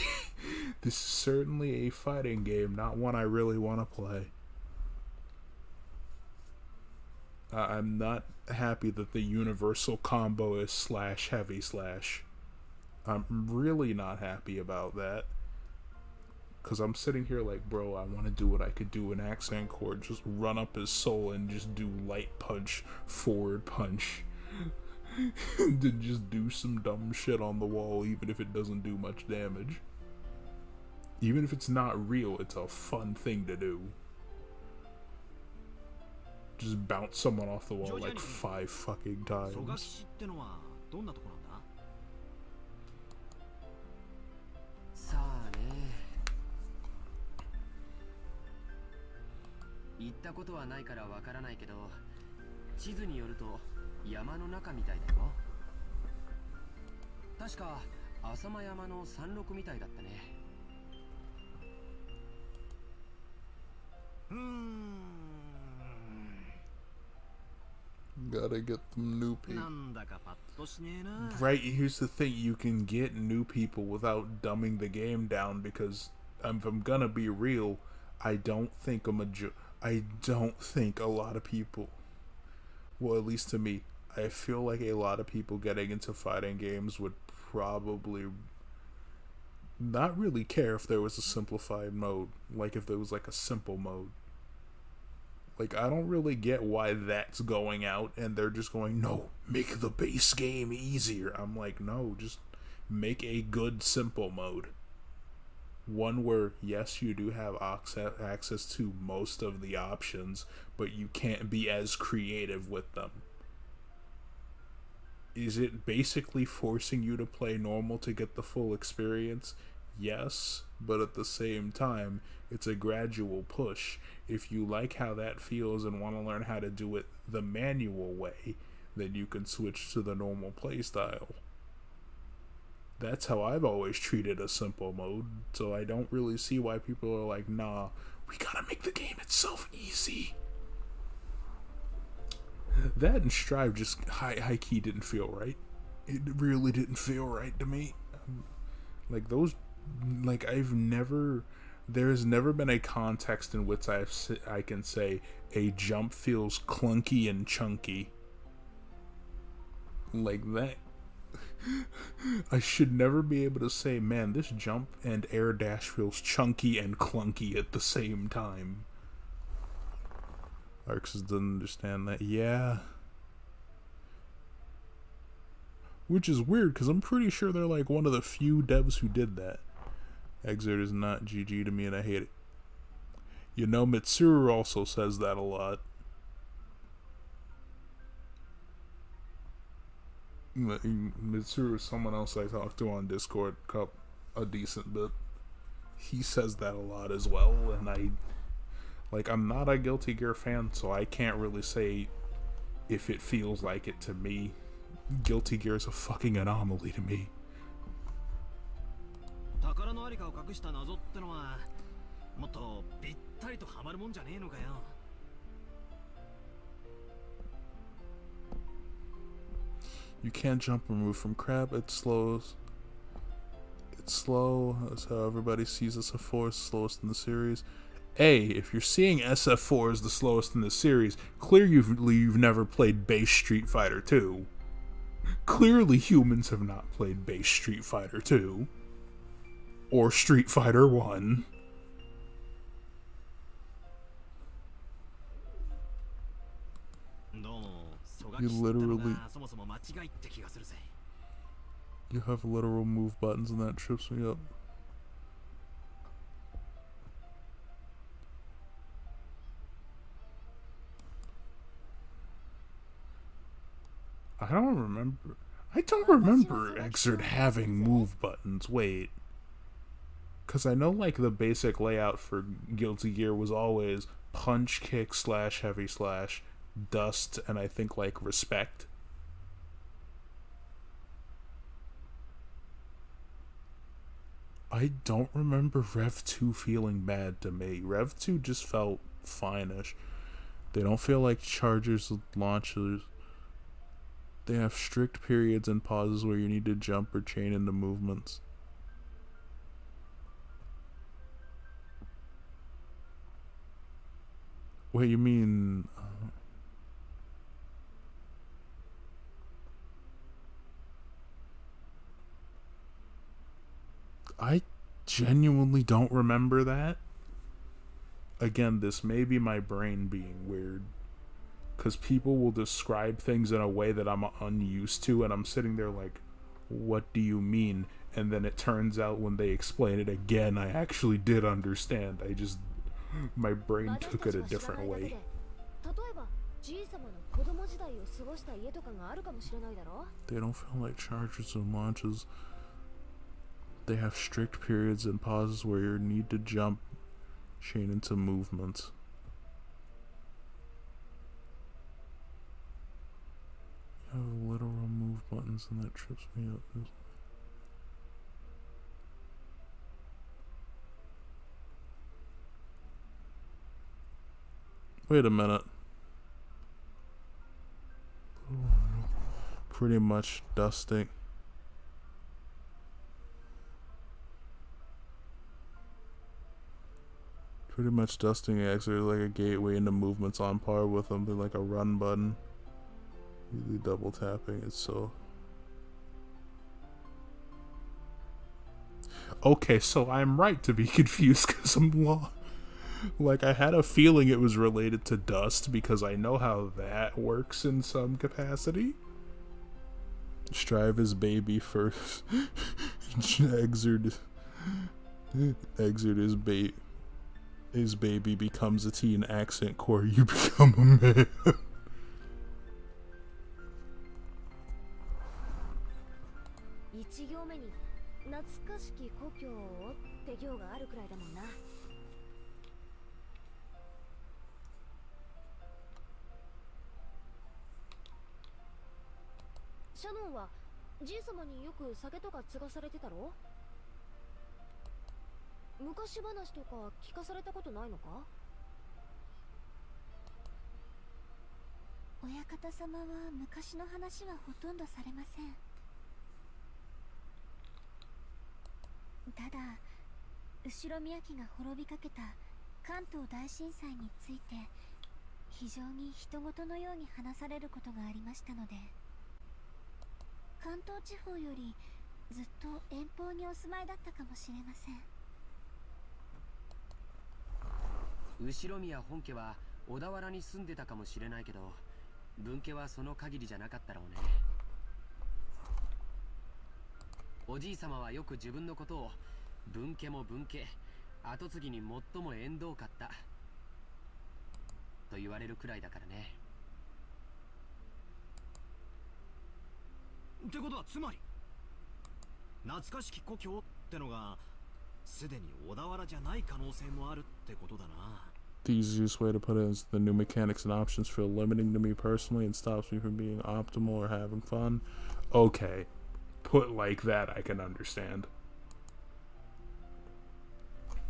This is certainly a fighting game, not one I really want to play. I'm not happy that the universal combo is slash heavy slash. I'm really not happy about that. Because I'm sitting here like, bro, I want to do what I could do in accent chord. Just run up his soul and just do light punch, forward punch. Then just do some dumb shit on the wall, even if it doesn't do much damage. Even if it's not real, it's a fun thing to do. Just bounce someone off the wall like 5 fucking
蘇我
times.
岸ってのはどんなとこなんだ？
さあね。行ったことはないからわからないけど、地図によると山の中みたいだよ。確か浅間山の山麓みたいだったね。
Gotta get them new
な
people.
んだかパッとしねえな。
Right, here's the thing, you can get new people without dumbing the game down because if I'm gonna be real, I don't think a lot of people, well, at least to me, I feel like a lot of people getting into fighting games would probably not really care if there was a simplified mode, like if there was like a simple mode. Like, I don't really get why that's going out and they're just going, no, make the base game easier. I'm like, no, just make a good simple mode. One where, yes, you do have access to most of the options, but you can't be as creative with them. Is it basically forcing you to play normal to get the full experience? Yes, but at the same time, it's a gradual push. If you like how that feels and want to learn how to do it the manual way, then you can switch to the normal playstyle. That's how I've always treated a simple mode, so I don't really see why people are like, nah, we gotta make the game itself easy. That and Strive just high key didn't feel right. It really didn't feel right to me. Like those, like there's never been a context in which I can say a jump feels clunky and chunky. Like that. I should never be able to say, man, this jump and air dash feels chunky and clunky at the same time. Arxes doesn't understand that. Yeah. Which is weird, because I'm pretty sure they're like one of the few devs who did that. Exert is not GG to me and I hate it. You know, Mitsuru also says that a lot. Mitsuru is someone else I talked to on Discord a decent bit. He says that a lot as well, and I'm not a Guilty Gear fan, so I can't really say if it feels like it to me. Guilty Gear is a fucking anomaly to me.
宝のありかを隠した謎ってのはもっとぴったりとハマるもんじゃねえのかよ。
You can't jump or move from crab. It's slow. That's how everybody sees SF4 as slowest in the series. If you're seeing SF4 as the slowest in the series, clearly you've never played base Street Fighter 2. Clearly humans have not played base Street Fighter 2. Or Street Fighter 1. You literally... You have literal move buttons and that trips me up. I don't remember Exert having move buttons. Wait. Because I know, like, the basic layout for Guilty Gear was always punch, kick, slash, heavy slash, dust, and I think, like, respect. I don't remember Rev 2 feeling bad to me. Rev 2 just felt fine-ish. They don't feel like chargers with launchers. They have strict periods and pauses where you need to jump or chain into movements. Wait, you mean... I genuinely don't remember that. Again, this may be my brain being weird. Because people will describe things in a way that I'm unused to, and I'm sitting there like, what do you mean? And then it turns out when they explain it again, I actually did understand. My brain took it a different way.
例えばじいさまの子供時代を過ごした家とかがあるかもしれないだろ
They don't feel like charges and launches. They have strict periods and pauses where you need to jump, chain into movements. You have literal move buttons and that trips me up. Wait a minute. Pretty much dusting. Pretty much dusting actually like a gateway into movements on par with them. They're like a run button. Usually double tapping. It's so. Okay, so I'm right to be confused because I'm like I had a feeling it was related to dust because I know how that works in some capacity. Strive his baby first. Exert his baby becomes a teen accent core. You become a man.
1行目に懐かしき故郷をって行があるくらいだもんなシャノンはじいさまによく酒とか継がされてたろ昔話とか聞かされたことないのか
親方様は昔の話はほとんどされません。ただ後ろ宮家が滅びかけた関東大震災について非常に人事のように話されることがありましたので、関東地方よりずっと遠方にお住まいだったかもしれません。
後宮本家は小田原に住んでたかもしれないけど、分家はその限りじゃなかったろうね。おじい様はよく自分のことを分家も分家、跡継ぎに最も縁遠かったと言われるくらいだからね。
ってことはつまり懐かしき故郷ってのがすでに小田原じゃない可能性もあるってことだな。
The easiest way to put it is the new mechanics and options feel limiting to me personally and stops me from being optimal or having fun. Okay, put like that I can understand.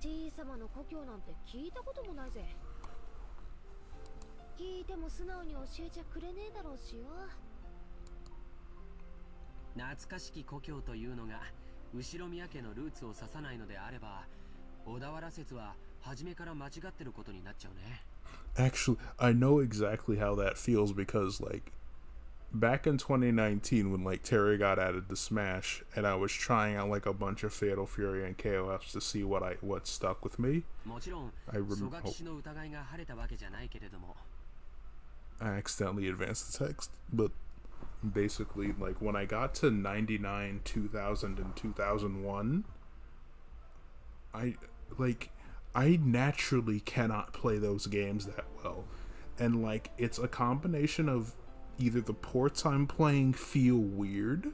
じいさまの故郷なんて聞いたこともないぜ。聞いても素直に教えちゃくれねえだろうしよ。
懐かしき故郷というのが後宮家のルーツを指さないのであれば、小田原説は初めから間違ってることになっちゃうね。
Actually, I know exactly how that feels because, like, back in 2019 when, like, Terry got added to Smash and I was trying out, like, a bunch of Fatal Fury and KOFs to see what stuck with me.
もちろん、蘇我騎士の疑いが晴れたわけじゃないけれども。
I accidentally advanced the text, but basically, like, when I got to 99, 2000, and 2001, I naturally cannot play those games that well. And, like, it's a combination of either the ports I'm playing feel weird,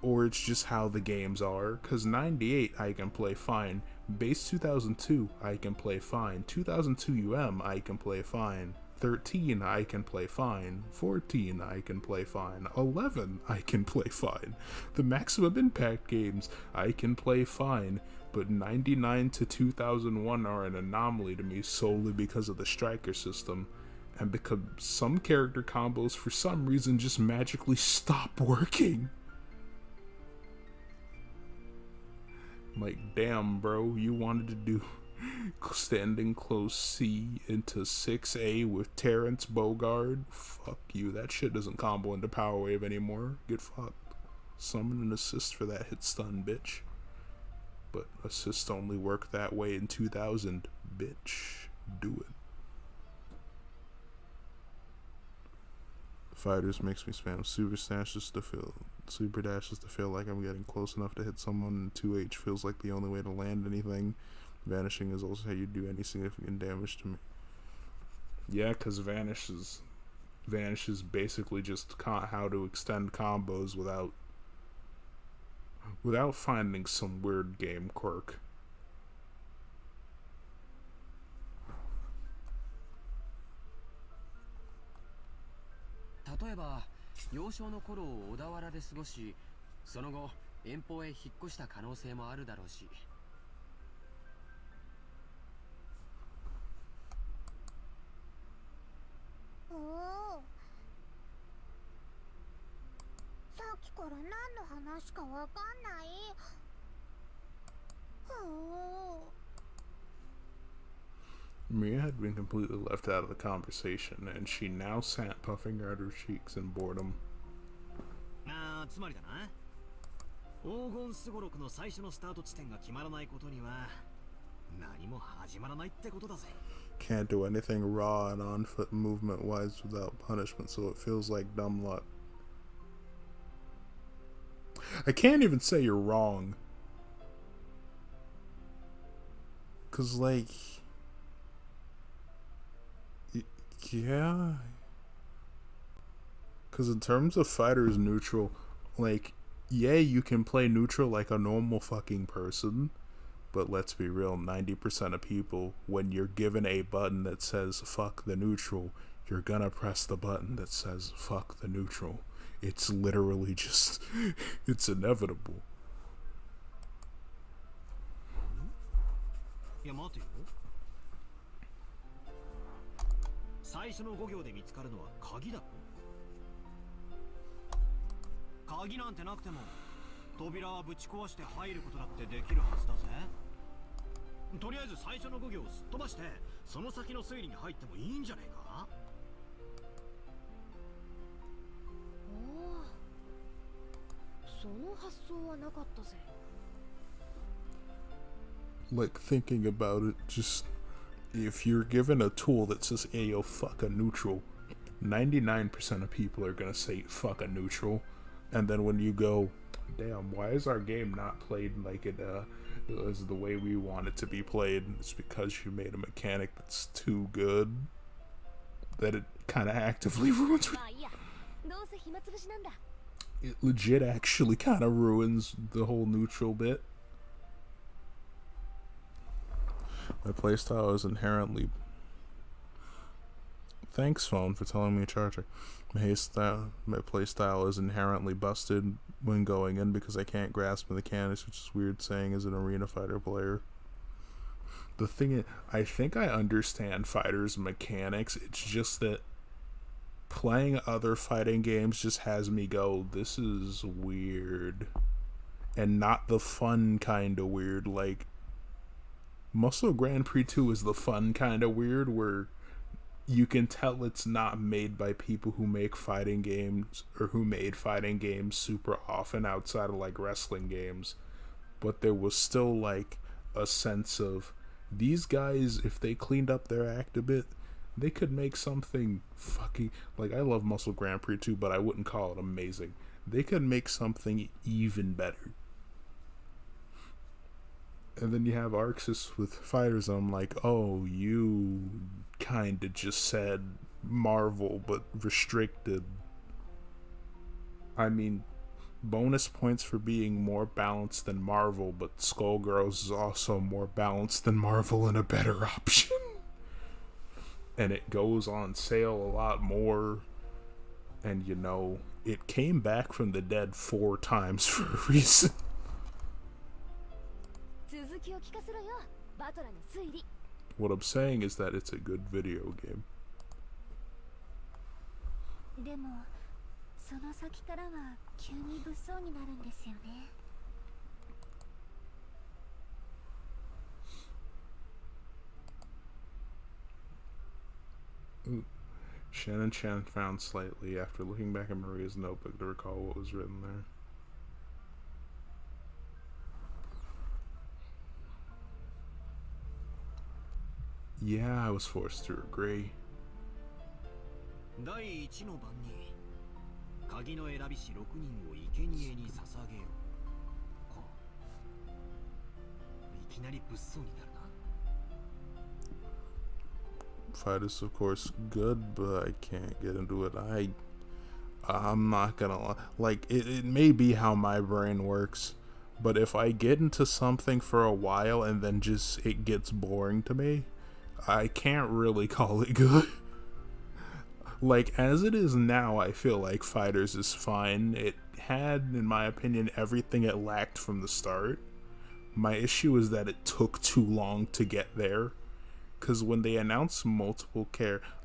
or it's just how the games are. Because 98, I can play fine. Base 2002, I can play fine. 2002 I can play fine. 13, I can play fine. 14, I can play fine. 11, I can play fine. The Maximum Impact games, I can play fine. But 99 to 2001 are an anomaly to me solely because of the striker system. And because some character combos, for some reason, just magically stop working. Like, damn, bro, you wanted to do standing close C into 6A with Terrence Bogard? Fuck you, that shit doesn't combo into Power Wave anymore. Get fucked. Summon an assist for that hit stun, bitch. but assists only work that way in 2000. Bitch, do it. Fighters makes me spam super dashes to feel like I'm getting close enough to hit someone, and 2H feels like the only way to land anything. Vanishing is also how you do any significant damage to me. Yeah, because Vanish is basically just how to extend combos without finding some weird game quirk.
例えば幼少の頃を小田原で過ごし、その後遠方へ引っ越した可能性もあるだろうし。
おお、さっきから何の話かわかんない。おお。
Mia had been completely left out of the conversation, and she now sat puffing out her cheeks in boredom.
つまりだな。黄金すごろくの最初のスタート地点が決まらないことには何も始まらないってことだぜ。
Can't do anything raw and on foot movement wise without punishment, so it feels like dumb luck. I can't even say you're wrong. 'Cause like, yeah. 'Cause in terms of fighters neutral, like, yeah, you can play neutral like a normal fucking person, but let's be real, 90% of people, when you're given a button that says fuck the neutral, you're gonna press the button that says fuck the neutral. It's literally just, it's inevitable.
いや待てよ。最初の5行で見つかるのは鍵だろ。鍵なんてなくても扉はぶち壊して入ることだってできるはずだぜ。とりあえず最初の5行をすっ飛ばしてその先の推理に入ってもいいんじゃねえか。
おお、その発想はなかったぜ。
Like, thinking about it, just, if you're given a tool that says, hey, yo, fuck a neutral, 99% of people are gonna say fuck a neutral. And then when you go, damn, why is our game not played like it is the way we want it to be played? It's because you made a mechanic that's too good that it kind of actively ruins.
まあいいや、どうせ暇つぶしなんだ。
It legit actually kind of ruins the whole neutral bit. My playstyle is inherently... Thanks, phone, for telling me charger. My playstyle is inherently busted when going in because I can't grasp the mechanics, which is weird saying as an arena fighter player. The thing is, I think I understand fighters' mechanics. It's just that playing other fighting games just has me go, this is weird. And not the fun kind of weird. Like, Muscle Grand Prix 2 is the fun kind of weird where you can tell it's not made by people who make fighting games or who made fighting games super often outside of like wrestling games. But there was still like a sense of these guys, if they cleaned up their act a bit, they could make something fucking, like, I love Muscle Grand Prix 2, but I wouldn't call it amazing. They could make something even better. And then you have Arxis with fighters, and I'm like, oh, you kinda just said Marvel, but restricted. I mean, bonus points for being more balanced than Marvel, but Skullgirls is also more balanced than Marvel and a better option. And it goes on sale a lot more. And, you know, it came back from the dead 4 times for a reason.
続きを聞かせろよ、バトラの推理。
What I'm saying is that it's a good video game.
でもその先からは急に物騒になるんですよね。
Ooh. Shannon Chan frowned slightly after looking back at Maria's notebook to recall what was written there. Yeah, I was forced to agree.
第1の番に鍵の選び師6人を生贄に捧げようか。いきなり物騒になるな。
Fight is of course good, but I can't get into it. I'm not gonna lie. Like it may be how my brain works, but if I get into something for a while and then just it gets boring to me, I can't really call it good. Like as it is now, I feel like Fighters is fine. It had, in my opinion, everything it lacked from the start. My issue is that it took too long to get there. Because when they announce multiple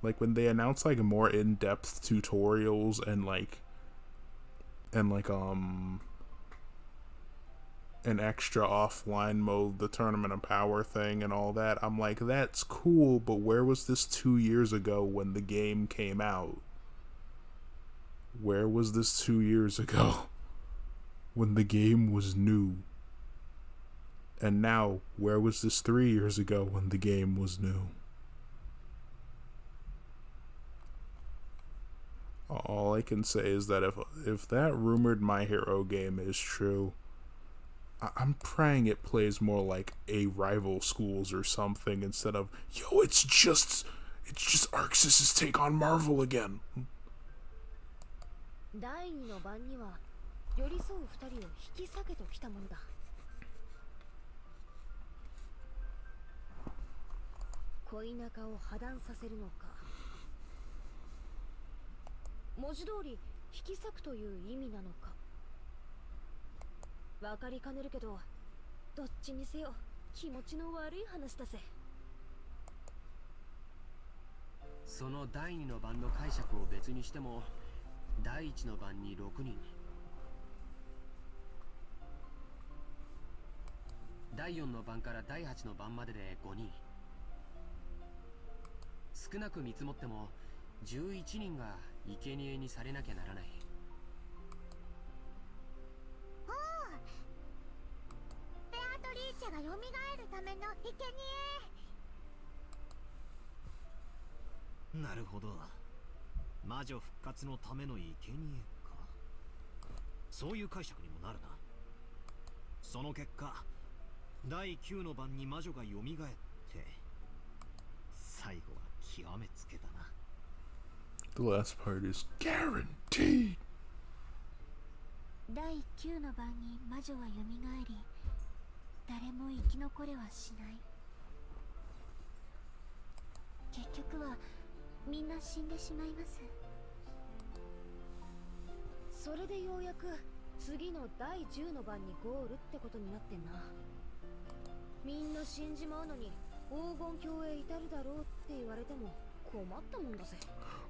when they announce like more in-depth tutorials and an extra offline mode, the Tournament of Power thing and all that, I'm like, that's cool, but where was this 2 years ago when the game came out? Where was this 2 years ago when the game was new? And now, where was this 3 years ago when the game was new? All I can say is that if that rumored My Hero game is true, I'm praying it plays more like a rival schools or something instead of, yo, it's just Arxis' take on Marvel again.
第2の番には寄り添う2人を引き裂けときたものだ。恋仲を破談させるのか、文字通り引き裂くという意味なのか分かりかねるけど、どっちにせよ気持ちの悪い話だぜ。
その第2の番の解釈を別にしても、第1の番に6人、第4の番から第8の番までで5人、少なく見積もっても11人が生贄にされなきゃならない。
おお、ベアトリーチェが蘇るための生贄。
なるほど、魔女復活のための生贄か。そういう解釈にもなるな。その結果、第9の番に魔女が蘇って最後は極めつけたな。
The last part is guaranteed.
第9の番に魔女は蘇り、誰も生き残れはしない。結局はみんな死んでしまいます。
それでようやく次の第10の番にゴールってことになってんな。みんな死んじまうのに黄金鏡へ至るだろうって言われても困ったもんだぜ。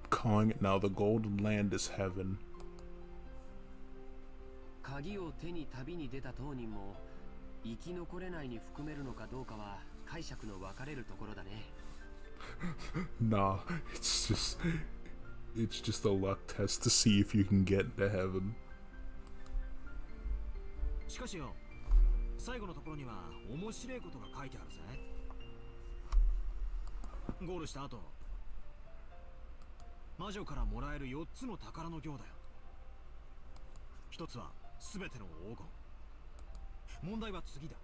Calling it now, the Golden Land is heaven.
鍵を手に旅に出た当人も生き残れないに含めるのかどうかは解釈の分かれるところだね。
Nah, it's just a luck test to see if you can get into heaven.
しかしよ、最後のところには面白いことが書いてあるぜ。ゴールした後、魔女からもらえる4つの宝の行だよ。一つは全ての黄金。問題は次だ。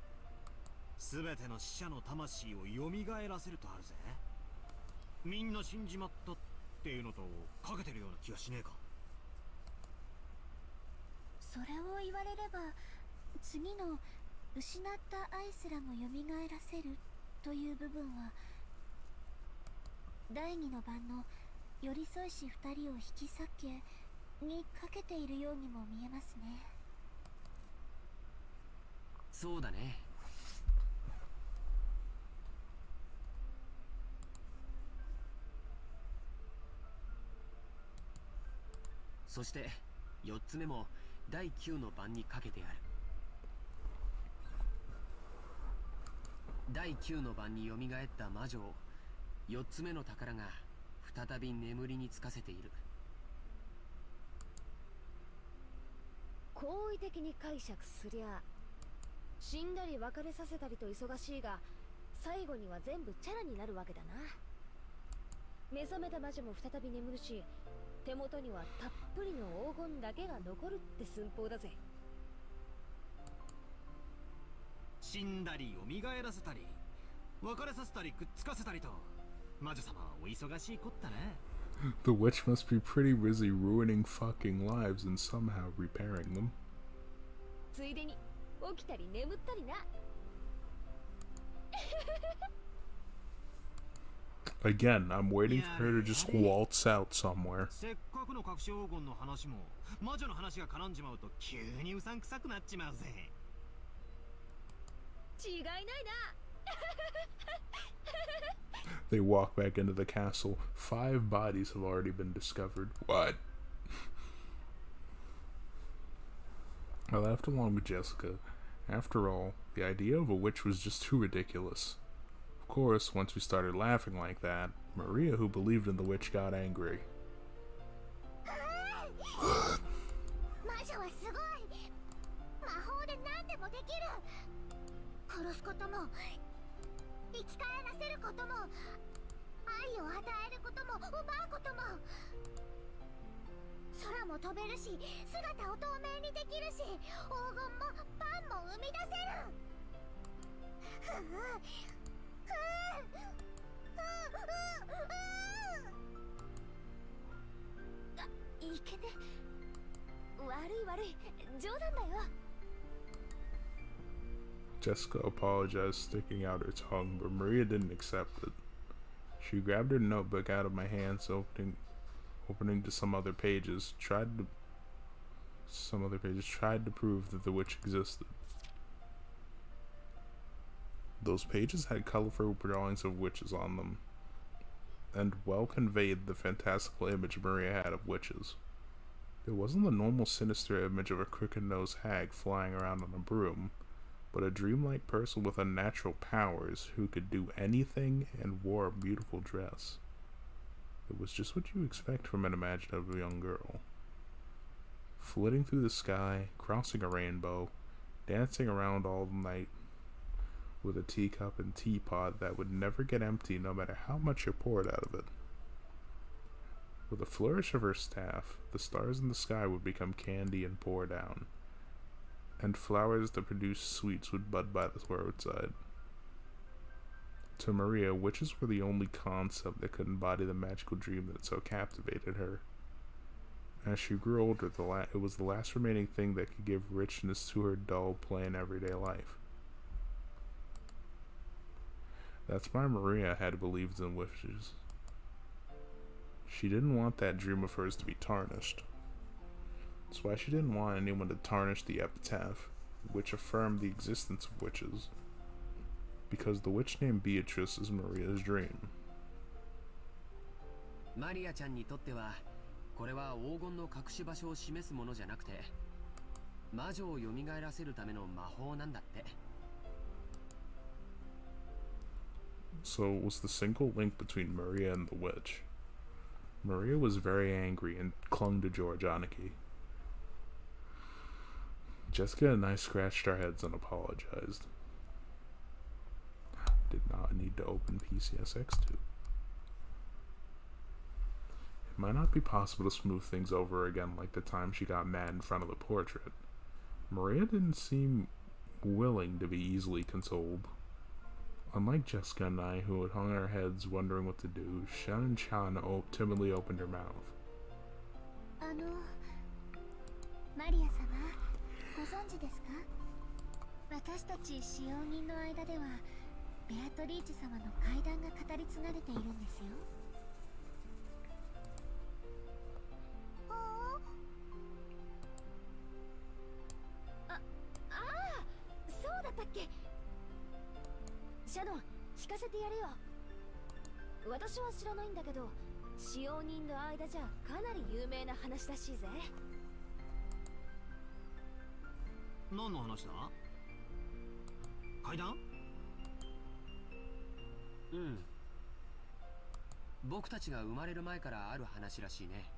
全ての死者の魂を蘇らせるとあるぜ。みんな死んじまったっていうのとかけてるような気がしねえか。
それを言われれば、次の失った愛すらも蘇らせるという部分は第2の番の寄り添いし2人を引き裂けにかけているようにも見えますね。
そうだね。そして4つ目も第9の番にかけてある。第9の番に蘇った魔女を4つ目の宝が再び眠りにつかせている。
好意的に解釈すりゃ死んだり別れさせたりと忙しいが、最後には全部チャラになるわけだな。目覚めた魔女も再び眠るし、手元にはたっぷりの黄金だけが残るって寸法だぜ。
死んだり蘇らせたり別れさせたりくっつかせたりと魔女様はお忙しいこったね。
The witch must be pretty busy ruining fucking lives and somehow repairing them.
ついでに起きたり眠ったりな。
Again, I'm waiting for her to just waltz out somewhere.
せっかくの隠し黄金の話も魔女の話が絡んじまうと急にうさんくさくなっちまうぜ。
違いないな。
They walk back into the castle. 5 bodies have already been discovered. What? I laughed along with Jessica. After all, the idea of a witch was just too ridiculous. Of course, once we started laughing like that, Maria, who believed in the witch, got angry.
魔女はすごい。魔法で何でもできる。殺すことも生き返らせることも愛を与えることも奪うことも、空も飛べるし姿を透明にできるし黄金もパンも生み出せる。いけね。悪い冗談だよ。
Jessica apologized, sticking out her tongue, but Maria didn't accept it. She grabbed her notebook out of my hands, opening to some other pages, tried to prove that the witch existed. Those pages had colorful drawings of witches on them, and well conveyed the fantastical image Maria had of witches. It wasn't the normal sinister image of a crooked-nosed hag flying around on a broom, but a dreamlike person with unnatural powers who could do anything and wore a beautiful dress. It was just what you expect from an imaginative young girl. Flitting through the sky, crossing a rainbow, dancing around all night with a teacup and teapot that would never get empty no matter how much you poured out of it. With a flourish of her staff, the stars in the sky would become candy and pour down, and flowers that produced sweets would bud by the roadside. To Maria, witches were the only concept that could embody the magical dream that so captivated her. As she grew older, it was the last remaining thing that could give richness to her dull, plain, everyday life. That's why Maria had believed in witches. She didn't want that dream of hers to be tarnished. That's why she didn't want anyone to tarnish the epitaph, which affirmed the existence of witches. Because the witch named Beatrice is Maria's dream.
マリアちゃんにとってはこれは黄金の隠し場所を示すものじゃなくて魔女を蘇らせるための魔法なんだって。
So it was the single link between Maria and the witch. Maria was very angry and clung to George Aniki. Jessica and I scratched our heads and apologized. Did not need to open PCSX2. It might not be possible to smooth things over again like the time she got mad in front of the portrait. Maria didn't seem willing to be easily consoled. Unlike Jessica and I, who had hung our heads wondering what to do, Shannon Chan timidly opened her mouth.
マリア様、ご存知ですか？私たち使用人の間ではベアトリーチ様の怪談が語り継がれているんですよ。
そうだったっけ？シャドン、聞かせてやるよ。私は知らないんだけど、使用人の間じゃかなり有名な話らしいぜ。
何の話だ？階段？
うん。僕たちが生まれる前からある話らしいね。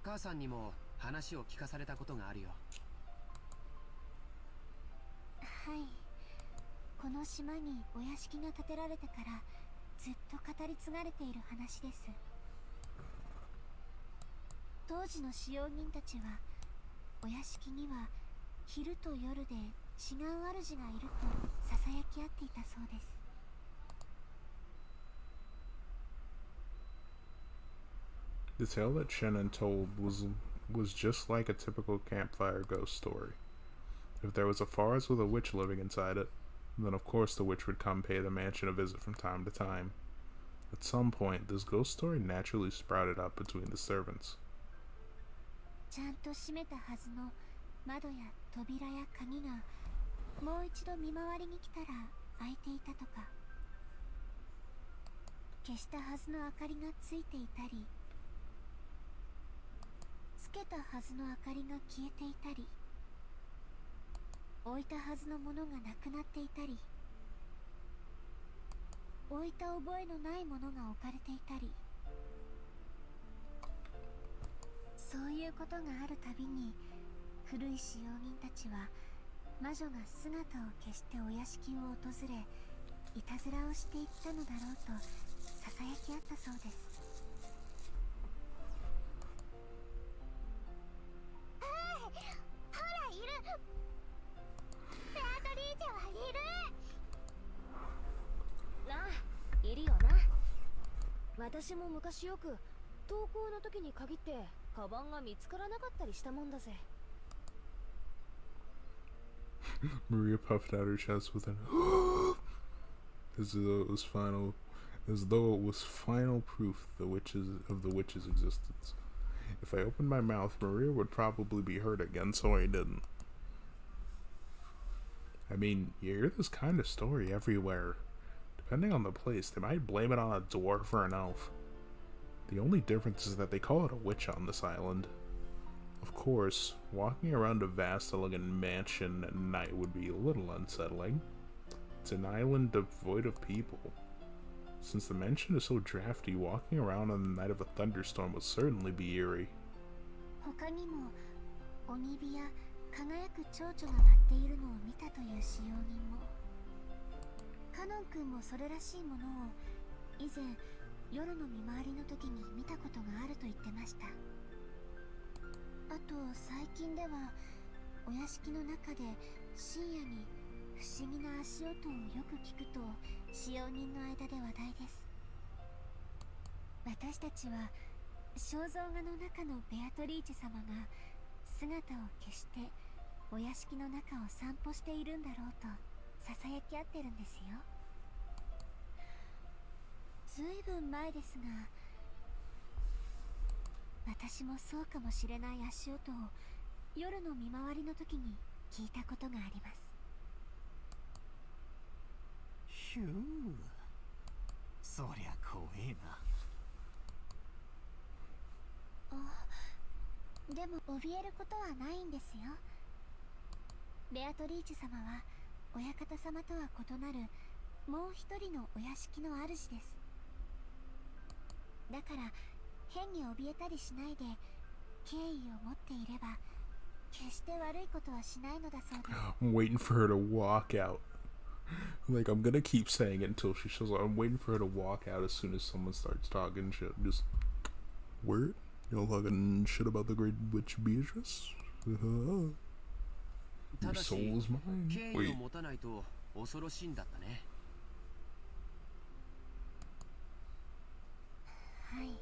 母さんにも話を聞かされたことがあるよ。
はい。この島にお屋敷が建てられてからずっと語り継がれている話です。当時の使用人たちはお屋敷には昼と夜で違う主がいるとささやき合っていたそうです。
The tale that Shannon told was just like a typical campfire ghost story. If there was a forest with a witch living inside it, then of course the witch would come pay the mansion a visit from time to time. At some point, this ghost story naturally sprouted up between the servants.
ちゃんと閉めたはずの窓や扉や鍵がもう一度見回りに来たら開いていたとか、消したはずの明かりがついていたり、つけたはずの明かりが消えていたり、置いたはずのものがなくなっていたり、置いた覚えのないものが置かれていたり、そういうことがあるたびに古い使用人たちは魔女が姿を消してお屋敷を訪れ、いたずらをしていったのだろうとささやき合ったそうです。ほらいる、ベアトリーチェはいる。
ああ、いるよな。私も昔よく登校の時に限ってカバンが見つからなかったりしたもんだぜ。
Maria puffed out her chest with an as though it was final proof of the witch's existence. If I opened my mouth, Maria would probably be hurt again, so I didn't. I mean, you hear this kind of story everywhere. Depending on the place, they might blame it on a dwarf or an elf. The only difference is that they call it a witch on this island. Of course, walking around a vast, elegant mansion at night would be a little unsettling. It's an island devoid of people. Since the mansion is so drafty, walking around on the night of a thunderstorm would certainly be eerie.
他にも鬼火や輝く蝶々が舞っているのを見たという使用人も、カノン君もそれらしいものを以前夜の見回りの時に見たことがあると言ってました。あと最近ではお屋敷の中で深夜に不思議な足音をよく聞くと使用人の間で話題です。私たちは肖像画の中のベアトリーチェ様が姿を消してお屋敷の中を散歩しているんだろうとささやき合ってるんですよ。ずいぶん前ですが、私もそうかもしれない足音を夜の見回りの時に聞いたことがあります。
ひゅー、そりゃ怖えな。
でも怯えることはないんですよ。ベアトリーチェ様は親方様とは異なるもう一人のお屋敷の主です。だから変に怯えたりしないで敬意を持っていれば決して悪いことはしないのだそうです。
I'm waiting for her to walk out. Like, I'm gonna keep saying it until she shows up. I'm waiting for her to walk out as soon as someone starts talking shit. Just, word? You know, talking shit about the great witch Beatrice? Your soul is mine.
敬意
Wait.
を持たないと恐ろしいんだったね。
はい。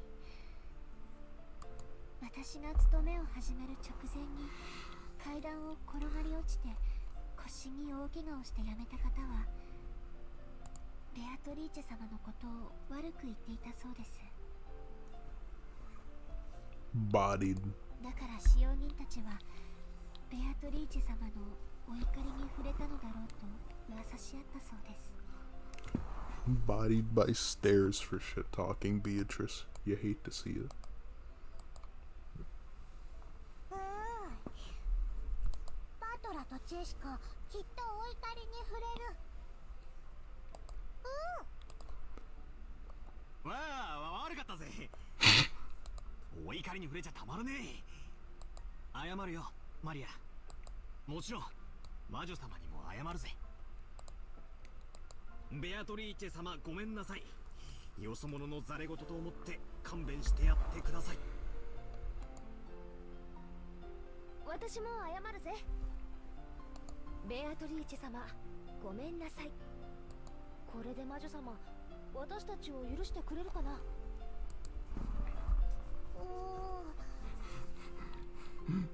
私が勤めを始める直前に階段を転がり落ちて腰に大怪我をして辞めた方はベアトリーチェ様のことを悪く言っていたそうです。
Bodied.
だから使用人たちはベアトリーチェ様のお怒りに触れたのだろうと噂し合ったそうです。
Bodied by stairs for shit talking Beatrice. You hate to see it.
パトラとチェシカきっとお怒りに触れる。
わあ、悪かったぜ。お怒りに触れちゃたまるねえ。謝るよ、マリア。もちろん魔女様にも謝るぜ。ベアトリーチェ様、ごめんなさい。よそ者のザレ言と思って勘弁してやってください。
私も謝るぜ。ベアトリーチェ様、ごめんなさい。これで魔女様、私たちを許してくれるかな。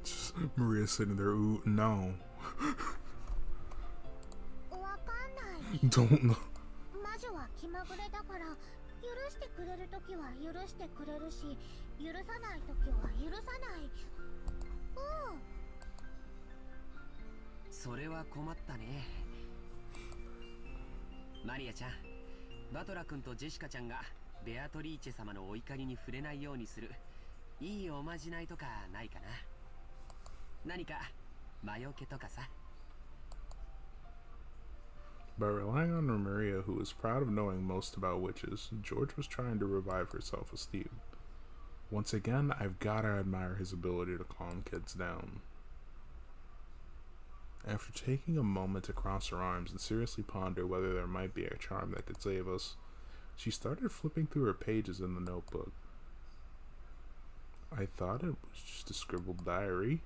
Just Maria sitting there, ooh, no.
わかんない。
Don't know.
魔女は気まぐれだから、許してくれるときは許してくれるし、許さないときは許さない。
それは困ったね。マリアちゃん、バトラ君とジェシカちゃんがベアトリーチェ様のお怒りに触れないようにするいいおまじないとかないかな。何か魔除けとかさ。
By relying on Maria, who was proud of knowing most about witches, George was trying to revive her self-esteem. Once again, I've gotta admire his ability to calm kids down. After taking a moment to cross her arms and seriously ponder whether there might be a charm that could save us, she started flipping through her pages in the notebook. I thought it was just a scribbled diary.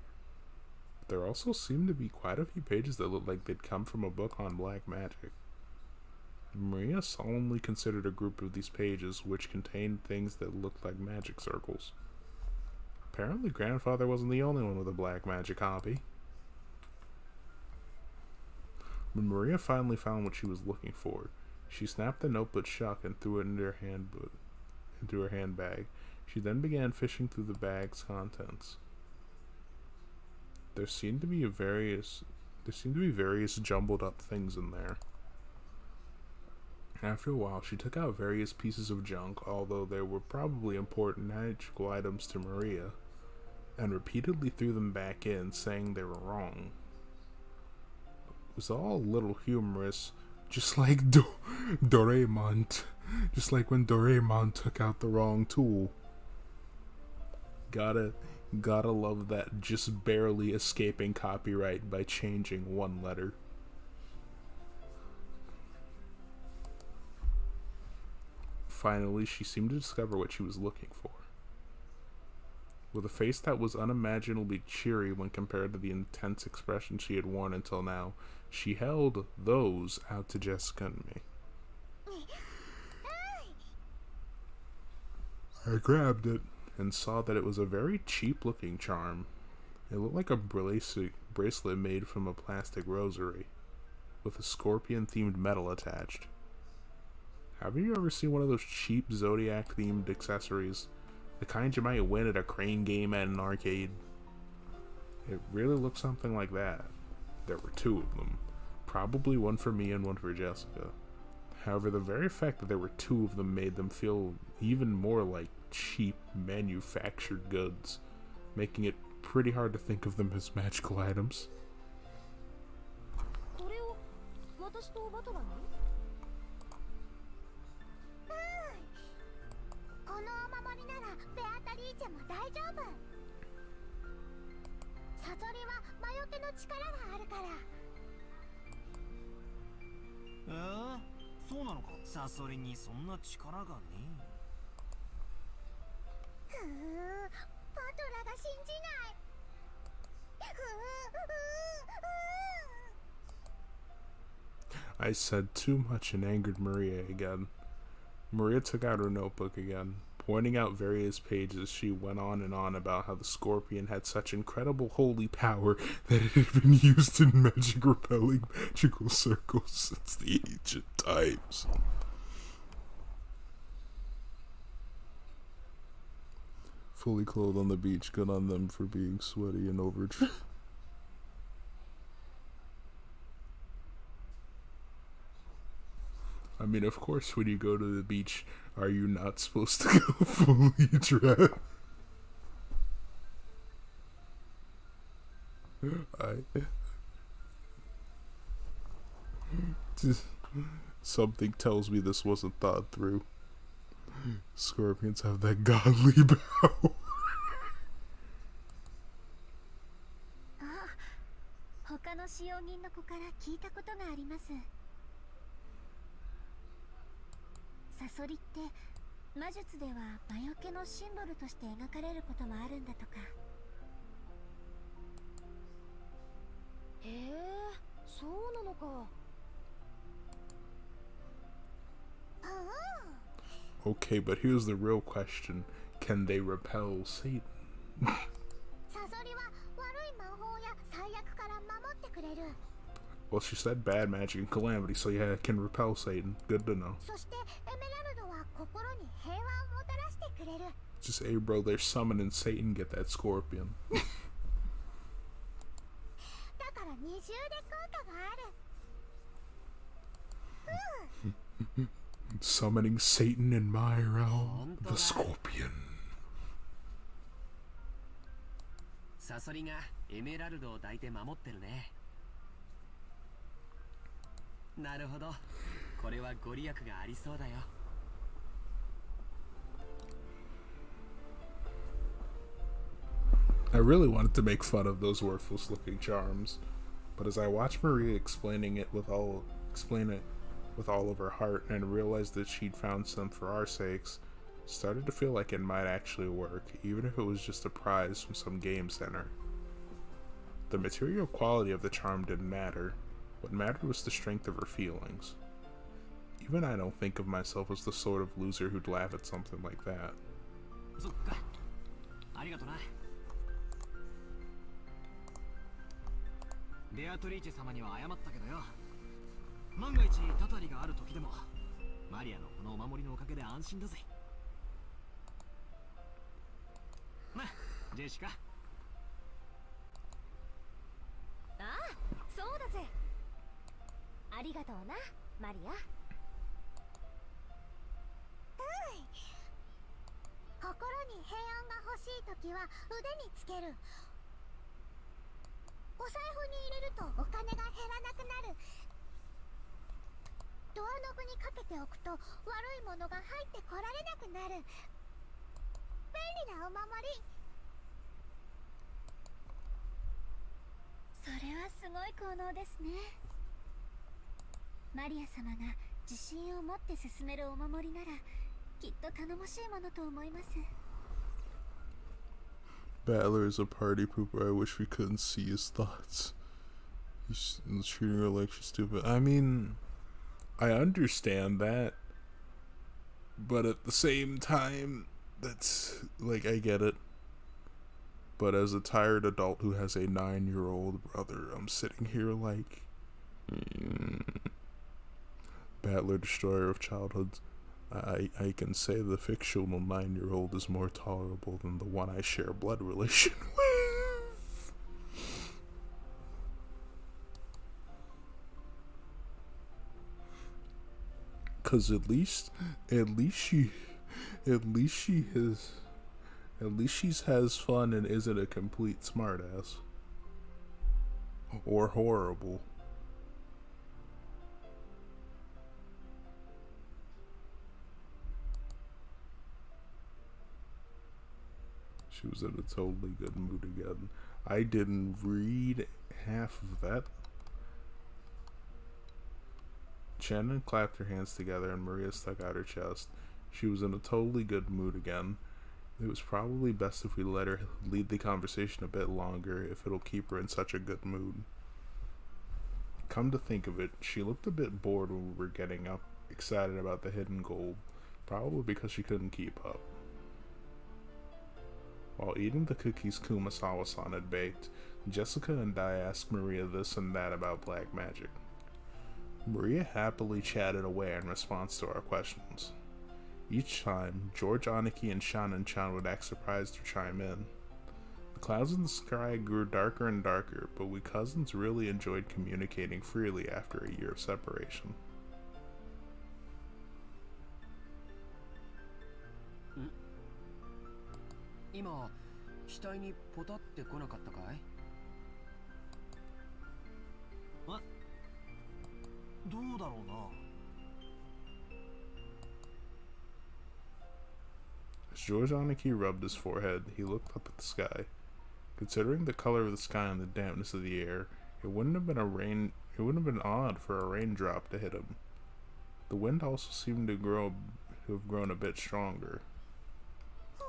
There also seemed to be quite a few pages that looked like they'd come from a book on black magic. Maria solemnly considered a group of these pages which contained things that looked like magic circles. Apparently Grandfather wasn't the only one with a black magic hobby. When Maria finally found what she was looking for, she snapped the notebook shut and threw it into her handbag. She then began fishing through the bag's contents. There seemed to be various jumbled up things in there. After a while, she took out various pieces of junk, although they were probably important magical items to Maria, and repeatedly threw them back in, saying they were wrong. It was all a little humorous, just like Doraemon. Just like when Doraemon took out the wrong tool. Gotta love that just barely escaping copyright by changing one letter. Finally, she seemed to discover what she was looking for. With a face that was unimaginably cheery when compared to the intense expression she had worn until now, she held those out to Jessica and me. I grabbed it and saw that it was a very cheap-looking charm. It looked like a bracelet made from a plastic rosary, with a scorpion-themed medal attached. Have you ever seen one of those cheap Zodiac-themed accessories? The kind you might win at a crane game at an arcade? It really looked something like that. There were two of them. Probably one for me and one for Jessica. However, the very fact that there were two of them made them feel even more like cheap manufactured goods, making it pretty hard to think of them as magical items.
これを私とバトラーに？
このお守りならベアタリーチェも大丈夫。サソリは魔除けの力があるから。
そうなのか。サソリにそんな力がね
バトラが信じない。
I said too much and angered Maria again. Maria took out her notebook again. Pointing out various pages, she went on and on about how the scorpion had such incredible holy power that it had been used in repelling magical circles since the ancient times. Fully clothed on the beach, good on them for being sweaty and overdressed. I mean, of course, when you go to the beach, are you not supposed to go fully dressed? Something tells me this wasn't thought through. Scorpions have that godly power.
他の使用人の子から聞いたことがあります。サソリって魔術では魔除けのシンボルとして描かれることもあるんだとか。
へえ、そうなのか。
Okay, but here's the real question. Can they repel Satan?
サソリは悪い魔法や最悪から守ってくれる。
Well, she said bad magic and calamity, so yeah, it can repel Satan. Good to know.
そしてエメラルドは心に平和をもたらしてくれる。
Just, hey, bro, they're summoning Satan. Get that scorpion.
だから二重で効果がある。
Summoning Satan in my realm, the scorpion.
サソリがエメラルドを抱いて守ってるね。なるほど。これはご利益がありそうだよ。
I really wanted to make fun of those worthless looking charms, but as I watched Maria explain it with all of her heart and realized that she'd found some for our sakes, started to feel like it might actually work, even if it was just a prize from some game center. The material quality of the charm didn't matter. What mattered was the strength of her feelings. Even I don't think of myself as the sort of loser who'd laugh at something like that.
そっか。ありがとな。ベアトリーチェ様には謝ったけどよ。万が一たたりがある時でも、マリアのこのお守りのおかげで安心だぜ。な、ジェシカ。
ああ、そうだぜ。ありがとうな、マリア。
心に平安が欲しいときは腕につける。お財布に入れるとお金が減らなくなる。ドアノブにかけておくと悪いものが入ってこられなくなる。便利なお守り。それはすごい効能ですね。マリア様が自信を持って進めるお守りならきっと頼もしいものと思います。
Battler is a party pooper. I wish we couldn't see his thoughts. He's treating her like she's stupid. I mean, I understand that, but at the same time, that's, like, I get it. But as a tired adult who has a 9-year-old brother, I'm sitting here like... Battler, destroyer of childhoods. I can say the fictional 9-year-old is more tolerable than the one I share a blood relation with. Cause at least she has fun and isn't a complete smartass. Or horrible. She was in a totally good mood again. I didn't read half of that. Shannon clapped her hands together and Maria stuck out her chest. She was in a totally good mood again. It was probably best if we let her lead the conversation a bit longer if it'll keep her in such a good mood. Come to think of it, she looked a bit bored when we were getting up, excited about the hidden gold, probably because she couldn't keep up. While eating the cookies Kumasawa-san had baked, Jessica and Dai asked Maria this and that about black magic. Maria happily chatted away in response to our questions. Each time, George Aniki and Shannon-chan would act surprised or chime in. The clouds in the sky grew darker and darker, but we cousins really enjoyed communicating freely after a year of separation.
今、額にポタって来なかったかい？
どうだろうな。
As George Aniki rubbed his forehead, he looked up at the sky. Considering the color of the sky and the dampness of the air, it wouldn't have been odd for a raindrop to hit him. The wind also seemed to grow to have grown a bit stronger.
ほう。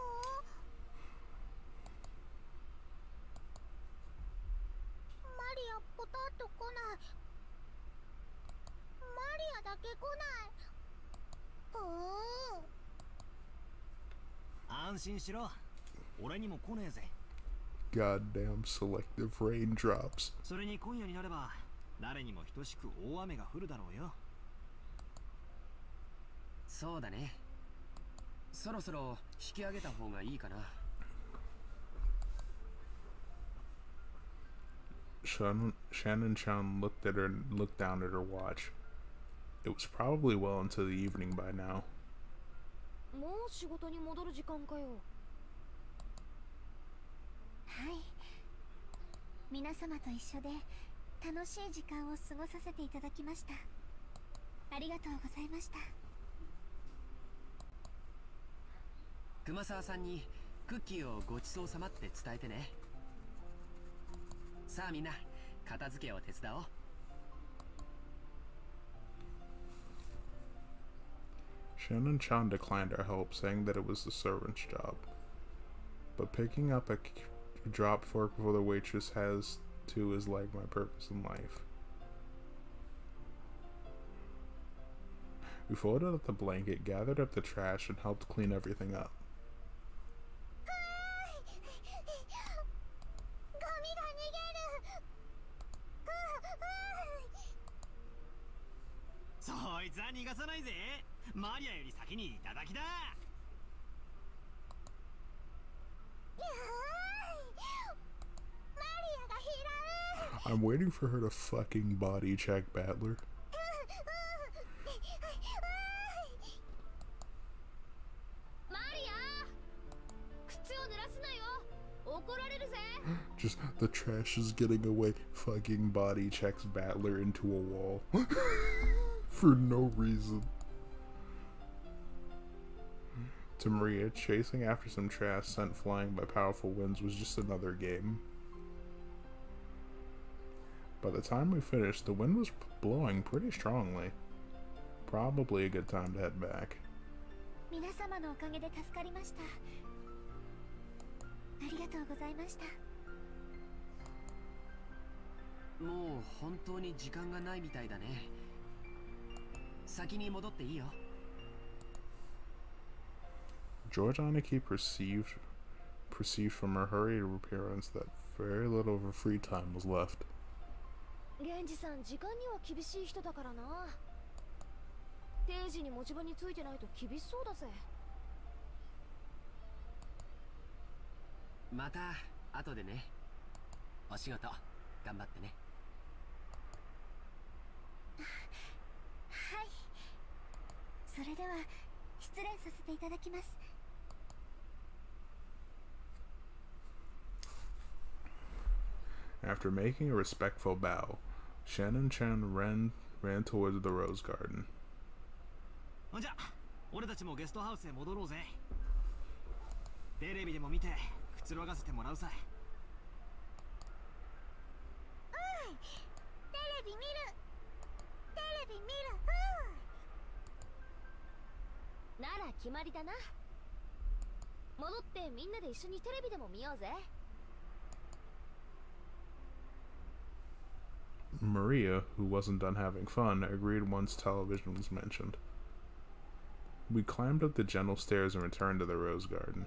マリアポタッと来ない。マリアだけ来ない。ほう。
安心しろ。俺にも来ねえぜ。
Goddamn selective raindrops.
それに今夜になれば誰にも等しく大雨が降るだろうよ。
そうだね。そろそろ引き上げた方がいいかな。
Shannon-chan looked down at her watch. It was probably well into the evening by now.
もう仕事に戻る時間かよ。
はい。皆様と一緒で楽しい時間を過ごさせていただきました。ありがとうございました。
熊沢さんにクッキーをごちそうさまって伝えてね。さあみんな、片付けを手伝おう。
Shannon-chan declined our help, saying that it was the servant's job. But picking up a drop fork before the waitress has to is like my purpose in life. We folded up the blanket, gathered up the trash, and helped clean everything up.
ゴミが逃げる。
そいつは逃がさないぜ。マリアより先にいただきだ。
I'm waiting for her to fucking body check Battler.
マリア、靴を濡らすなよ。怒られるぜ。
Just the trash is getting away. Fucking body checks Battler into a wall. For no reason. To Maria, chasing after some trash sent flying by powerful winds was just another game. By the time we finished, the wind was blowing pretty strongly. Probably a good time to head back.
皆様のおかげで助かりました。ありがとうございました。
もう本当に時間がないみたいだね。先に戻っていいよ。
Georgianiki perceived from her hurried appearance that very little of her free time was left.
源氏さん、時間には厳しい人だからな。定時に持ち場についてないと厳しそうだぜ。
また後でね。お仕事頑張ってね。
はい。それでは失礼させていただきます。
After making a respectful bow, Shannon-chan ran towards the rose garden.
ほんじゃ、俺たちもゲストハウスへ戻ろうぜ。テレビでも見てくつろがせてもらうさ。
うん。テレビ見る。テレビ見る。
なら決まりだな。戻ってみんなで一緒にテレビでも見ようぜ。
Maria, who wasn't done having fun, agreed once television was mentioned. We climbed up the gentle stairs and returned to the rose garden.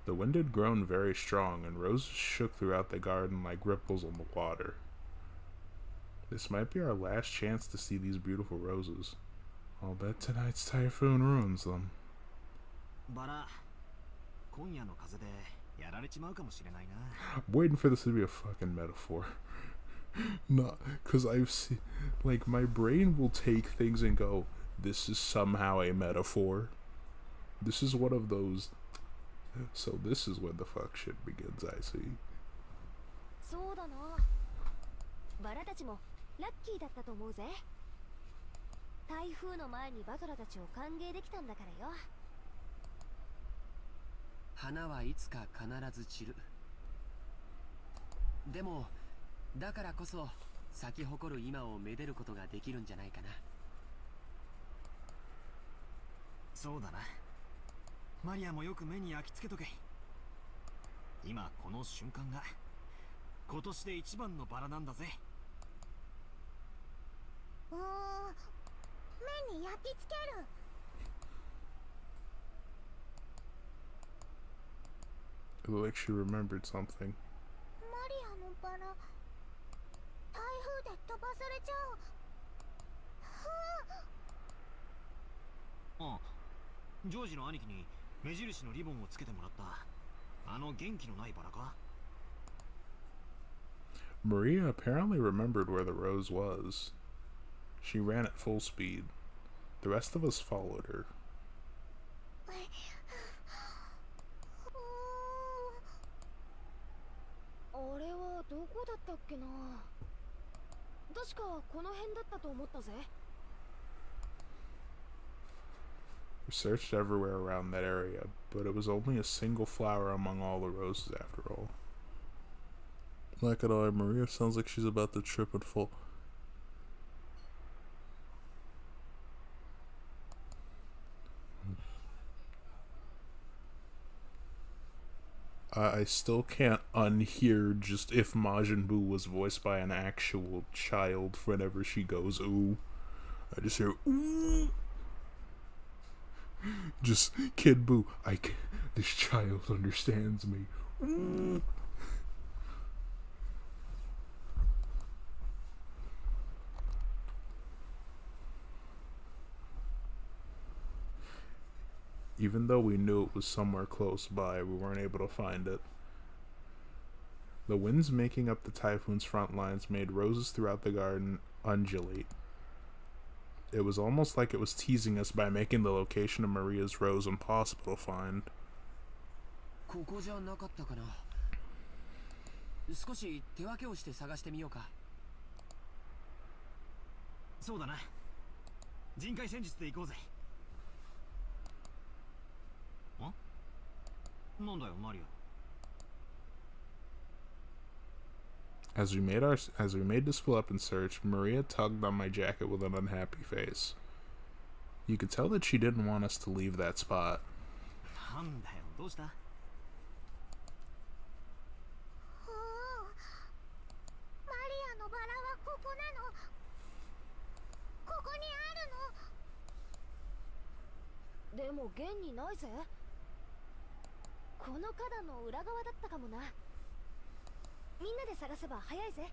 The wind had grown very strong, and roses shook throughout the garden like ripples on the water. This might be our last chance to see these beautiful roses. I'll bet tonight's typhoon ruins them.
バラ、今夜の風でやられちまうかもしれないな。
I'm waiting for this to be a fucking metaphor. Not because I've seen, like, my brain will take things and go, this is somehow a metaphor. This is one of those. So this is when the fuck shit begins, I see.
そうだな。バラたちもラッキーだったと思うぜ。台風の前にバトラたちを歓迎できたんだからよ。
花はいつか必ず散る。でもだからこそ咲き誇る今をめでることができるんじゃないかな。
そうだな。マリアもよく目に焼き付けとけ。今この瞬間が今年で一番のバラなんだぜ。
目に焼き付ける。
It looked like she remembered something.
マリアのバラ、台風で飛ばされちゃう。
ああ、ジョージの兄貴に目印のリボンをつけてもらった。あの元気のないバラか。
Maria apparently remembered where the rose was. She ran at full speed. The rest of us followed her.
あれはどこだったっけな。確かこの辺だったと思ったぜ。
We searched everywhere around that area, but it was only a single flower among all the roses after all. Not gonna lie, Maria sounds like she's about to trip and fall. I still can't unhear just if Majin Buu was voiced by an actual child whenever she goes ooh. I just hear ooh. Just Kid Buu. This child understands me. Ooh. Even though we knew it was somewhere close by, we weren't able to find it. The winds making up the typhoon's front lines made roses throughout the garden undulate. It was almost like it was teasing us by making the location of Maria's rose impossible to find.
ここじゃなかったかな。少し手分けをして探してみようか。
そうだな。人海戦術で行こうぜ。なんだよ、マリア。
As we made to split up and search, Maria tugged on my jacket with an unhappy face. You could tell that she didn't want us to leave that spot.
なんだよ、どうした？
マリアのバラはここなの。ここにあるの。
でも現にないぜ。この花壇の裏側だったかもな。みんなで探せば早いぜ。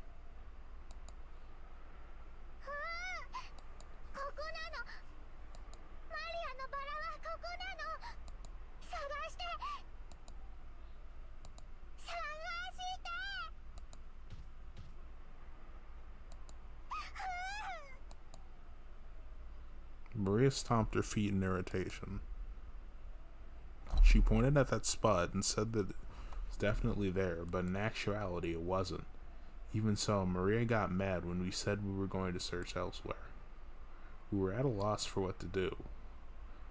ここなの。マリアのバラはここなの。探して。探して。
Maria stomped her feet in irritation. She pointed at that spot and said that it was definitely there, but in actuality it wasn't. Even so, Maria got mad when we said we were going to search elsewhere. We were at a loss for what to do.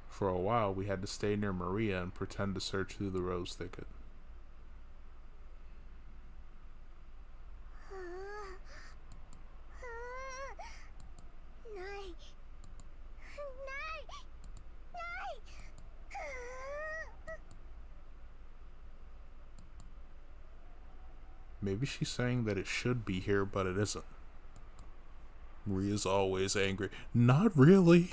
For a while, we had to stay near Maria and pretend to search through the rose thicket.
ない。ない。ない。
Maybe she's saying that it should be here, but it isn't. Maria's always angry. Not really.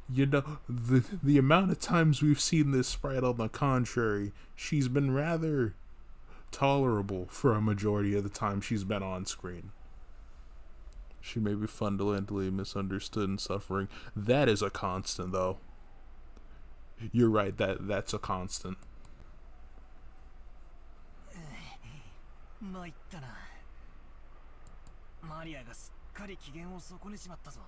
You know, the amount of times we've seen this sprite, on the contrary, she's been rather tolerable for a majority of the time she's been on screen. She may be fundamentally misunderstood and suffering. That is a constant, though. You're right, that's a constant.
参ったな。マリアがすっかり機嫌を損ねちまったぞ。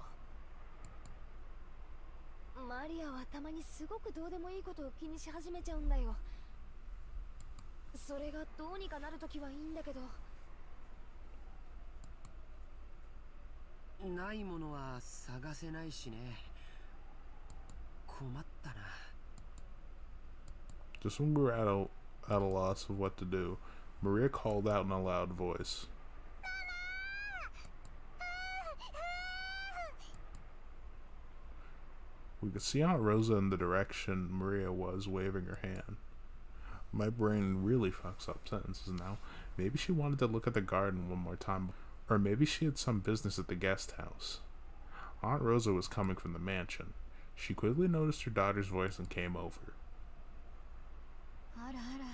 マリアはたまにすごくどうでもいいことを気にし始めちゃうんだよ。それがどうにかなるときはいいんだけど。
ないものは探せないしね。困ったな。
Just when we were at a loss of what to do, Maria called out in a loud voice. We could see Aunt Rosa in the direction Maria was, waving her hand. My brain really fucks up sentences now. Maybe she wanted to look at the garden one more time, or maybe she had some business at the guest house. Aunt Rosa was coming from the mansion. She quickly noticed her daughter's voice and came over.
あらあら、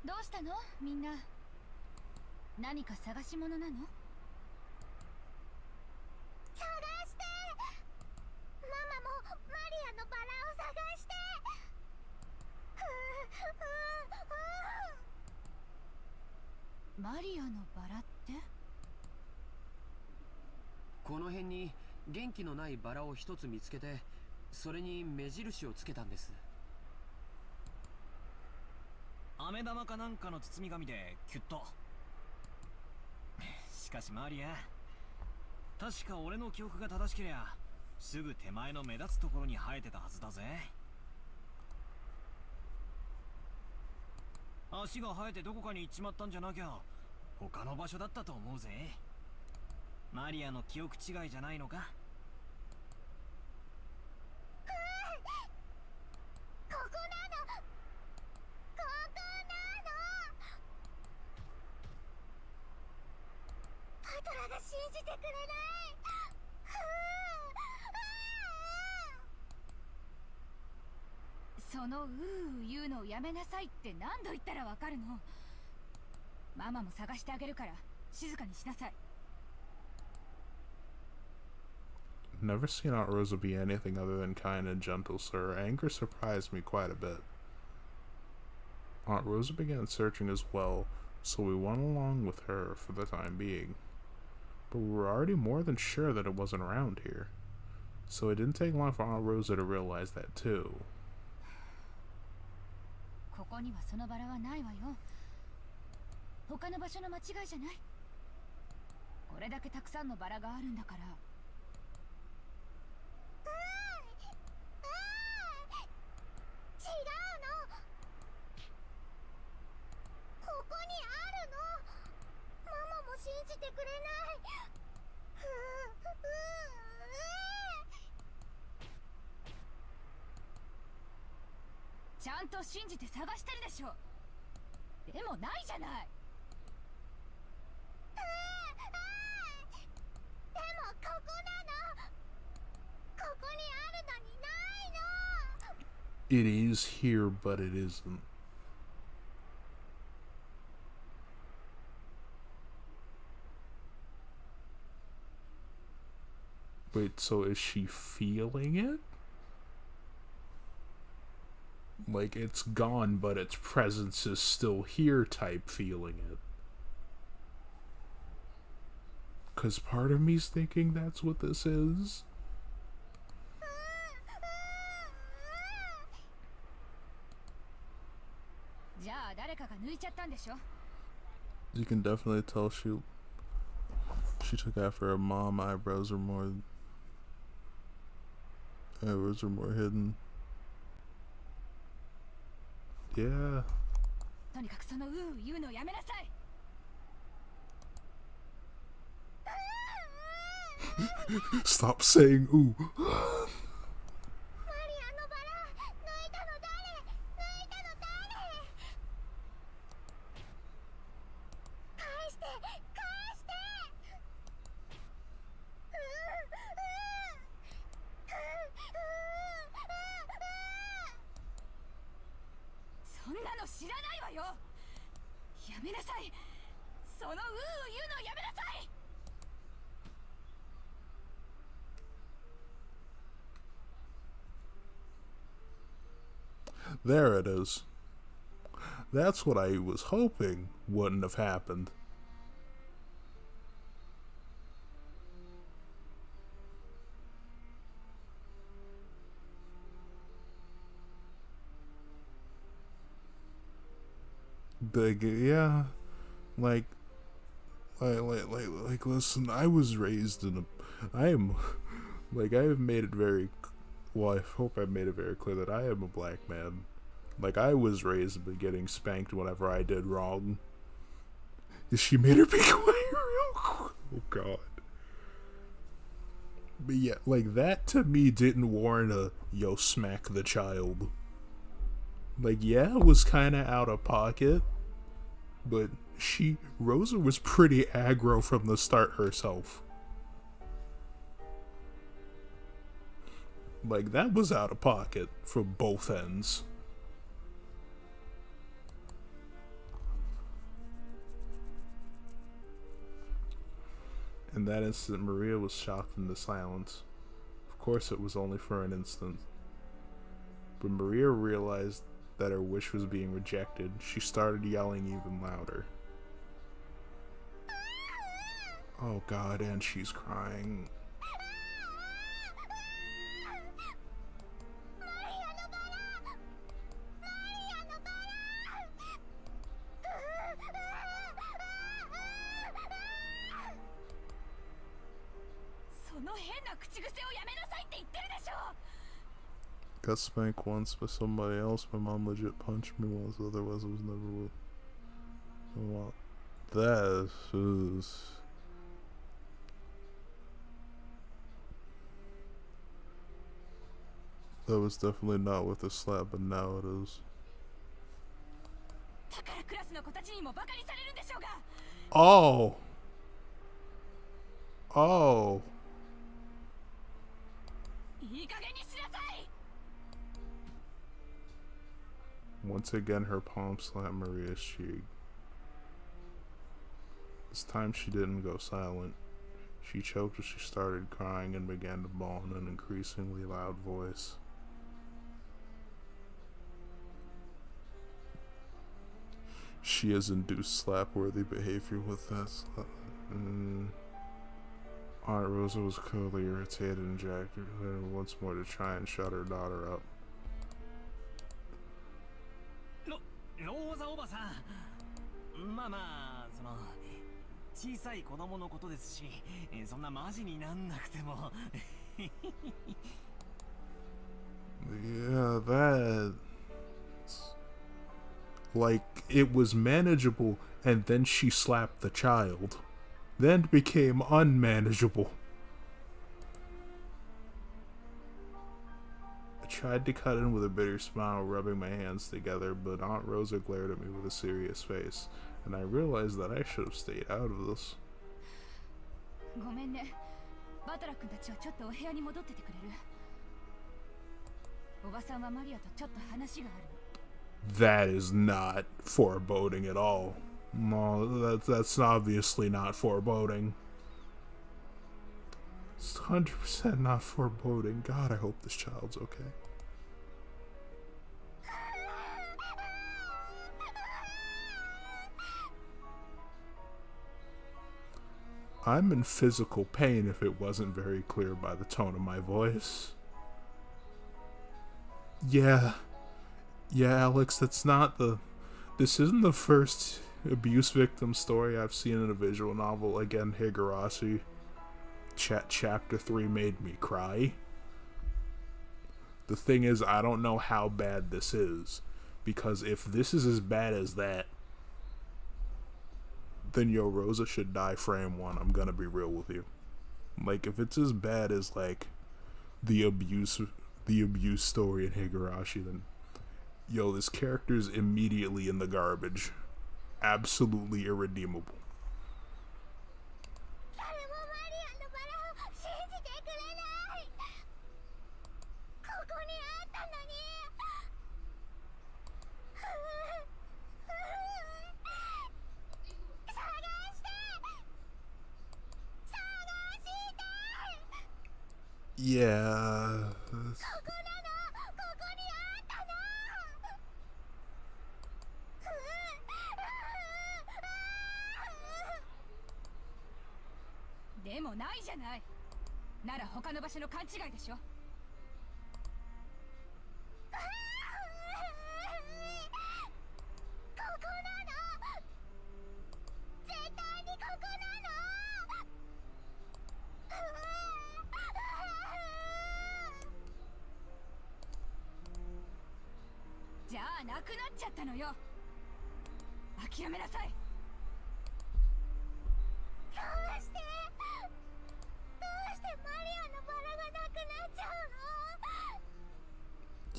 どうしたのみんな。何か探し物なの？探して。ママもマリアのバラを探して。マリアのバラって？
この辺に元気のないバラを一つ見つけて、それに目印をつけたんです。
飴玉かなんかの包み紙でキュッと。しかしマリア、確か俺の記憶が正しけりゃすぐ手前の目立つところに生えてたはずだぜ。足が生えてどこかに行っちまったんじゃなきゃ他の場所だったと思うぜ。マリアの記憶違いじゃないのか？
ここなの。ここなの。パトラが信じてくれない。そのうー言うのをやめなさいって何度言ったらわかるの？ママも探してあげるから静かにしなさい。
Never seen Aunt Rosa be anything other than kind and gentle, so her anger surprised me quite a bit. Aunt Rosa began searching as well, so we went along with her for the time being. But we were already more than sure that it wasn't around here, so it didn't take long for Aunt Rosa to realize that too.
ここにはそのバラはないわよ。他の場所の間違いじゃない。これだけたくさんのバラがあるんだから。違うの。ここにあるの。ママも信じてくれない。ちゃんと信じて探してるでしょ。でもないじゃない。でもここなの。ここにあるのにないの。
It is here, but it isn't. Wait, so is she feeling it? Like it's gone, but its presence is still here type feeling it. 'Cause part of me's thinking that's what this is.
じゃあ誰かが抜いちゃったんでしょ。
You can definitely tell she took after her mom. Eyebrows are more hidden. Yeah.
とにかくそのうー言うのをやめなさい。
Stop saying ooh.
マリアのバラ抜いたの誰？抜いたの誰？返して、返して。そんなの知らないわよ。やめなさい。そのうー言うのやめなさい。
There it is. That's what I was hoping wouldn't have happened. Yeah, like, listen, I was raised in I have made it very, well, I hope I've made it very clear that I am a black man. Like, I was raised by getting spanked whenever I did wrong. She made her be quiet real quick. Oh god. But yeah, like that to me didn't warrant a yo smack the child. Like yeah, it was kind of out of pocket, but Rosa was pretty aggro from the start herself. Like that was out of pocket from both ends. In that instant, Maria was shocked into silence. Of course, it was only for an instant. When Maria realized that her wish was being rejected, she started yelling even louder. Oh god, and she's crying. Got spanked once by somebody else. My mom legit punched me once, otherwise it was never with. Well, that is. That was definitely not with a slap, but now it is. Oh! Oh! Once again, her palm slapped Maria's cheek. This time she didn't go silent. She choked as she started crying and began to bawl in an increasingly loud voice. She has induced slap-worthy behavior with that slap. Aunt Rosa was clearly irritated and jacked her once more to try and shut her daughter up.
ローザおばさん、まあまあその小さい子供のことですし、そんなマジになんなくても。
Yeah, that like it was manageable, and then she slapped the child, then it became unmanageable. Tried to cut in with a bitter smile, rubbing my hands together, but Aunt Rosa glared at me with a serious face, and I realized that I should have stayed out of this. That is not foreboding at all. No, that's obviously not foreboding. It's 100% not foreboding. God, I hope this child's okay. I'm in physical pain if it wasn't very clear by the tone of my voice. Yeah, Alex, this isn't the first abuse victim story I've seen in a visual novel. Again, Higurashi. Chapter 3 made me cry. The thing is, I don't know how bad this is, because if this is as bad as that, then Yo Rosa should die frame one. I'm gonna be real with you. Like, if it's as bad as like the abuse story in Higurashi, then yo, this character's immediately in the garbage. Absolutely irredeemable. Yeah.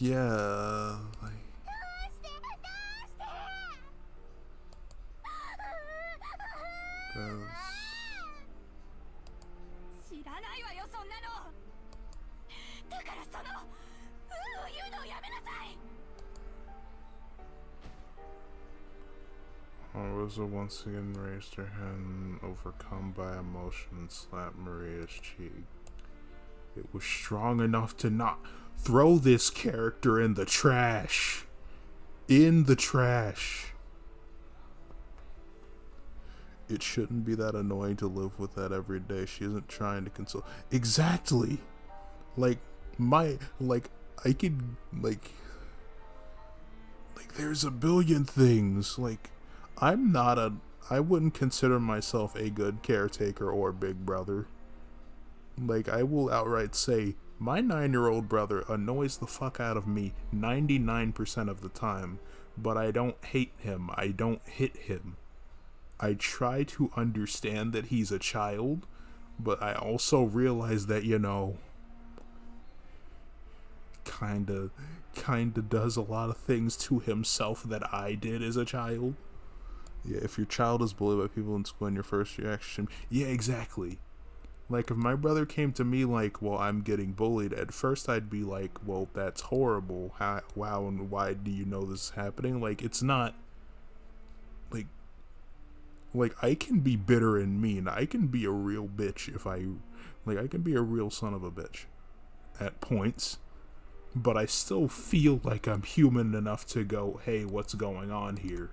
yeah, like,
知らないわよそんなの。だからその言うのをやめなさい。
Rosa once again raised her hand, overcome by emotion, and slapped Maria's cheek. It was strong enough to not throw this character in the trash. In the trash. It shouldn't be that annoying to live with that every day. She isn't trying to console. Exactly. Like, I could, there's a billion things. Like, I wouldn't consider myself a good caretaker or big brother. Like, I will outright say, my 9-year-old brother annoys the fuck out of me 99% of the time, but I don't hate him. I don't hit him. I try to understand that he's a child, but I also realize that, you know, kinda does a lot of things to himself that I did as a child. Yeah, if your child is bullied by people in school and your first reaction, yeah, exactly. Like, if my brother came to me like, well, I'm getting bullied, at first I'd be like, well, that's horrible. Wow, and why do you know this is happening? Like, it's not, like, I can be bitter and mean. I can be a real bitch I can be a real son of a bitch at points. But I still feel like I'm human enough to go, hey, what's going on here?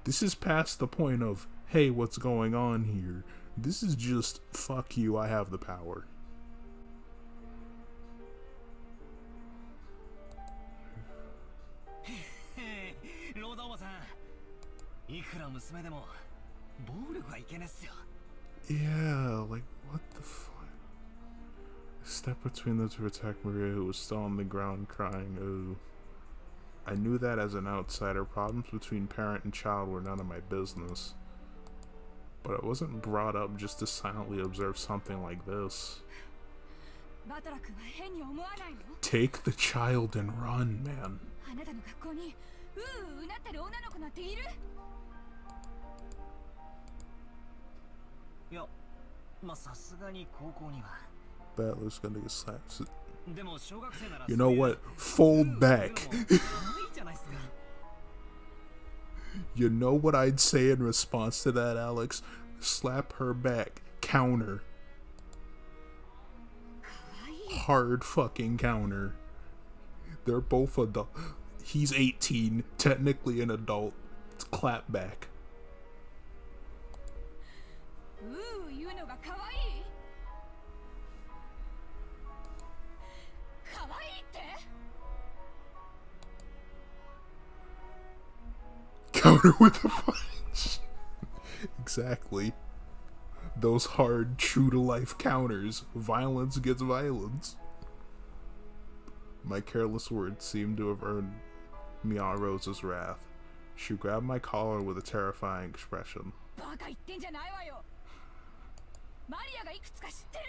This is past the point of, hey, what's going on here? This is just, fuck you, I have the power.
ローザおばさん、いくら娘でも暴力はいけねっすよ。
Yeah, like, what the fuck? I stepped between them to protect Maria, who was still on the ground crying. Ooh. I knew that as an outsider, problems between parent and child were none of my business. But I wasn't brought up just to silently observe something like this.
バトラ君は変に思わないの？
Take the child and run, man.
あなたの学校にうなってる女の子なんている？
いや、まあさすがに高校には。
Battler's gonna get slapped.
でも小学生なら
You know what? Fold back. You know what I'd say in response to that, Alex? Slap her back. Counter. Hard fucking counter. They're both adult. He's 18, technically an adult. It's clap back.
言うのが可愛い？可愛いって？
Counter with a punch. Exactly. Those hard, true-to-life counters. Violence gets violence. My careless words seemed to have earned me Aunt Rosa's wrath. She grabbed my collar with a terrifying expression.
バカ言ってんじゃないわよ。マリアがいくつか知ってる？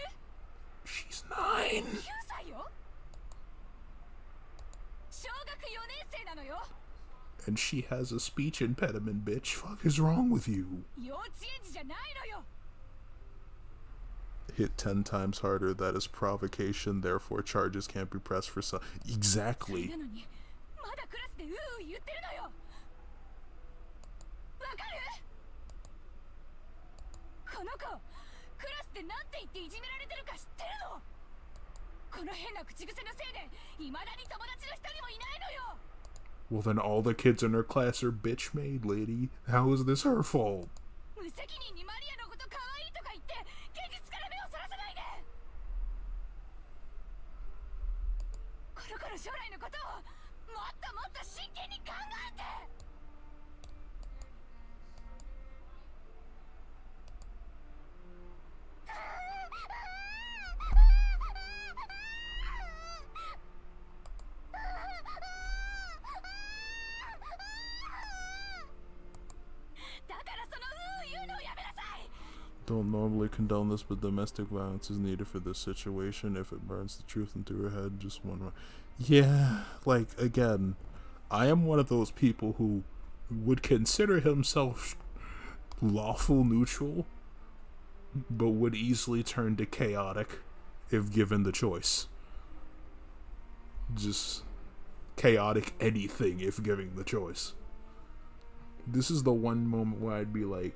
She's 9.
9歳よ。小学4年生なのよ。
And she has a speech impediment, bitch. Fuck is wrong with you?
幼稚園児じゃないのよ。
Hit 10 times harder. That is provocation. Therefore, charges can't be pressed for some. Exactly.
なのにまだクラスで言ってるのよ。わかる？この子、クラスでなんて言っていじめられてるか知ってるの？この変な口癖のせいで未だに友達の一人もいないのよ。
Well, then all the kids in her class are bitch made, lady. How is this her fault?
無責任にマリアのこと可愛いとか言って現実から目をそらさないで。この子の将来のことをもっともっと真剣に考えて。
Don't normally condone this, but domestic violence is needed for this situation. If it burns the truth into her head, just one more. Yeah, like, again, I am one of those people who would consider himself lawful neutral, but would easily turn to chaotic if given the choice. Just chaotic anything if given the choice. This is the one moment where I'd be like,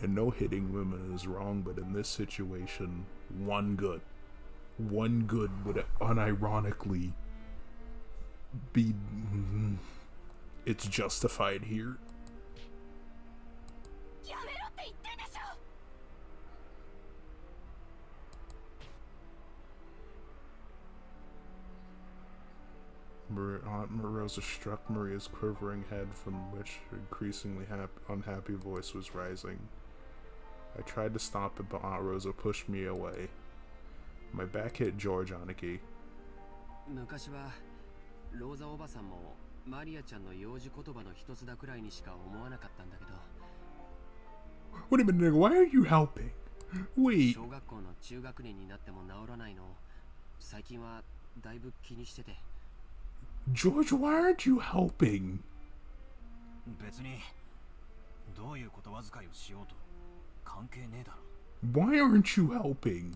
I know hitting women is wrong, but in this situation, one good would unironically be. It's justified here.
やめろって言ってんでしょ
Aunt Marosa struck Maria's quivering head, from which her increasingly unhappy voice was rising. I tried to stop it, but Aunt Rosa pushed me away. My back hit George on a key.
昔はローザおばさんもマリアちゃんの幼児言葉の一つだくらいにしか思わなかったんだけど
Wait a minute, why are you helping? Wait.
小学校の中学年になっても治らないのを最近はだいぶ気にしてて
George, why aren't you helping?
別にどういう言葉遣いをしようと関係ねえだろ。
Why aren't you helping?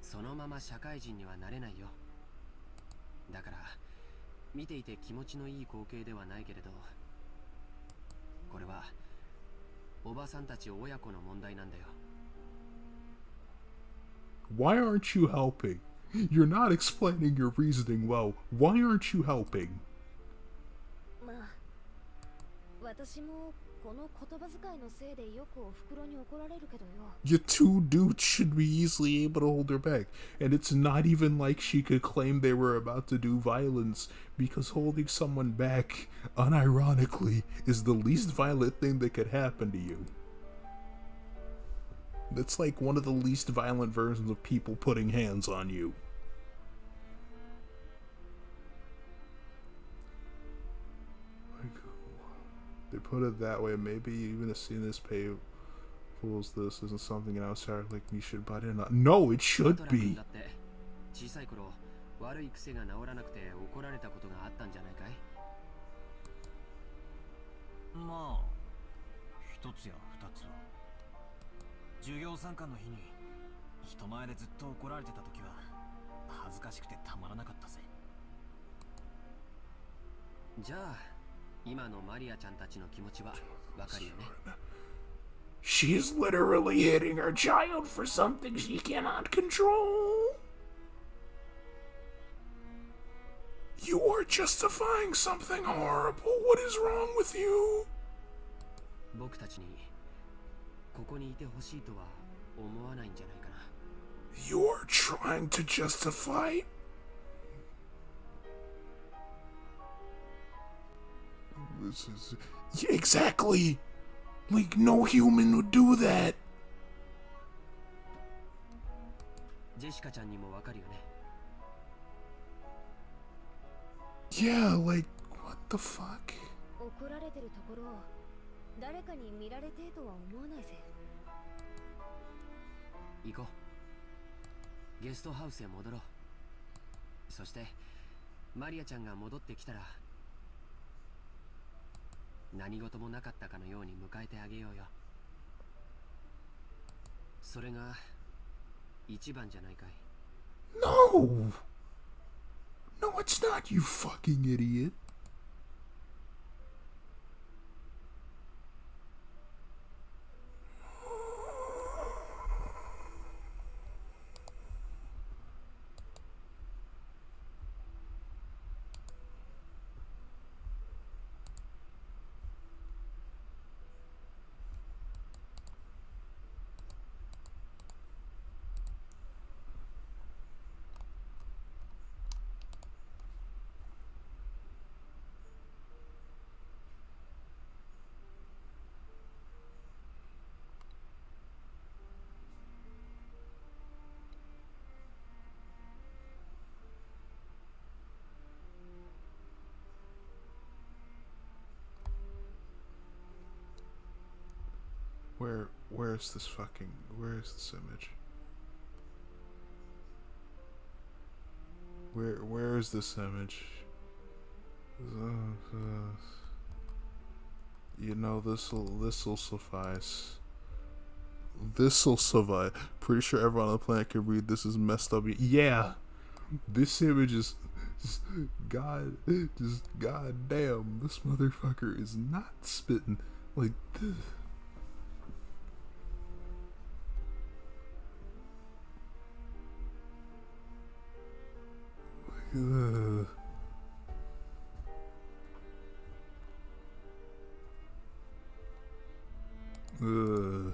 そのまま社会人にはなれないよ。だから見ていて気持ちのいい光景ではないけれど、これはおばさんたち親子の問題なんだよ。
Why aren't you helping? You're not explaining your reasoning well. Why aren't you helping?
まあ私もこの言葉遣いのせいでよくお袋に怒られるけどよ
You two dudes should be easily able to hold her back. And it's not even like she could claim they were about to do violence, because holding someone back, unironically, is the least violent thing that could happen to you. That's like one of the least violent versions of people putting hands on you. They put it that way. Maybe even a scene this pay fools this isn't something an outsider like me should butt in on. No, it should be.
小さい頃悪い癖が治らなくて怒られたことがあったんじゃないかい？
まあ一つや二つは。授業参観の日に人前でずっと怒られてた時は恥ずかしくてたまらなかったぜ。
じゃあ今のマリアちゃんたちの気持ちはわかるよね。
She's literally hitting her child for something she cannot control. You are justifying something horrible. What is wrong with you?
僕たちにここにいてほしいとは思わないんじゃないかな。
You are trying to justify? This is... Yeah, exactly! Like, no human would do that!
ジェシカちゃんにもわかるよね。
Yeah, like, what the fuck?
怒られてるところを誰かに見られてとは思わないぜ。
行こう。ゲストハウスへ戻ろう。そしてマリアちゃんが戻ってきたら何事もなかったかのように迎えてあげようよ。それが一番じゃないかい。
No! No, it's not, you fucking idiot. Where's this fucking... Where's this image? Where is this image? You know, this'll suffice. This'll survive. Pretty sure everyone on the planet can read this is messed up. Yeah, this image is just god damn. This motherfucker is not spitting like this. Ugh. Ugh.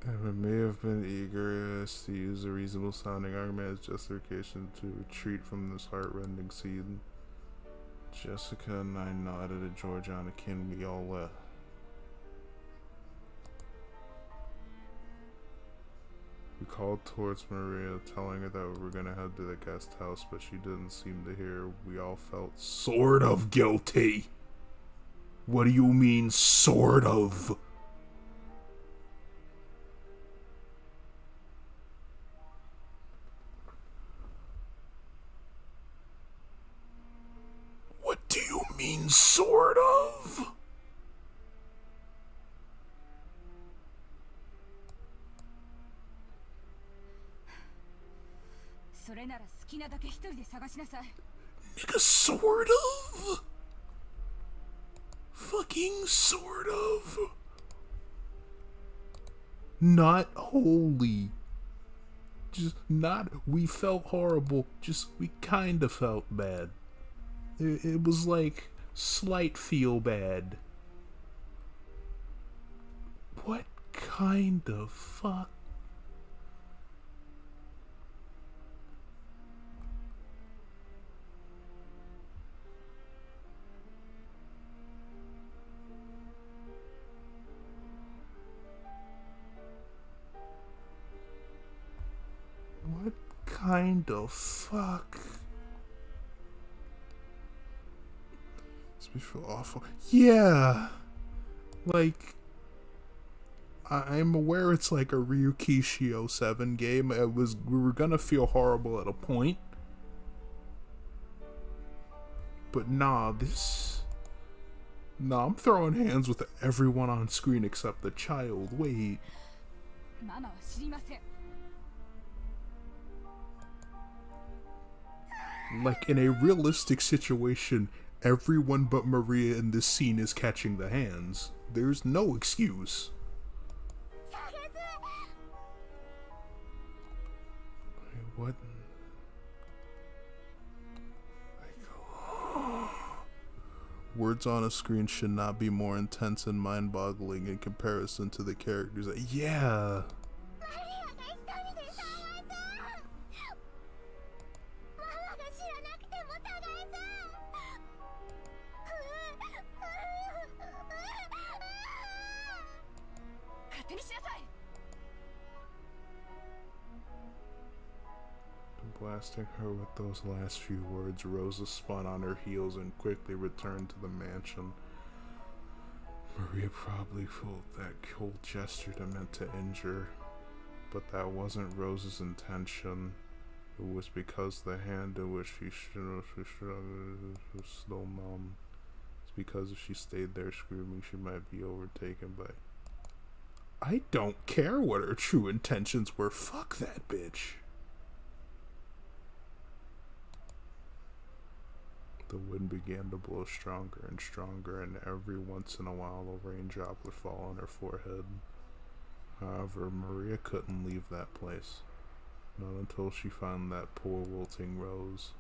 I may have been eager to use a reasonable sounding argument as justification to retreat from this heart-rending scene. Jessica and I nodded at Georgiana. Can we all left? We called towards Maria, telling her that we were gonna head to the guest house, but she didn't seem to hear. We all felt sort of guilty. What do you mean, sort of? What do you mean, sort of? Nigga, sort of? Fucking sort of? Not wholly. Just not, we felt horrible, just we kinda felt bad. It was like slight feel bad. What kind of fuck? What kind of fuck? This makes me feel awful. Yeah! Like, I'm aware it's like a Ryukishi 07 game. We were gonna feel horrible at a point. But nah, I'm throwing hands with everyone on screen except the child. Wait. Like, in a realistic situation, everyone but Maria in this scene is catching the hands. There's no excuse. Wait, what? Words on a screen should not be more intense and mind-boggling in comparison to the characters. Yeah. Blasting her with those last few words, Rosa spun on her heels and quickly returned to the mansion. Maria probably felt that cold gesture that meant to injure, but that wasn't Rosa's intention. It was because the hand in which she was still numb. It's because if she stayed there screaming, she might be overtaken by... I don't care what her true intentions were. Fuck that bitch. The wind began to blow stronger and stronger, and every once in a while a raindrop would fall on her forehead. However, Maria couldn't leave that place, not until she found that poor wilting rose.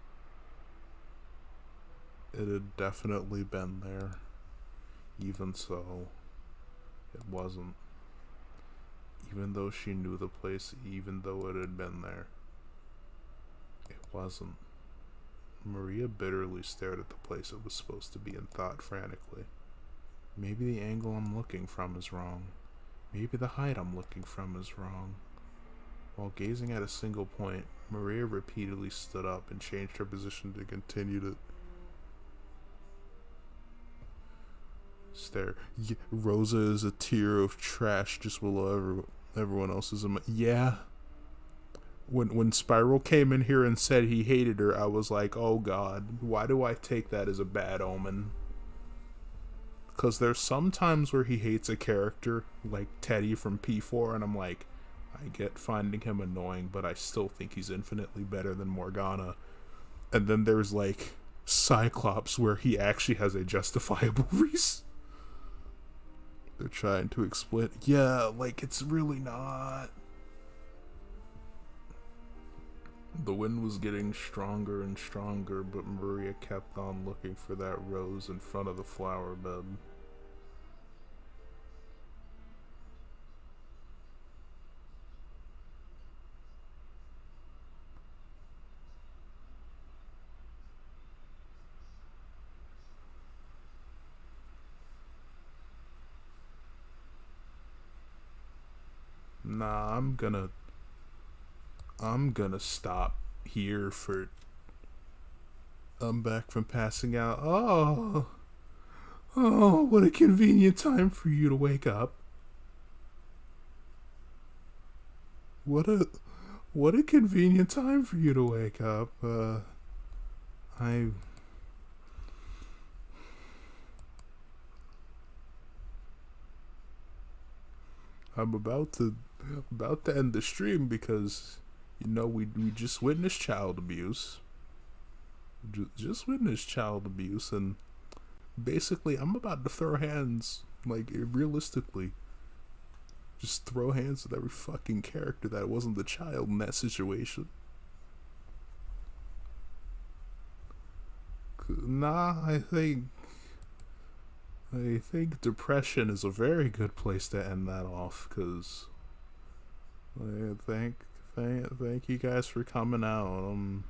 It had definitely been there. Even so, it wasn't. Even though she knew the place, even though it had been there, it wasn't. Maria bitterly stared at the place it was supposed to be and thought frantically. Maybe the angle I'm looking from is wrong. Maybe the height I'm looking from is wrong. While gazing at a single point, Maria repeatedly stood up and changed her position to continue to Stare. Yeah, Rosa is a tier of trash just below everyone else's. Yeah. When Spiral came in here and said he hated her, I was like, oh god, why do I take that as a bad omen? Because there's some times where he hates a character, like Teddy from P4, and I'm like, I get finding him annoying, but I still think he's infinitely better than Morgana. And then there's like Cyclops, where he actually has a justifiable reason. They're trying to explain. Yeah, like it's really not. The wind was getting stronger and stronger, but Maria kept on looking for that rose in front of the flower bed. Nah, I'm gonna stop here for. I'm back from passing out. Oh, what a convenient time for you to wake up. What a convenient time for you to wake up. I'm about to end the stream because we just witnessed child abuse. Just witnessed child abuse, and basically I'm about to throw hands, like realistically. Just throw hands with every fucking character that wasn't the child in that situation. Nah, I think depression is a very good place to end that off, because thank you guys for coming out.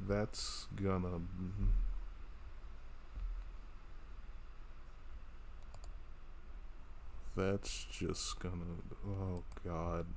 That's gonna. That's just gonna. Oh god.